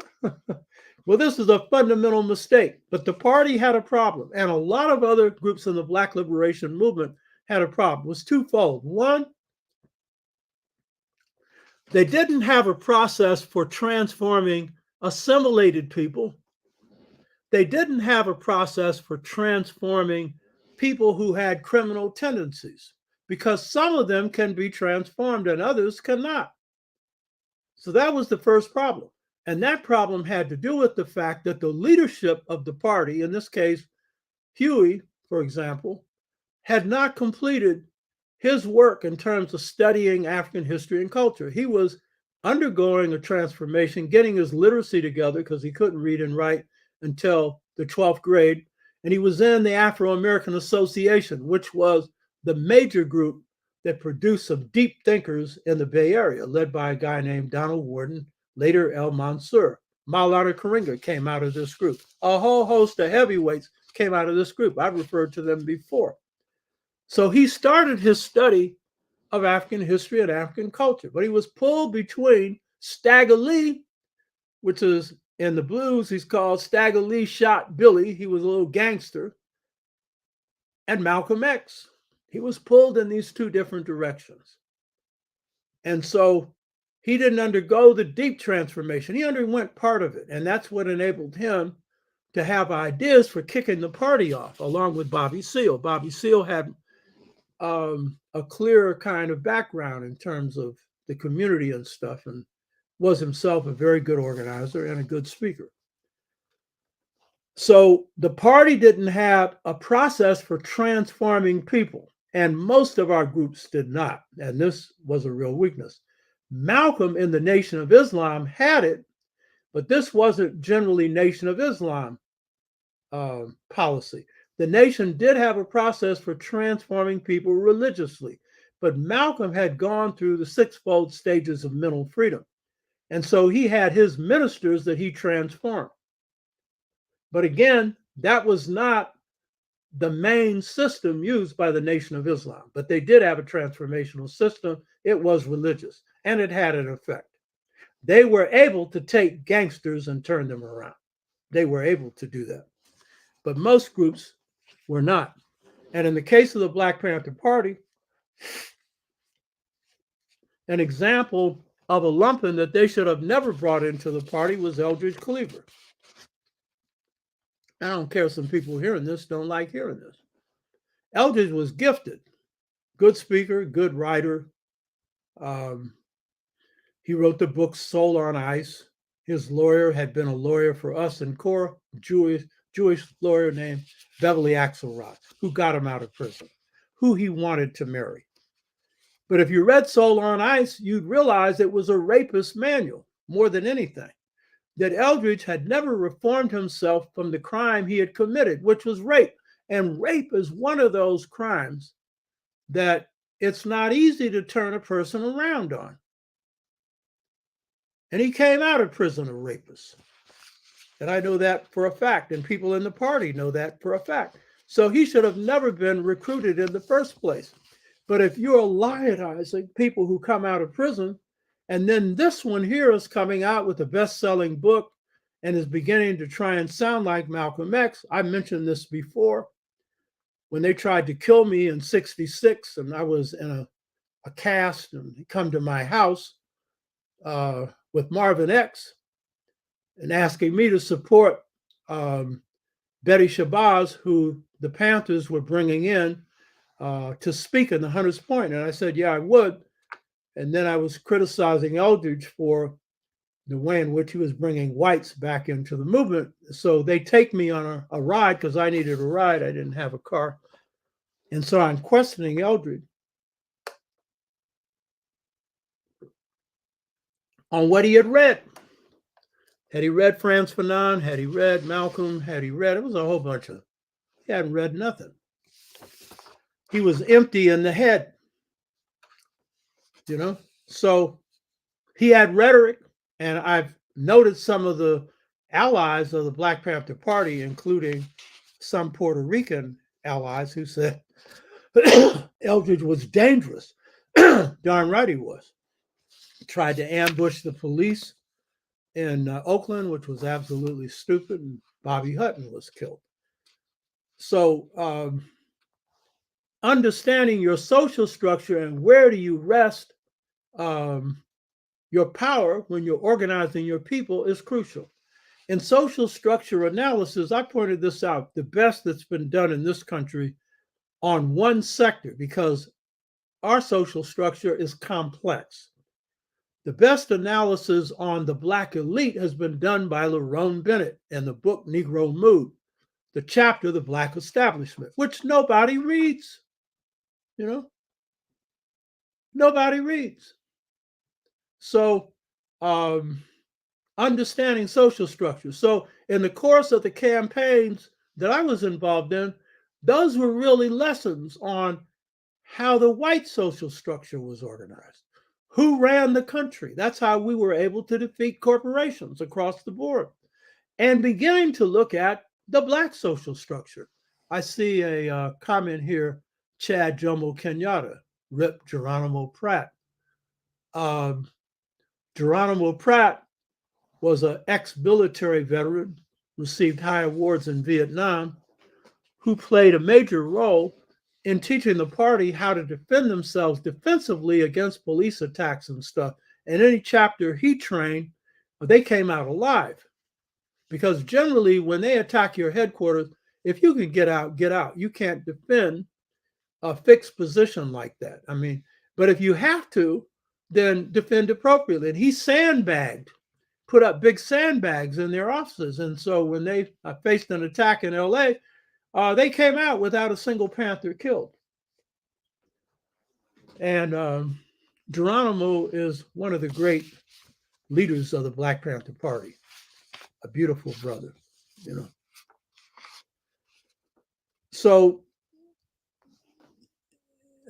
Well, this is a fundamental mistake, but the party had a problem, and a lot of other groups in the Black liberation movement had a problem. It was twofold. One, They didn't have a process for transforming assimilated people. They didn't have a process for transforming people who had criminal tendencies, because some of them can be transformed and others cannot. So that was the first problem. And that problem had to do with the fact that the leadership of the party, in this case, Huey, for example, had not completed his work in terms of studying African history and culture. He was undergoing a transformation, getting his literacy together because he couldn't read and write until the 12th grade. And he was in the Afro American Association, which was the major group that produced some deep thinkers in the Bay Area, led by a guy named Donald Worden, later El Mansur. Maulana Karenga came out of this group. A whole host of heavyweights came out of this group. I've referred to them before. So he started his study of African history and African culture, but he was pulled between Stagger Lee, which is in the blues, he's called Stagger Lee Shot Billy. He was a little gangster, and Malcolm X. He was pulled in these two different directions. And so he didn't undergo the deep transformation. He underwent part of it, and that's what enabled him to have ideas for kicking the party off, along with Bobby Seale. Bobby Seale had a clearer kind of background in terms of the community and stuff, and was himself a very good organizer and a good speaker. So the party didn't have a process for transforming people, and most of our groups did not, and this was a real weakness. Malcolm in the Nation of Islam had it, but this wasn't generally Nation of Islam policy. The nation did have a process for transforming people religiously, but Malcolm had gone through the sixfold stages of mental freedom. And so he had his ministers that he transformed. But again, that was not the main system used by the Nation of Islam, but they did have a transformational system. It was religious, and it had an effect. They were able to take gangsters and turn them around. They were able to do that. But most groups were not. And in the case of the Black Panther Party, an example of a lumpen that they should have never brought into the party was Eldridge Cleaver. I don't care if some people hearing this don't like hearing this. Eldridge was gifted, good speaker, good writer. He wrote the book Soul on Ice. His lawyer had been a lawyer for us in Cora, Jewish lawyer named Beverly Axelrod, who got him out of prison, who he wanted to marry. But if you read Soul on Ice, you'd realize it was a rapist manual more than anything, that Eldridge had never reformed himself from the crime he had committed, which was rape. And rape is one of those crimes that it's not easy to turn a person around on. And he came out of prison a rapist. And I know that for a fact, and people in the party know that for a fact. So he should have never been recruited in the first place. But if you're lionizing people who come out of prison, and then this one here is coming out with a best-selling book and is beginning to try and sound like Malcolm X. I mentioned this before. When they tried to kill me in '66, and I was in a cast, and he come to my house with Marvin X and asking me to support Betty Shabazz, who the Panthers were bringing in to speak in the Hunters Point. And I said, yeah, I would. And then I was criticizing Eldridge for the way in which he was bringing whites back into the movement. So they take me on a ride because I needed a ride. I didn't have a car. And so I'm questioning Eldridge on what he had read. Had he read Frantz Fanon? Had he read Malcolm? Had he read? It was a whole bunch of, he hadn't read nothing. He was empty in the head, you know? So he had rhetoric, and I've noted some of the allies of the Black Panther Party, including some Puerto Rican allies, who said Eldridge was dangerous. Darn right he was. He tried to ambush the police in Oakland, which was absolutely stupid, and Bobby Hutton was killed. So understanding your social structure and where do you rest Your power, when you're organizing your people, is crucial. In social structure analysis, I pointed this out, the best that's been done in this country on one sector, because our social structure is complex. The best analysis on the Black elite has been done by Lerone Bennett in the book Negro Mood, the chapter The Black Establishment, which nobody reads. You know, nobody reads. So, understanding social structure. So, in the course of the campaigns that I was involved in, those were really lessons on how the white social structure was organized, who ran the country. That's how we were able to defeat corporations across the board, and beginning to look at the Black social structure. I see a comment here, Chad Jomo Kenyatta, Rip Geronimo Pratt. Um, Geronimo Pratt was an ex-military veteran, received high awards in Vietnam, who played a major role in teaching the party how to defend themselves defensively against police attacks and stuff. And any chapter he trained, they came out alive. Because generally, when they attack your headquarters, if you can get out, get out. You can't defend a fixed position like that. I mean, but if you have to, then defend appropriately. And he sandbagged, put up big sandbags in their offices. And so when they faced an attack in LA, they came out without a single Panther killed. And Geronimo is one of the great leaders of the Black Panther Party, a beautiful brother, you know. So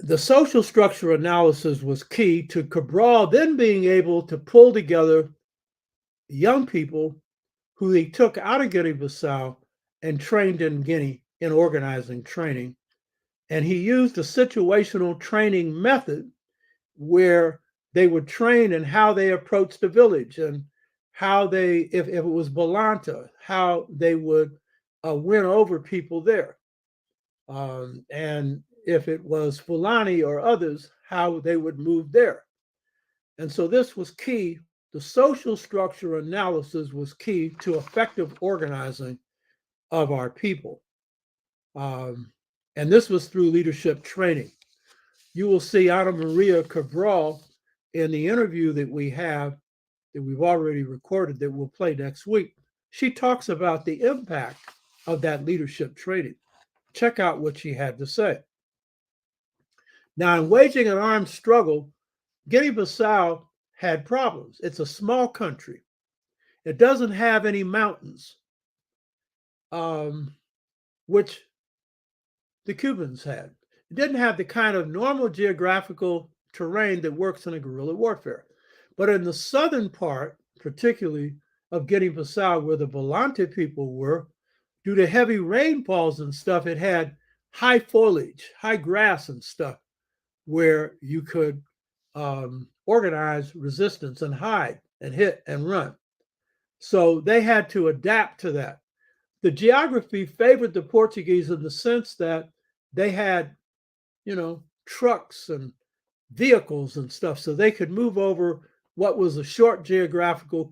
the social structure analysis was key to Cabral then being able to pull together young people who he took out of Guinea-Bissau and trained in Guinea in organizing training. And he used a situational training method where they would train in how they approached the village and how they, if it was Balanta, how they would win over people there. And if it was Fulani or others, how they would move there. And so this was key. The social structure analysis was key to effective organizing of our people. And this was through leadership training. You will see Ana Maria Cabral in the interview that we have, that we've already recorded, that we'll play next week. She talks about the impact of that leadership training. Check out what she had to say. Now, in waging an armed struggle, Guinea-Bissau had problems. It's a small country. It doesn't have any mountains, which the Cubans had. It didn't have the kind of normal geographical terrain that works in a guerrilla warfare. But in the southern part, particularly of Guinea-Bissau, where the Volante people were, due to heavy rainfalls and stuff, it had high foliage, high grass and stuff, where you could organize resistance and hide and hit and run. So they had to adapt to that. The geography favored the Portuguese in the sense that they had, you know, trucks and vehicles and stuff, so they could move over what was a short geographical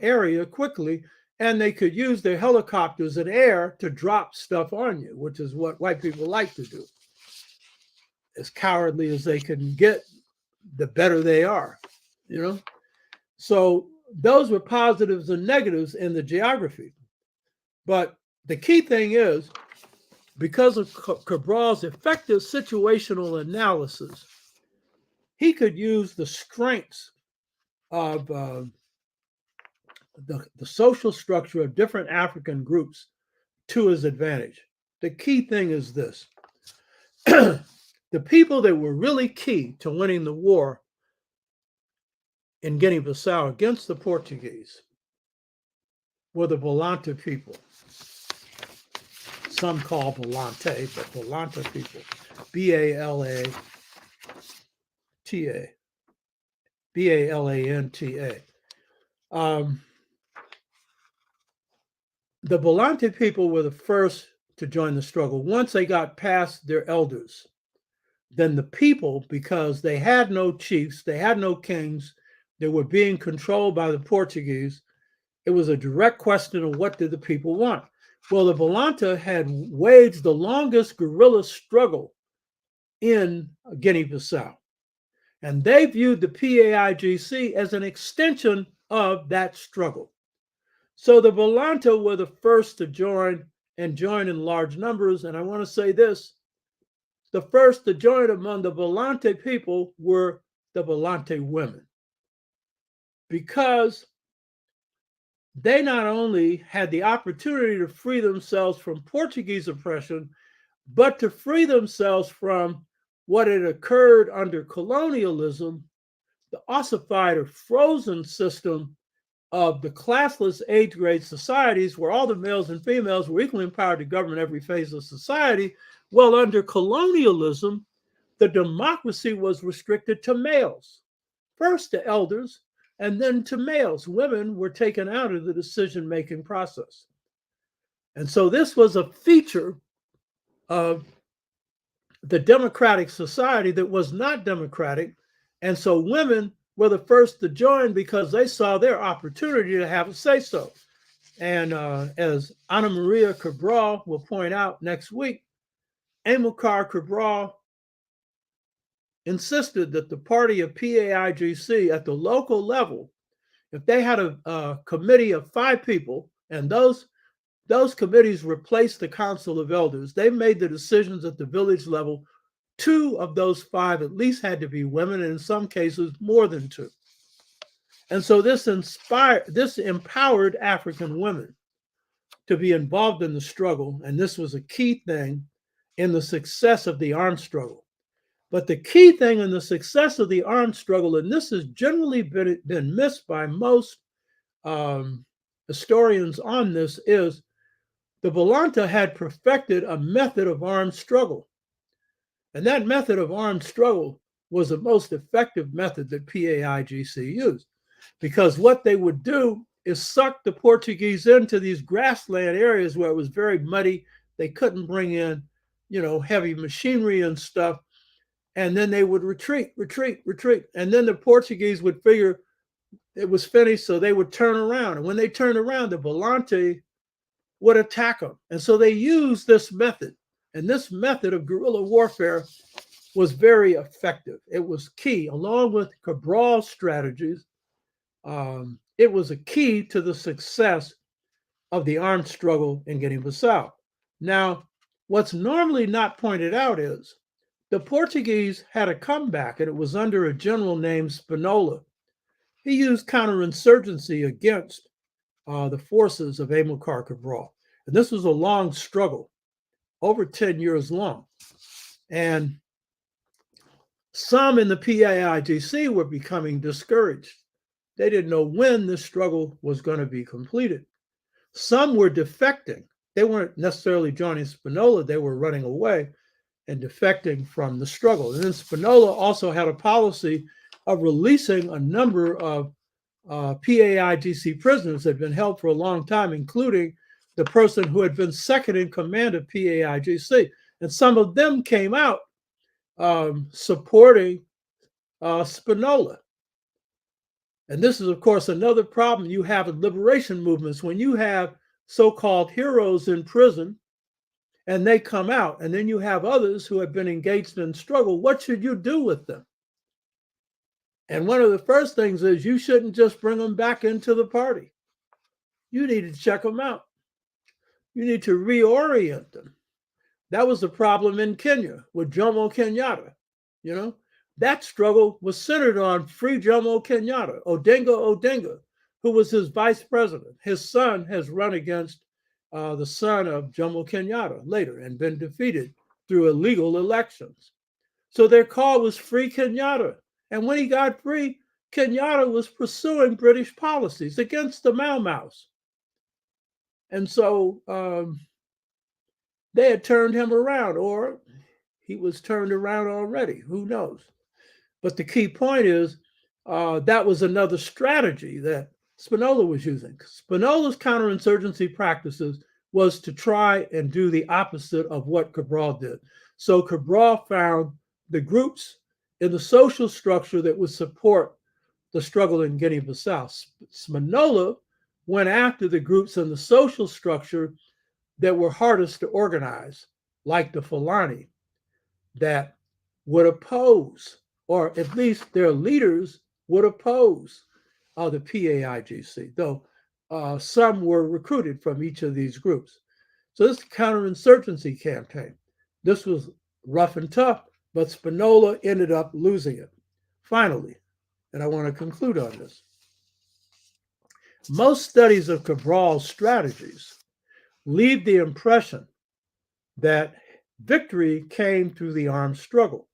area quickly, and they could use their helicopters and air to drop stuff on you, which is what white people like to do. As cowardly as they can get, the better they are, you know? So those were positives and negatives in the geography. But the key thing is, because of Cabral's effective situational analysis, he could use the strengths of the social structure of different African groups to his advantage. The key thing is this. The people that were really key to winning the war in Guinea-Bissau against the Portuguese were the Volante people. Some call Volante, but Volante people. B-A-L-A-T-A. B-A-L-A-N-T-A. The Volante people were the first to join the struggle. Once they got past their elders, then the people, because they had no chiefs, they had no kings, that were being controlled by the Portuguese, it was a direct question of what did the people want. Well, the Volanta had waged the longest guerrilla struggle in Guinea-Bissau. And they viewed the PAIGC as an extension of that struggle. So the Volanta were the first to join and join in large numbers. And I want to say this, the first to join among the Volante people were the Volante women, because they not only had the opportunity to free themselves from Portuguese oppression, but to free themselves from what had occurred under colonialism, the ossified or frozen system of the classless age grade societies where all the males and females were equally empowered to govern every phase of society. Well, under colonialism, the democracy was restricted to males, first to elders, and then to males. Women were taken out of the decision-making process. And so this was a feature of the democratic society that was not democratic. And so women were the first to join because they saw their opportunity to have a say-so. And as Ana Maria Cabral will point out next week, Amilcar Cabral insisted that the party of PAIGC at the local level, if they had a committee of 5 people, and those committees replaced the Council of Elders, they made the decisions at the village level. 2 of those 5 at least had to be women, and in some cases more than 2. And so this empowered African women to be involved in the struggle, and this was a key thing in the success of the armed struggle. But the key thing in the success of the armed struggle, and this has generally been missed by most historians on this, is the Volanta had perfected a method of armed struggle. And that method of armed struggle was the most effective method that PAIGC used, because what they would do is suck the Portuguese into these grassland areas where it was very muddy. They couldn't bring in, heavy machinery and stuff. And then they would retreat. And then the Portuguese would figure it was finished, so they would turn around. And when they turned around, the Volante would attack them. And so they used this method. And this method of guerrilla warfare was very effective. It was key, along with Cabral's strategies. It was a key to the success of the armed struggle in Guinea-Bissau. Now, what's normally not pointed out is the Portuguese had a comeback, and it was under a general named Spinola. He used counterinsurgency against the forces of Amilcar Cabral. And this was a long struggle, over 10 years long. And some in the PAIGC were becoming discouraged. They didn't know when this struggle was going to be completed. Some were defecting. They weren't necessarily joining Spinola, they were running away and defecting from the struggle. And then Spinola also had a policy of releasing a number of PAIGC prisoners that had been held for a long time, including the person who had been second in command of PAIGC. And some of them came out supporting Spinola. And this is, of course, another problem you have in liberation movements. When you have so-called heroes in prison and they come out, and then you have others who have been engaged in struggle, what should you do with them? And one of the first things is you shouldn't just bring them back into the party. You need to check them out. You need to reorient them. That was the problem in Kenya with Jomo Kenyatta. That struggle was centered on Free Jomo Kenyatta, Odinga, who was his vice president. His son has run against the son of Jomo Kenyatta later and been defeated through illegal elections. So their call was Free Kenyatta. And when he got free, Kenyatta was pursuing British policies against the Mau Maus. And so they had turned him around, or he was turned around already. Who knows? But the key point is that was another strategy that Spinola was using. Spinola's counterinsurgency practices was to try and do the opposite of what Cabral did. So Cabral found the groups in the social structure that would support the struggle in Guinea-Bissau. Spinola went after the groups in the social structure that were hardest to organize, like the Fulani, that would oppose, or at least their leaders would oppose the PAIGC, though some were recruited from each of these groups. So this counterinsurgency campaign, this was rough and tough, but Spinola ended up losing it. Finally, and I want to conclude on this, most studies of Cabral's strategies leave the impression that victory came through the armed struggle,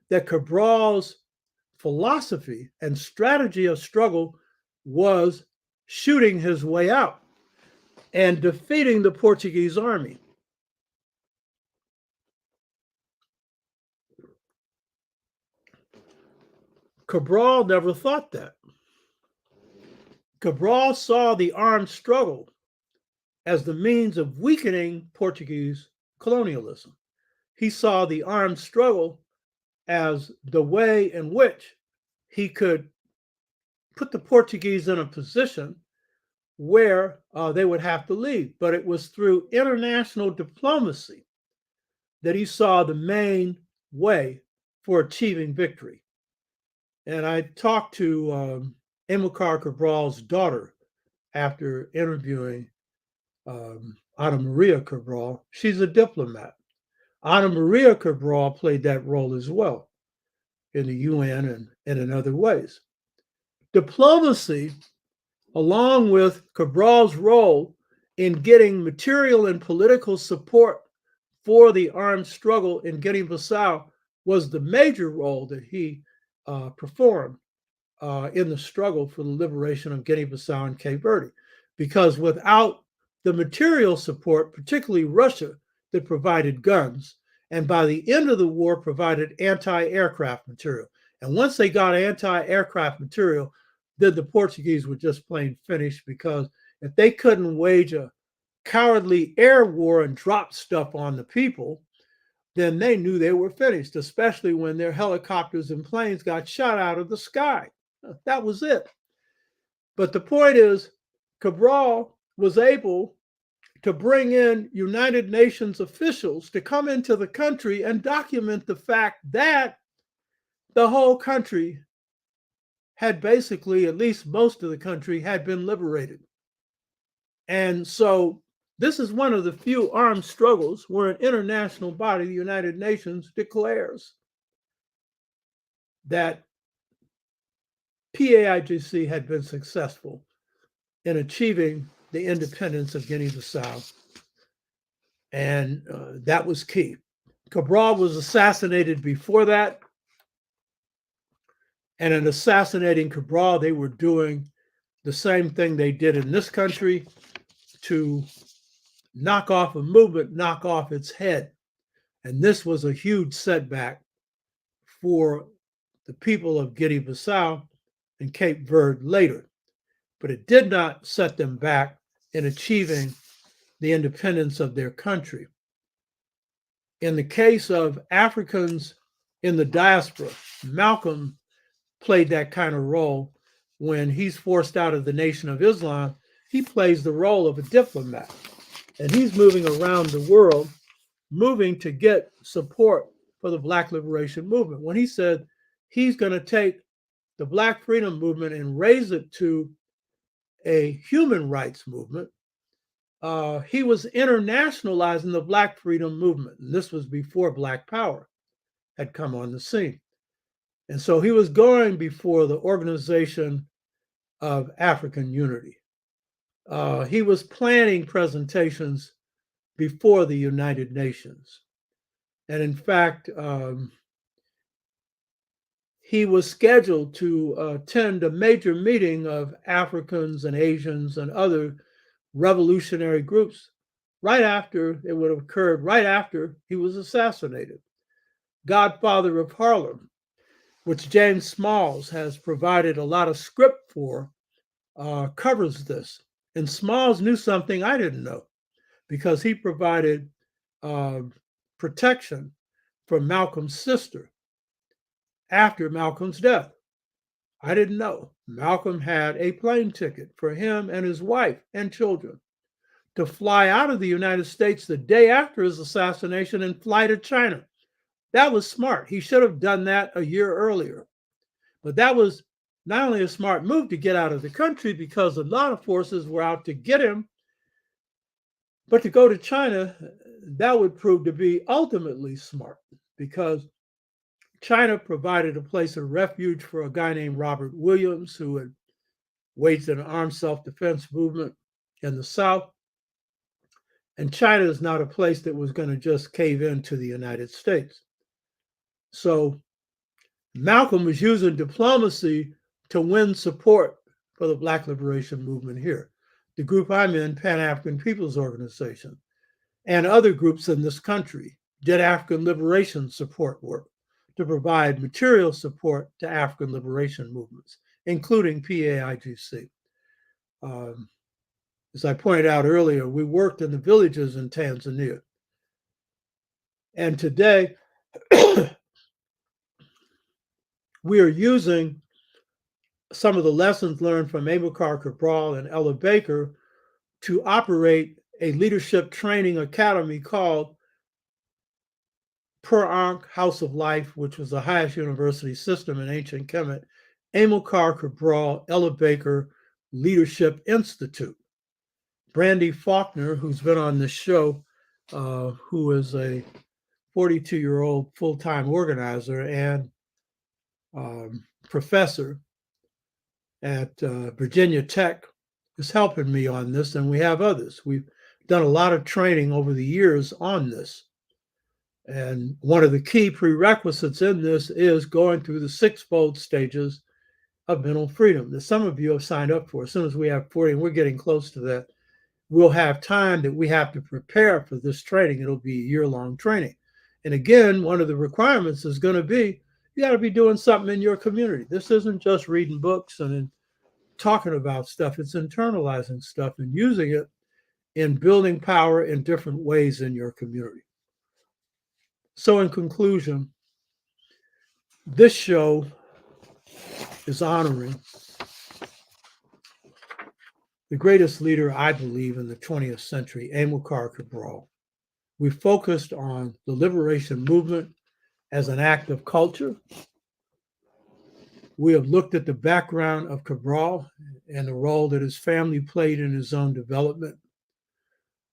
that Cabral's philosophy and strategy of struggle was shooting his way out and defeating the Portuguese army. Cabral never thought that. Cabral saw the armed struggle as the means of weakening Portuguese colonialism. He saw the armed struggle as the way in which he could put the Portuguese in a position where they would have to leave. But it was through international diplomacy that he saw the main way for achieving victory. And I talked to Amilcar Cabral's daughter after interviewing Ana Maria Cabral. She's a diplomat. Ana Maria Cabral played that role as well in the UN and in other ways. Diplomacy, along with Cabral's role in getting material and political support for the armed struggle in Guinea-Bissau, was the major role that he performed in the struggle for the liberation of Guinea-Bissau and Cape Verde. Because without the material support, particularly Russia, that provided guns, and by the end of the war provided anti-aircraft material. And once they got anti-aircraft material, then the Portuguese were just plain finished, because if they couldn't wage a cowardly air war and drop stuff on the people, then they knew they were finished, especially when their helicopters and planes got shot out of the sky. That was it. But the point is, Cabral was able to bring in United Nations officials to come into the country and document the fact that the whole country had basically, at least most of the country, had been liberated. And so this is one of the few armed struggles where an international body, the United Nations, declares that PAIGC had been successful in achieving the independence of Guinea-Bissau. And that was key. Cabral was assassinated before that. And in assassinating Cabral, they were doing the same thing they did in this country to knock off a movement, knock off its head. And this was a huge setback for the people of Guinea-Bissau and Cape Verde later. But it did not set them back in achieving the independence of their country. In the case of Africans in the diaspora, Malcolm played that kind of role. When he's forced out of the Nation of Islam, he plays the role of a diplomat. And he's moving around the world, moving to get support for the Black Liberation Movement. When he said he's going to take the Black Freedom Movement and raise it to a human rights movement, he was internationalizing the Black Freedom Movement. And this was before Black Power had come on the scene. And so he was going before the Organization of African Unity. He was planning presentations before the United Nations. And in fact, he was scheduled to attend a major meeting of Africans and Asians and other revolutionary groups right after it would have occurred, right after he was assassinated. Godfather of Harlem, which James Smalls has provided a lot of script for, covers this. And Smalls knew something I didn't know, because he provided protection for Malcolm's sister after Malcolm's death. I didn't know Malcolm had a plane ticket for him and his wife and children to fly out of the United States the day after his assassination and fly to China. That was smart. He should have done that a year earlier. But that was not only a smart move to get out of the country because a lot of forces were out to get him, but to go to China, that would prove to be ultimately smart because China provided a place of refuge for a guy named Robert Williams who had waged an armed self-defense movement in the South. And China is not a place that was going to just cave into the United States. So Malcolm was using diplomacy to win support for the Black liberation movement here. The group I'm in, Pan-African People's Organization, and other groups in this country did African liberation support work to provide material support to African liberation movements, including PAIGC. As I pointed out earlier, we worked in the villages in Tanzania. And today, we are using some of the lessons learned from Amilcar Cabral and Ella Baker to operate a leadership training academy called Per Ankh House of Life, which was the highest university system in ancient Kemet, Amilcar Cabral, Ella Baker Leadership Institute. Brandy Faulkner, who's been on this show, who is a 42-year-old full-time organizer and professor at Virginia Tech, is helping me on this, and we have others. We've done a lot of training over the years on this. And one of the key prerequisites in this is going through the sixfold stages of mental freedom that some of you have signed up for. As soon as we have 40, and we're getting close to that, we'll have time that we have to prepare for this training. It'll be a year-long training. And again, one of the requirements is going to be, you got to be doing something in your community. This isn't just reading books and talking about stuff. It's internalizing stuff and using it in building power in different ways in your community. So in conclusion, this show is honoring the greatest leader, I believe, in the 20th century, Amilcar Cabral. We focused on the liberation movement as an act of culture. We have looked at the background of Cabral and the role that his family played in his own development.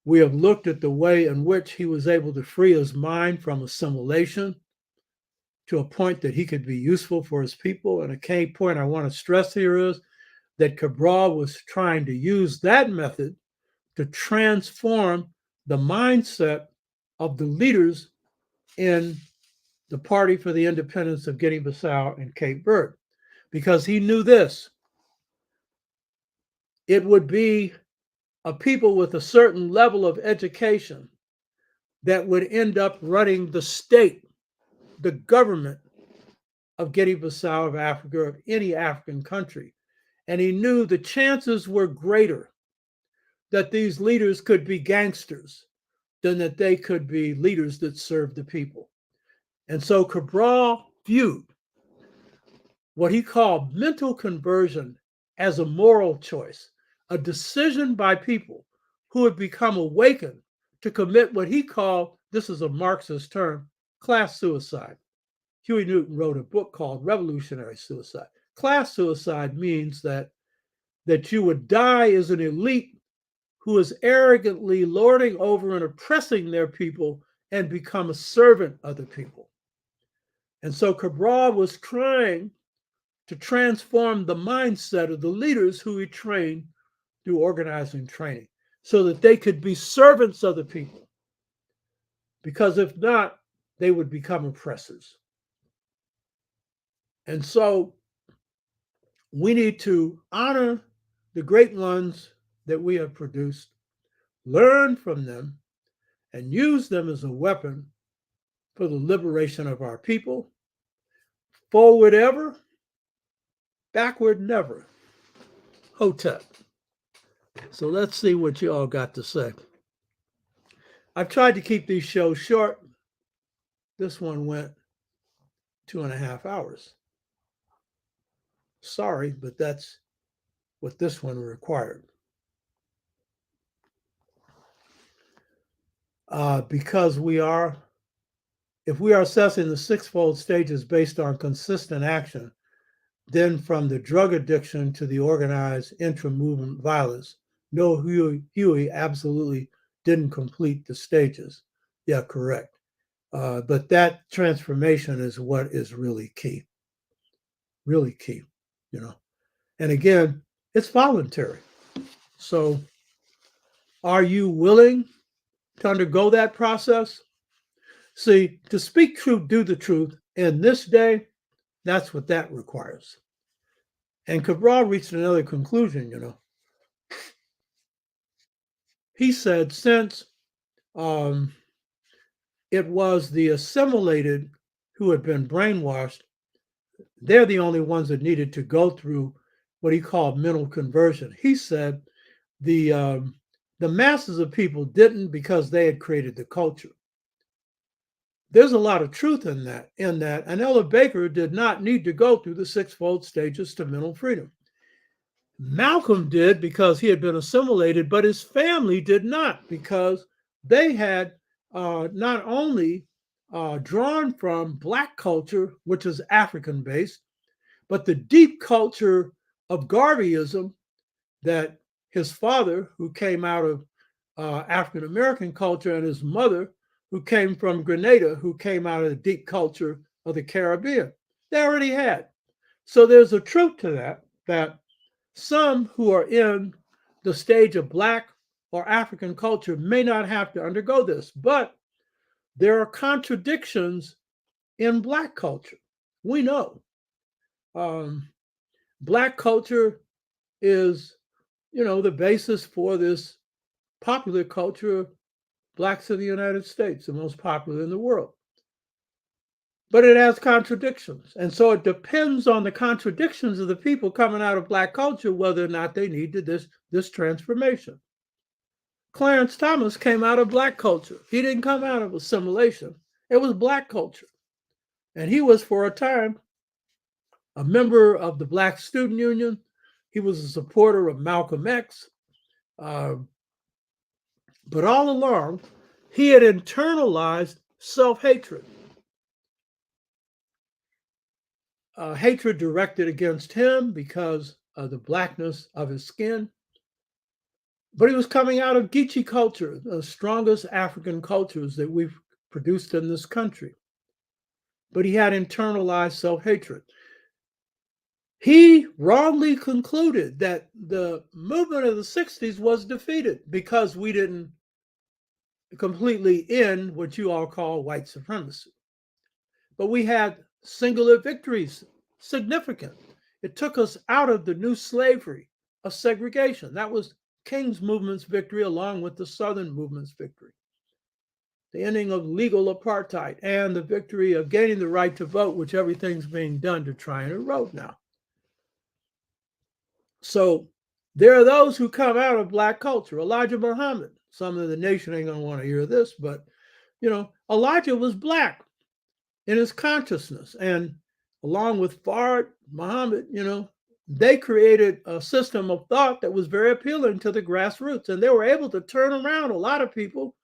We have looked at the way in which he was able to free his mind from assimilation to a point that he could be useful for his people. And a key point I want to stress here is that Cabral was trying to use that method to transform the mindset of the leaders in the Party for the Independence of Guinea-Bissau and Cape Verde, because he knew this: it would be a people with a certain level of education that would end up running the state, the government of Guinea-Bissau, of Africa, of any African country. And he knew the chances were greater that these leaders could be gangsters than that they could be leaders that served the people. And so Cabral viewed what he called mental conversion as a moral choice, a decision by people who had become awakened to commit what he called, this is a Marxist term, class suicide. Huey Newton wrote a book called Revolutionary Suicide. Class suicide means that you would die as an elite who is arrogantly lording over and oppressing their people and become a servant of the people. And so Cabral was trying to transform the mindset of the leaders who he trained through organizing training so that they could be servants of the people. Because if not, they would become oppressors. And so we need to honor the great ones that we have produced, learn from them, and use them as a weapon for the liberation of our people. Forward ever, backward never. Hotep. So let's see what you all got to say. I've tried to keep these shows short. This one went 2.5 hours. Sorry, but that's what this one required. Because if we are assessing the sixfold stages based on consistent action, then from the drug addiction to the organized intra-movement violence, no, Huey absolutely didn't complete the stages. Yeah, correct. But that transformation is what is really key, you know. And again, it's voluntary. So are you willing to undergo that process? See, to speak truth, do the truth. In this day, that's what that requires. And Cabral reached another conclusion, you know. He said, since um, it was the assimilated who had been brainwashed, they're the only ones that needed to go through what he called mental conversion. He said the um, the masses of people didn't because they had created the culture. There's a lot of truth in that. And Ella Baker did not need to go through the sixfold stages to mental freedom. Malcolm did because he had been assimilated, but his family did not because they had not only drawn from Black culture, which is African based, but the deep culture of Garveyism that his father, who came out of African American culture, and his mother, who came from Grenada, who came out of the deep culture of the Caribbean, they already had. So there's a truth to that some who are in the stage of Black or African culture may not have to undergo this, but there are contradictions in Black culture. We know Black culture is, the basis for this popular culture. Blacks in the United States, the most popular in the world. But it has contradictions. And so it depends on the contradictions of the people coming out of Black culture whether or not they need this transformation. Clarence Thomas came out of Black culture. He didn't come out of assimilation. It was Black culture. And he was, for a time, a member of the Black Student Union. He was a supporter of Malcolm X. But all along, he had internalized self-hatred. Hatred directed against him because of the blackness of his skin. But he was coming out of Geechee culture, the strongest African cultures that we've produced in this country. But he had internalized self-hatred. He wrongly concluded that the movement of the 60s was defeated because we didn't completely end what you all call white supremacy. But we had singular victories, significant. It took us out of the new slavery of segregation. That was King's movement's victory along with the Southern movement's victory. The ending of legal apartheid and the victory of gaining the right to vote, which everything's being done to try and erode now. So there are those who come out of Black culture. Elijah Muhammad, some of the nation ain't gonna want to hear this, but Elijah was Black in his consciousness. And along with Fard Muhammad, they created a system of thought that was very appealing to the grassroots. And they were able to turn around a lot of people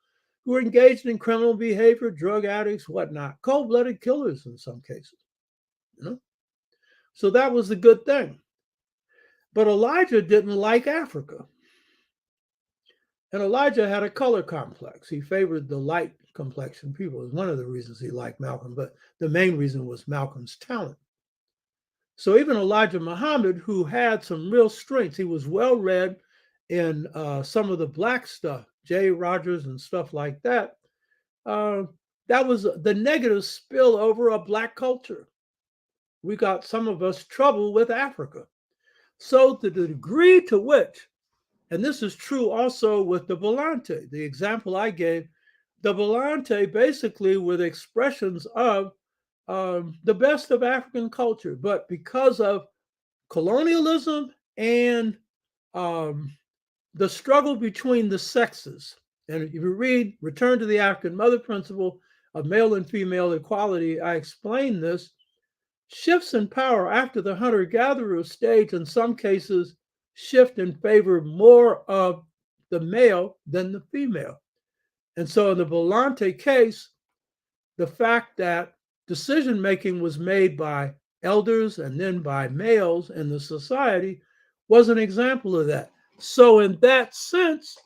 who were engaged in criminal behavior, drug addicts, whatnot, cold-blooded killers in some cases. So that was the good thing. But Elijah didn't like Africa. And Elijah had a color complex. He favored the light complexion people. It was one of the reasons he liked Malcolm, but the main reason was Malcolm's talent. So even Elijah Muhammad, who had some real strengths, he was well read in some of the Black stuff, Jay Rogers and stuff like that. That was the negative spillover of Black culture. We got some of us trouble with Africa. So to the degree to which, and this is true also with the Volante, the example I gave, the Volante basically were the expressions of the best of African culture, but because of colonialism and the struggle between the sexes, and if you read Return to the African Mother Principle of Male and Female Equality, I explain this. Shifts in power after the hunter-gatherer stage in some cases shift in favor more of the male than the female. And so in the Volante case, the fact that decision making was made by elders and then by males in the society was an example of that. So, in that sense,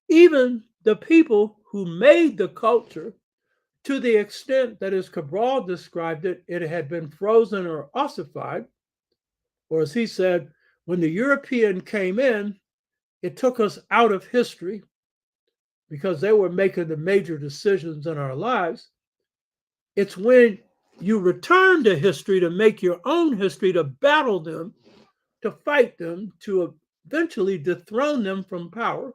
even the people who made the culture, to the extent that, as Cabral described it, it had been frozen or ossified, or as he said, when the European came in, it took us out of history because they were making the major decisions in our lives. It's when you return to history to make your own history, to battle them, to fight them, to eventually dethrone them from power,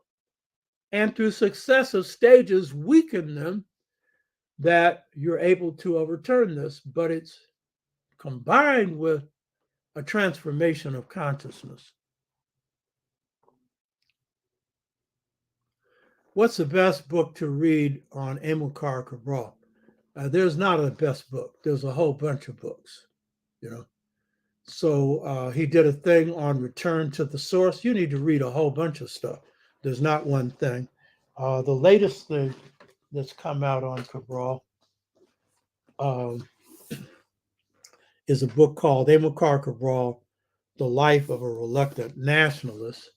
and through successive stages weaken them, that you're able to overturn this. But it's combined with a transformation of consciousness. What's the best book to read on Amilcar Cabral? There's not a best book. There's a whole bunch of books, you know. So he did a thing on return to the source. You need to read a whole bunch of stuff. There's not one thing. The latest thing that's come out on Cabral um, is a book called Amilcar Cabral, The Life of a Reluctant Nationalist.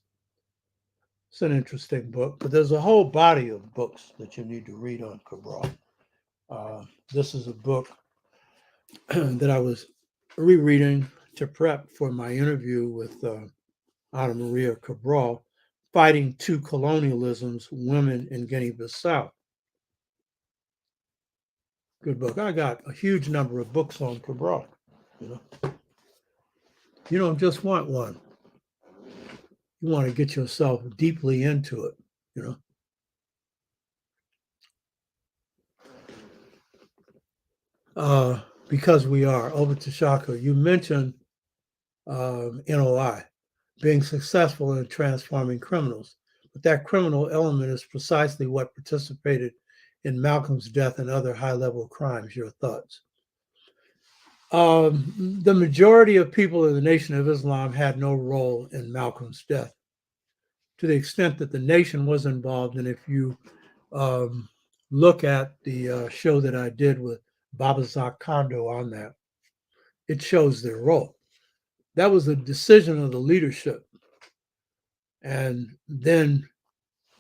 It's an interesting book, but there's a whole body of books that you need to read on Cabral. This is a book that I was rereading to prep for my interview with Ana Maria Cabral, Fighting Two Colonialisms, Women in Guinea-Bissau. Good book. I got a huge number of books on Cabral. You don't just want one. You want to get yourself deeply into it. Because we are. Over to Shaka. You mentioned NOI, being successful in transforming criminals. But that criminal element is precisely what participated in Malcolm's death and other high-level crimes. Your thoughts? The majority of people in the Nation of Islam had no role in Malcolm's death, to the extent that the nation was involved. And if you look at the show that I did with Babazak Kondo on that, it shows their role. That was a decision of the leadership. And then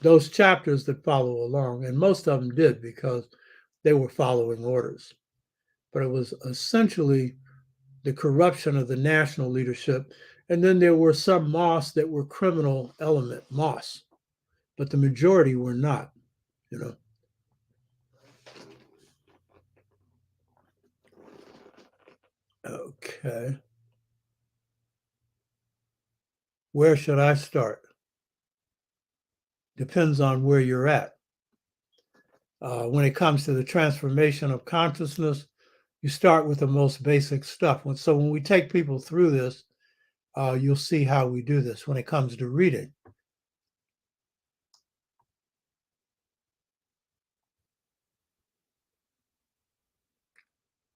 those chapters that follow along, and most of them did because they were following orders. But it was essentially the corruption of the national leadership. And then there were some mosques that were criminal element mosques, but the majority were not. Okay. Where should I start? Depends on where you're at. When it comes to the transformation of consciousness, you start with the most basic stuff. So when we take people through this, you'll see how we do this when it comes to reading.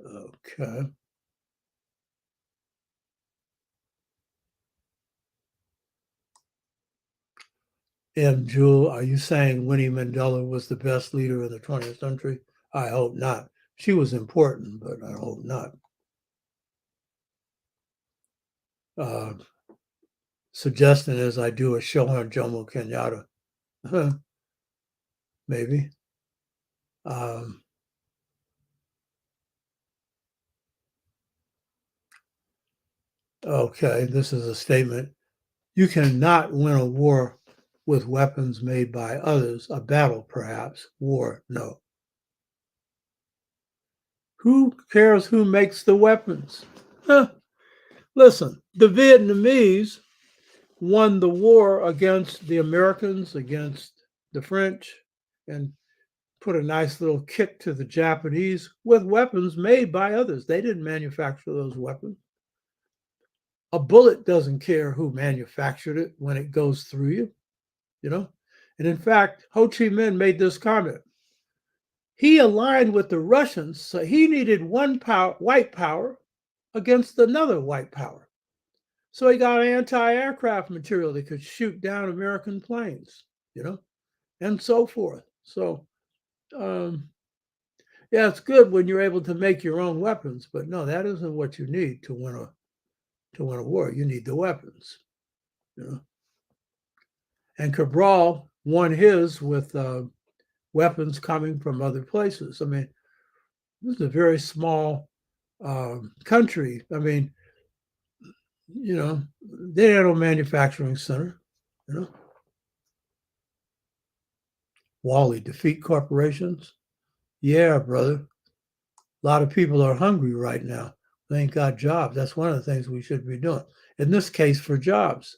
Okay. M. Jewel, are you saying Winnie Mandela was the best leader of the 20th century? I hope not. She was important, but I hope not. Suggesting is I do a show on Jomo Kenyatta. Maybe. Okay, this is a statement. You cannot win a war with weapons made by others. A battle, perhaps. War, no. Who cares who makes the weapons? Listen, the Vietnamese won the war against the Americans, against the French, and put a nice little kick to the Japanese with weapons made by others. They didn't manufacture those weapons. A bullet doesn't care who manufactured it when it goes through you. And in fact, Ho Chi Minh made this comment. He aligned with the Russians, so he needed one white power against another white power. So he got anti-aircraft material that could shoot down American planes, you know, and so forth. So, um, yeah, it's good when you're able to make your own weapons, but no, that isn't what you need to win a war. You need the weapons, you know. And Cabral won his with weapons coming from other places. I mean, this is a very small country. I mean, you know, they had no manufacturing center. You know, Wally defeat corporations. Yeah, brother. A lot of people are hungry right now. They ain't got jobs. That's one of the things we should be doing. In this case, for jobs,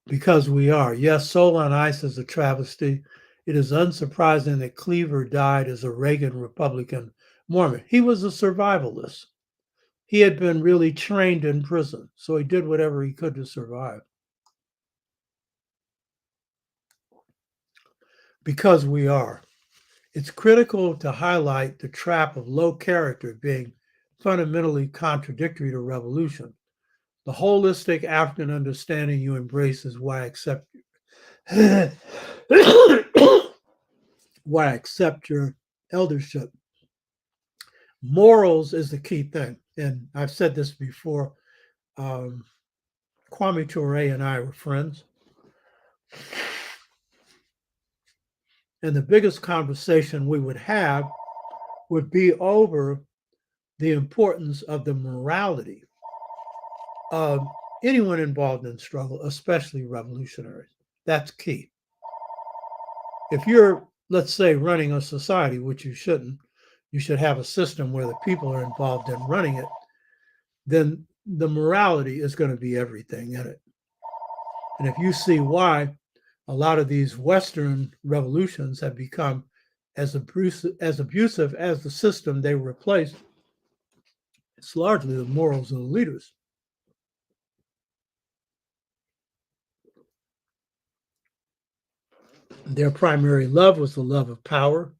because we are. Yes, Soul on Ice is a travesty. It is unsurprising that Cleaver died as a Reagan Republican Mormon. He was a survivalist. He had been really trained in prison, so he did whatever he could to survive. Because we are. It's critical to highlight the trap of low character being fundamentally contradictory to revolution. The holistic African understanding you embrace is why I accept why I accept your eldership. Morals is the key thing. And I've said this before. Um, Kwame Ture and I were friends. And the biggest conversation we would have would be over the importance of the morality of anyone involved in struggle, especially revolutionaries. That's key. If you're, let's say, running a society, which you shouldn't, you should have a system where the people are involved in running it, then the morality is going to be everything in it. And if you see why a lot of these Western revolutions have become as abusive as the system they replaced, it's largely the morals of the leaders. Their primary love was the love of power.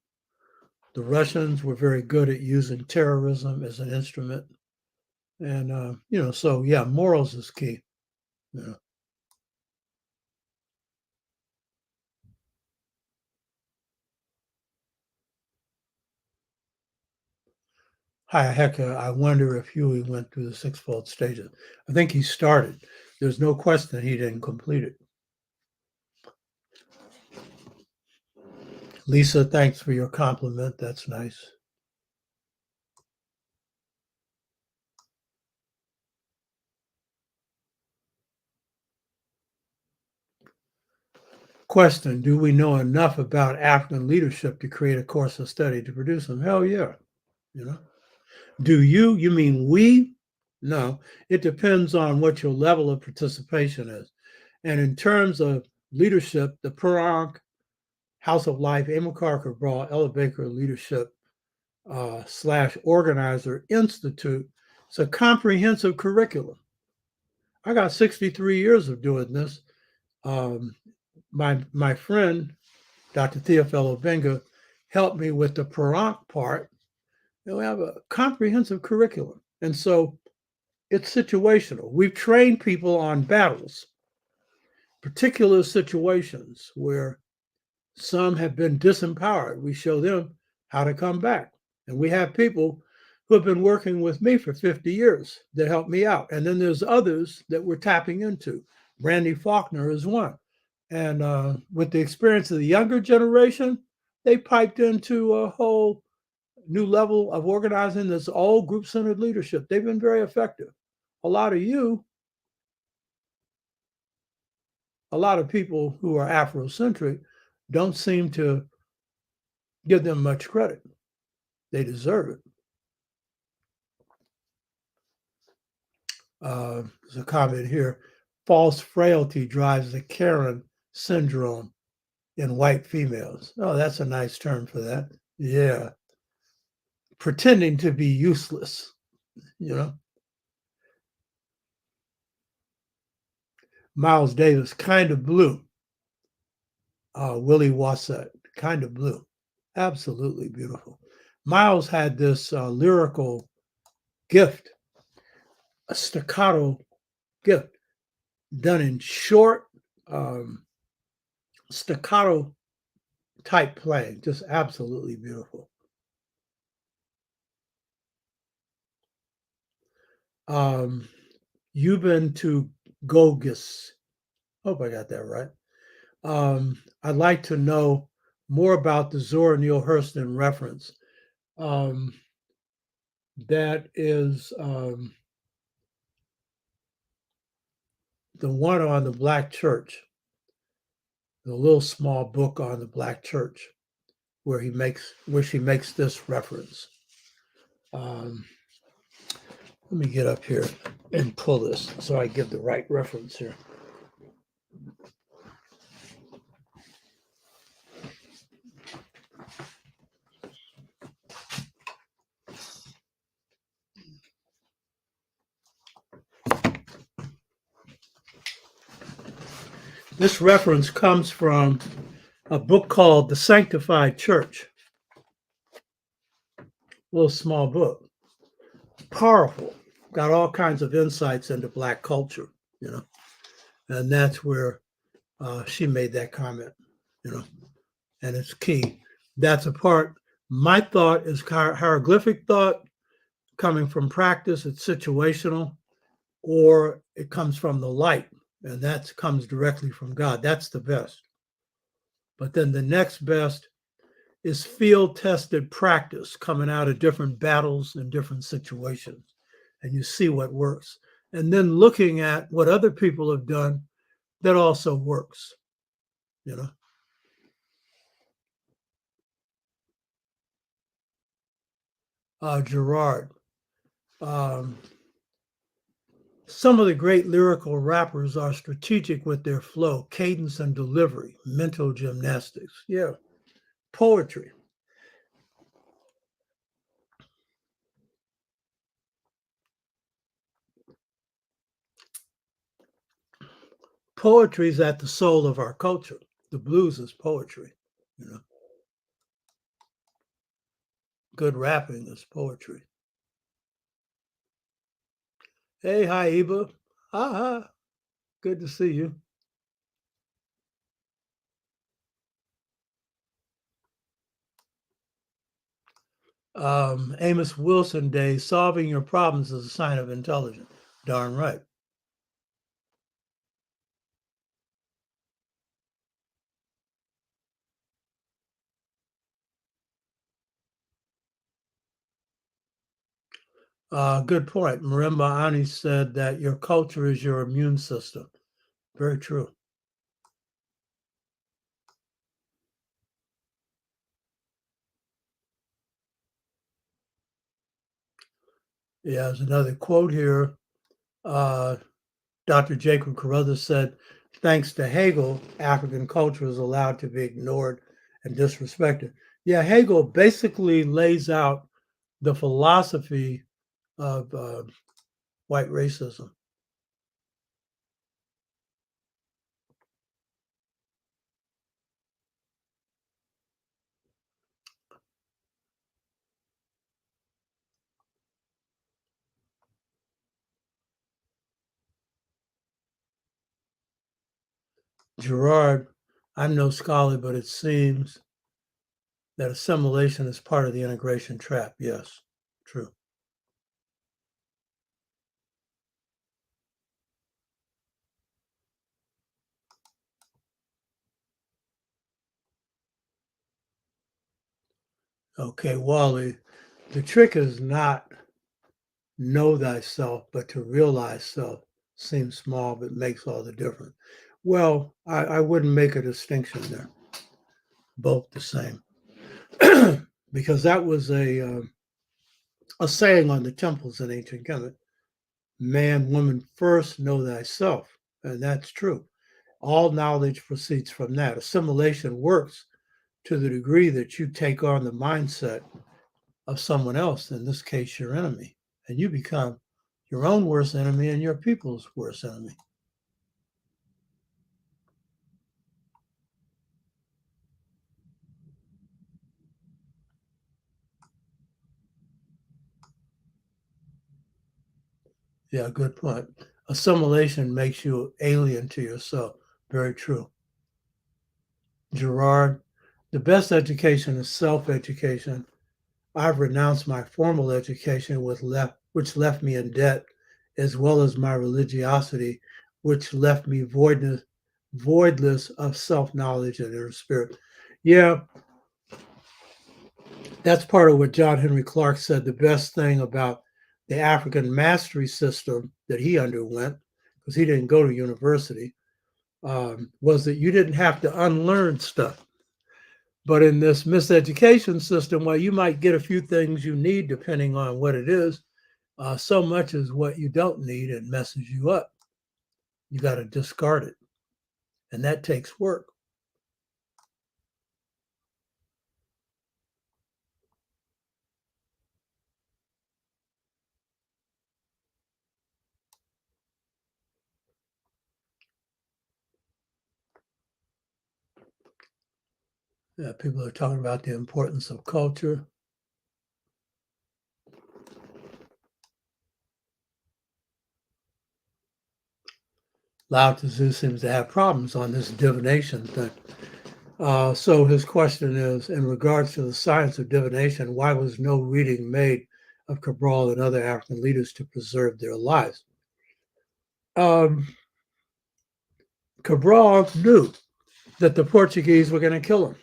The Russians were very good at using terrorism as an instrument. And, so yeah, morals is key. Yeah. Heck, I wonder if Huey went through the sixfold stages. I think he started. There's no question he didn't complete it. Lisa, thanks for your compliment. That's nice. Question: do we know enough about African leadership to create a course of study to produce them? Hell yeah. You know. Do you? You mean we? No. It depends on what your level of participation is. And in terms of leadership, the Perronk House of Life, Amilcar Cabral, Ella Baker Leadership / Organizer Institute. It's a comprehensive curriculum. I got 63 years of doing this. Um, my friend, Dr. Theophilo Benga, helped me with the Perronk part. And we have a comprehensive curriculum. And so it's situational. We've trained people on battles, particular situations where some have been disempowered. We show them how to come back. And we have people who have been working with me for 50 years that help me out. And then there's others that we're tapping into. Brandy Faulkner is one. And with the experience of the younger generation, they piped into a whole new level of organizing that's all group centered leadership. They've been very effective. A lot of you, a lot of people who are Afrocentric don't seem to give them much credit. They deserve it. There's a comment here. False frailty drives the Karen syndrome in white females. Oh, that's a nice term for that. Yeah. Pretending to be useless, you know. Miles Davis, kind of blue. Willie Wassett, kind of blue. Absolutely beautiful. Miles had this lyrical gift, a staccato gift done in short um, staccato type playing, just absolutely beautiful. Um, you've been to Gogis. Hope I got that right. I'd like to know more about the Zora Neale Hurston reference. Um, that is the one on the Black Church, the little small book on the Black Church, where she makes this reference. Um, let me get up here and pull this so I give the right reference here. This reference comes from a book called The Sanctified Church, a little small book, powerful, got all kinds of insights into Black culture, you know, and that's where she made that comment, you know, and it's key. That's a part. My thought is hieroglyphic thought coming from practice, it's situational, or it comes from the light, and that comes directly from God. That's the best. But then the next best is field tested practice coming out of different battles and different situations. And you see what works. And then looking at what other people have done that also works, you know. Gerard. Um, some of the great lyrical rappers are strategic with their flow, cadence, and delivery, mental gymnastics. Yeah, poetry. Poetry is at the soul of our culture. The blues is poetry. You know, good rapping is poetry. Hey, hi, Eva. Ha. Good to see you. Amos Wilson Day, solving your problems is a sign of intelligence. Darn right. Good point. Marimba Ani said that your culture is your immune system. Very true. Yeah, there's another quote here. Uh, Dr. Jacob Carruthers said, thanks to Hegel, African culture is allowed to be ignored and disrespected. Yeah, Hegel basically lays out the philosophy of white racism. Gerard, I'm no scholar, but it seems that assimilation is part of the integration trap. Yes, true. Okay, Wally, the trick is not know thyself, but to realize self seems small, but makes all the difference. Well, I wouldn't make a distinction there, both the same, because that was a saying on the temples in ancient Kemet: man, woman first, know thyself. And that's true. All knowledge proceeds from that. Assimilation works to the degree that you take on the mindset of someone else, in this case, your enemy, and you become your own worst enemy and your people's worst enemy. Yeah, good point. Assimilation makes you alien to yourself. Very true. Gerard, the best education is self-education. I've renounced my formal education which left me in debt, as well as my religiosity, which left me voidless of self-knowledge and inner spirit. Yeah, that's part of what John Henry Clark said. The best thing about the African mastery system that he underwent, because he didn't go to university, was that you didn't have to unlearn stuff. But in this miseducation system, well, you might get a few things you need depending on what it is. So much is what you don't need and messes you up. You got to discard it. And that takes work. People are talking about the importance of culture. Lao Tzu seems to have problems on this divination thing. So his question is, in regards to the science of divination, why was no reading made of Cabral and other African leaders to preserve their lives? Cabral knew that the Portuguese were going to kill him.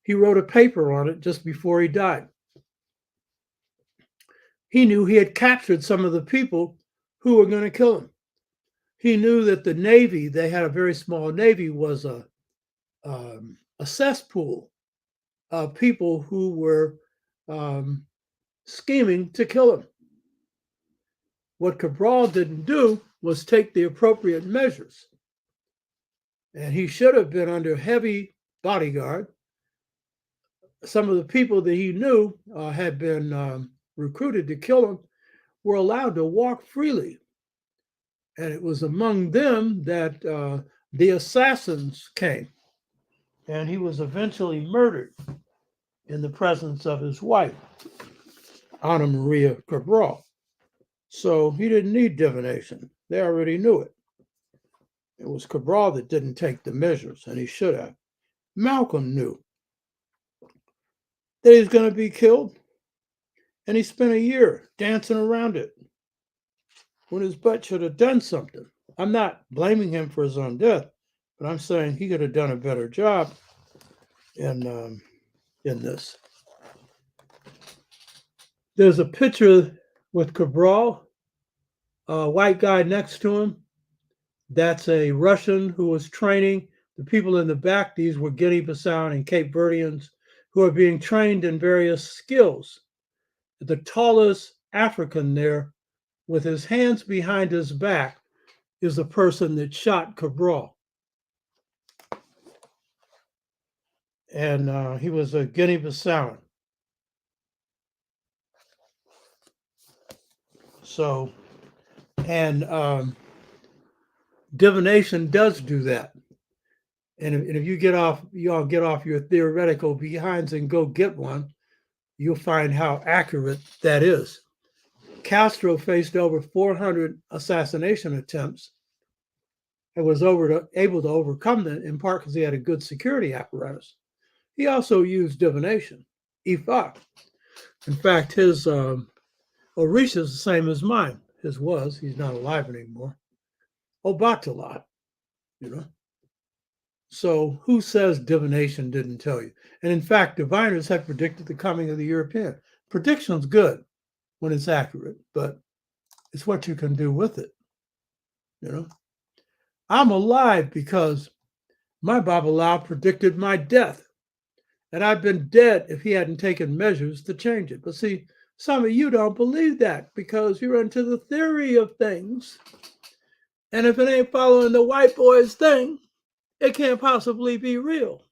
He wrote a paper on it just before he died. He knew he had captured some of the people who were going to kill him. He knew that the Navy, they had a very small Navy, was a cesspool of people who were scheming to kill him. What Cabral didn't do was take the appropriate measures. And he should have been under heavy bodyguard. Some of the people that he knew had been recruited to kill him were allowed to walk freely. And it was among them that the assassins came. And he was eventually murdered in the presence of his wife, Ana Maria Cabral. So he didn't need divination. They already knew it. It was Cabral that didn't take the measures, and he should have. Malcolm knew that he was going to be killed, and he spent a year dancing around it when his butt should have done something. I'm not blaming him for his own death, but I'm saying he could have done a better job in this. There's a picture with Cabral, a white guy next to him. That's a Russian who was training the people in the back. These were Guinea-Bissau and Cape Verdeans who are being trained in various skills. The tallest African there, with his hands behind his back, is the person that shot Cabral. And he was a Guinea-Bissauan. So, and divination does do that. And if you all get off your theoretical behinds and go get one, you'll find how accurate that is. Castro faced over 400 assassination attempts and was able to overcome them in part because he had a good security apparatus. He also used divination, Ifa. In fact, his Orisha is the same as mine. His was. He's not alive anymore. Obatala, you know. So who says divination didn't tell you? And in fact, diviners have predicted the coming of the European. Prediction's good when it's accurate, but it's what you can do with it. You know, I'm alive because my Babalawo predicted my death, and I've been dead if he hadn't taken measures to change it. But see, some of you don't believe that because you're into the theory of things, and if it ain't following the white boys thing, it can't possibly be real.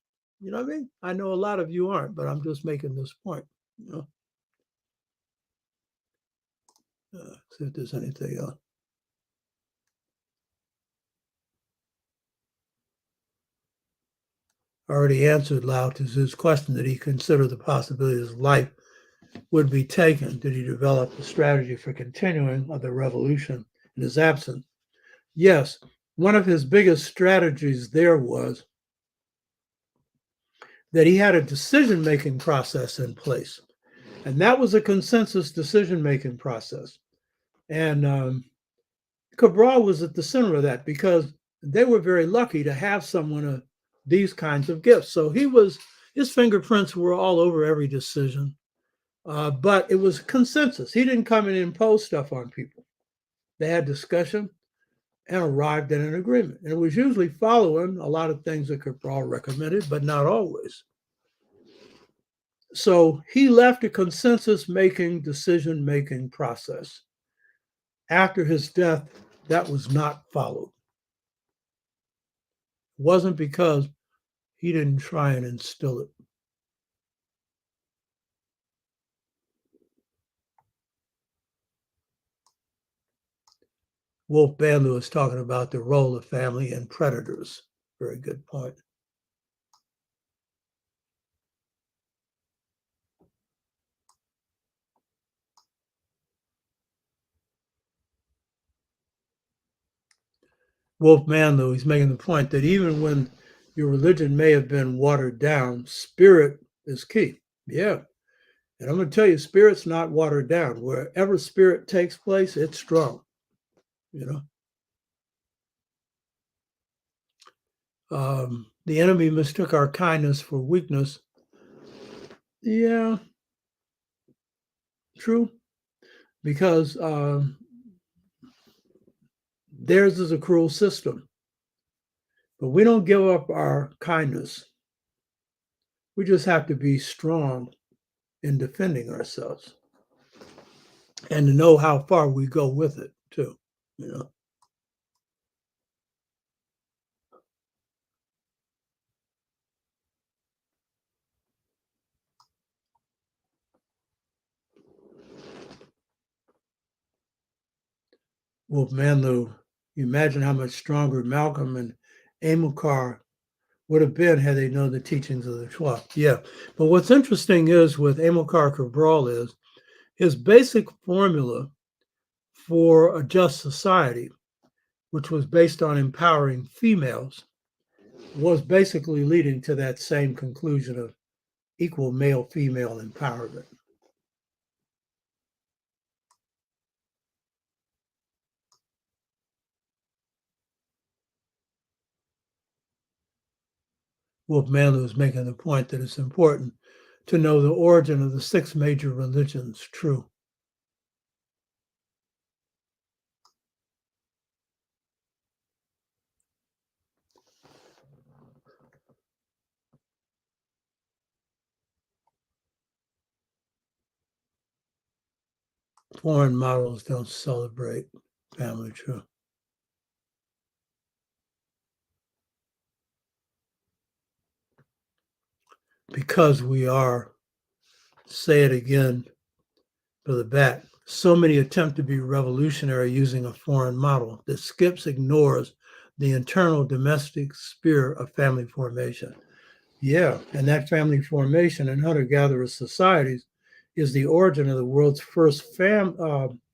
You know what I mean? I know a lot of you aren't, but I'm just making this point. You know, see if there's anything else. I already answered Lao Tzu's question that he considered the possibilities of life would be taken did he develop a strategy for continuing of the revolution in his absence. Yes, one of his biggest strategies there was that he had a decision-making process in place. And that was a consensus decision-making process. And Cabral was at the center of that because they were very lucky to have someone of these kinds of gifts. So his fingerprints were all over every decision, but it was consensus. He didn't come and impose stuff on people. They had discussion and arrived at an agreement. And it was usually following a lot of things that Cabral recommended, but not always. So he left a consensus making, decision making process. After his death, that was not followed. It wasn't because he didn't try and instill it. Wolf Bandler was talking about the role of family and predators. Very good point. Wolf Manley, he's making the point that even when your religion may have been watered down, spirit is key. Yeah. And I'm going to tell you, spirit's not watered down. Wherever spirit takes place, it's strong. You know, the enemy mistook our kindness for weakness. Yeah, true. Because theirs is a cruel system. But we don't give up our kindness. We just have to be strong in defending ourselves and to know how far we go with it, too. You know, Wolf Manlou, you imagine how much stronger Malcolm and Amilcar would have been had they known the teachings of the 12th. Yeah. But what's interesting is with Amilcar Cabral is his basic formula for a just society, which was based on empowering females, was basically leading to that same conclusion of equal male-female empowerment. Wolf Manley was making the point that it's important to know the origin of the six major religions. True. Foreign models don't celebrate family. True. Because we are, say it again for the back, so many attempt to be revolutionary using a foreign model that ignores the internal domestic sphere of family formation. Yeah, and that family formation in hunter-gatherer societies is the origin of the world's first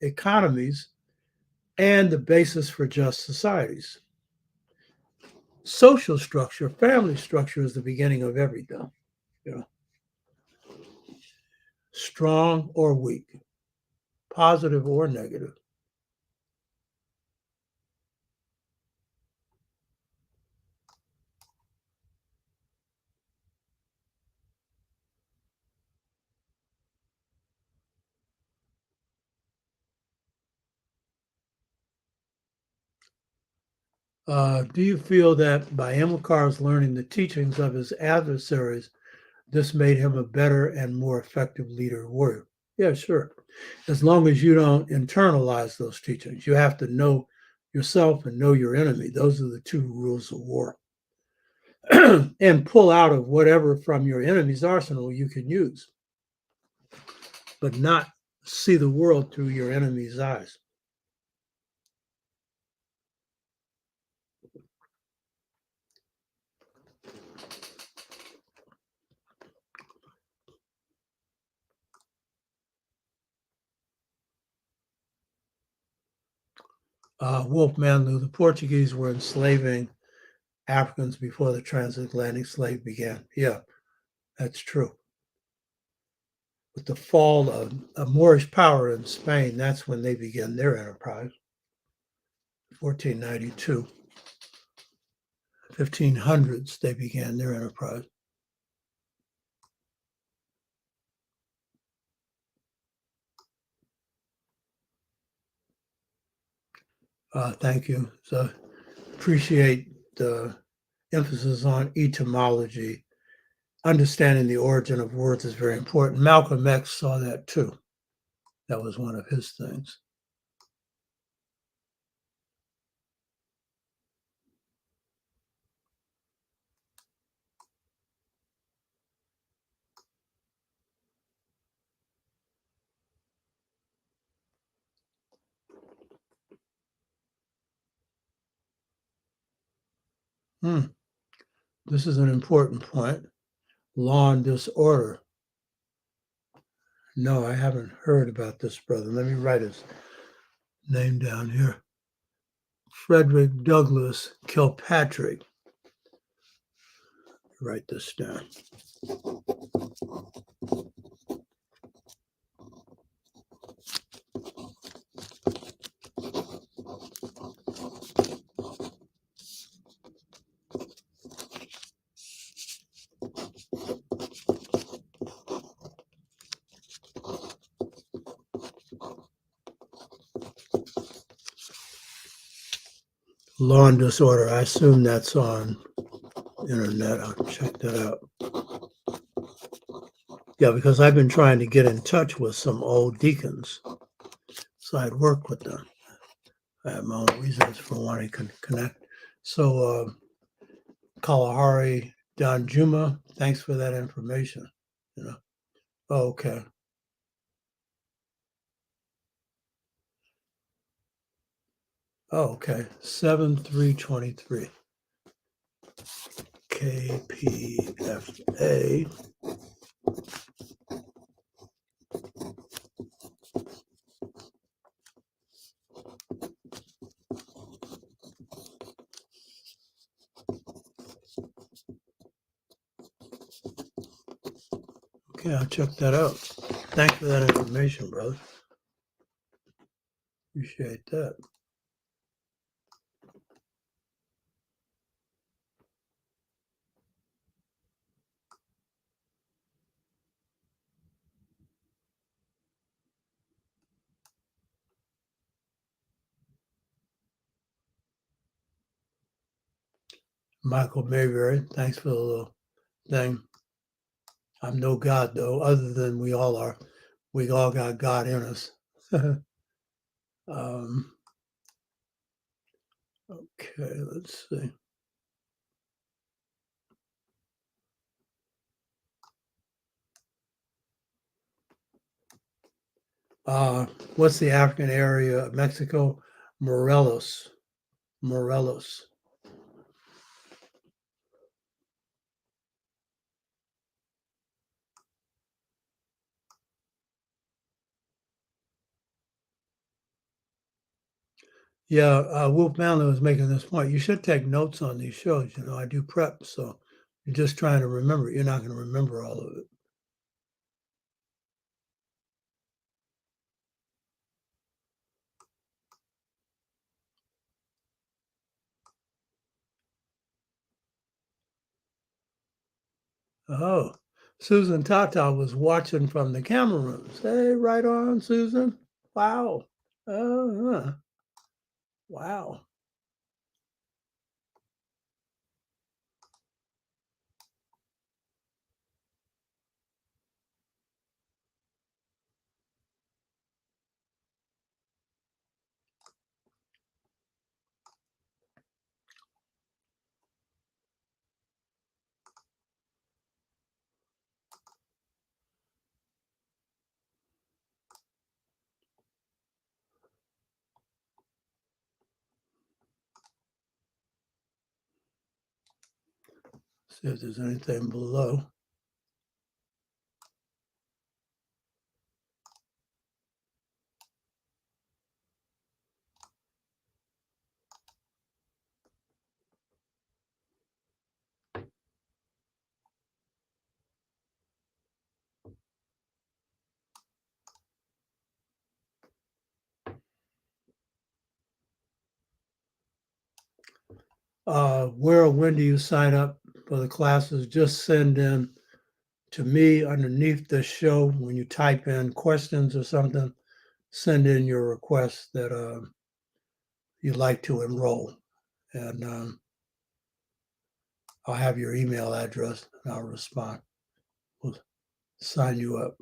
economies and the basis for just societies. Social structure, family structure is the beginning of everything. You know, strong or weak, positive or negative. Do you feel that by Amilcar's learning the teachings of his adversaries, this made him a better and more effective leader warrior? Yeah, sure. As long as you don't internalize those teachings, you have to know yourself and know your enemy. Those are the two rules of war. And pull out of whatever from your enemy's arsenal you can use, but not see the world through your enemy's eyes. Wolf Manlou, the Portuguese were enslaving Africans before the transatlantic slave began. Yeah, that's true. With the fall of Moorish power in Spain, that's when they began their enterprise. 1492. 1500s, they began their enterprise. Thank you. So appreciate the emphasis on etymology. Understanding the origin of words is very important. Malcolm X saw that too. That was one of his things. This is an important point. Law and disorder. No, I haven't heard about this brother. Let me write his name down here. Frederick Douglass Kilpatrick. Write this down. Law and disorder. I assume that's on internet. I'll check that out. Yeah, because I've been trying to get in touch with some old deacons, so I'd work with them. I have my own reasons for wanting to connect. So, Kalahari Danjuma, thanks for that information. You know, oh, okay. Oh, okay. 7323. KPFA. Okay, I'll check that out. Thanks for that information, brother. Appreciate that. Michael Mayberry, thanks for the little thing. I'm no God, though, other than we all are. We all got God in us. um, okay, let's see. What's the African area of Mexico? Morelos. Morelos. Yeah, Wolf Manley was making this point. You should take notes on these shows. You know, I do prep, so you're just trying to remember. You're not going to remember all of it. Oh, Susan Tata was watching from the camera rooms. Hey, right on, Susan. Wow. Uh-huh. Wow. See if there's anything below. where or when do you sign up for the classes? Just send in to me underneath the show when you type in questions or something. Send in your request that you'd like to enroll, and I'll have your email address and I'll respond. We'll sign you up.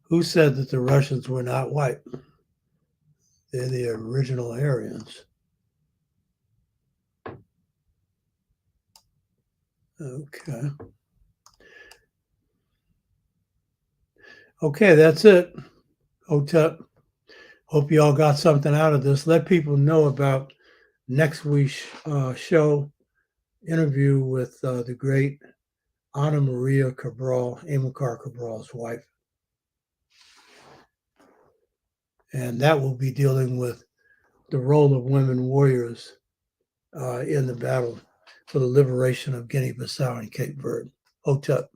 Who said that the Russians were not white? They're the original Aryans. Okay. Okay, that's it. Hotep. Hope you all got something out of this. Let people know about next week's show interview with the great Ana Maria Cabral, Amilcar Cabral's wife. And that will be dealing with the role of women warriors in the battle for the liberation of Guinea-Bissau and Cape Verde. Hotep.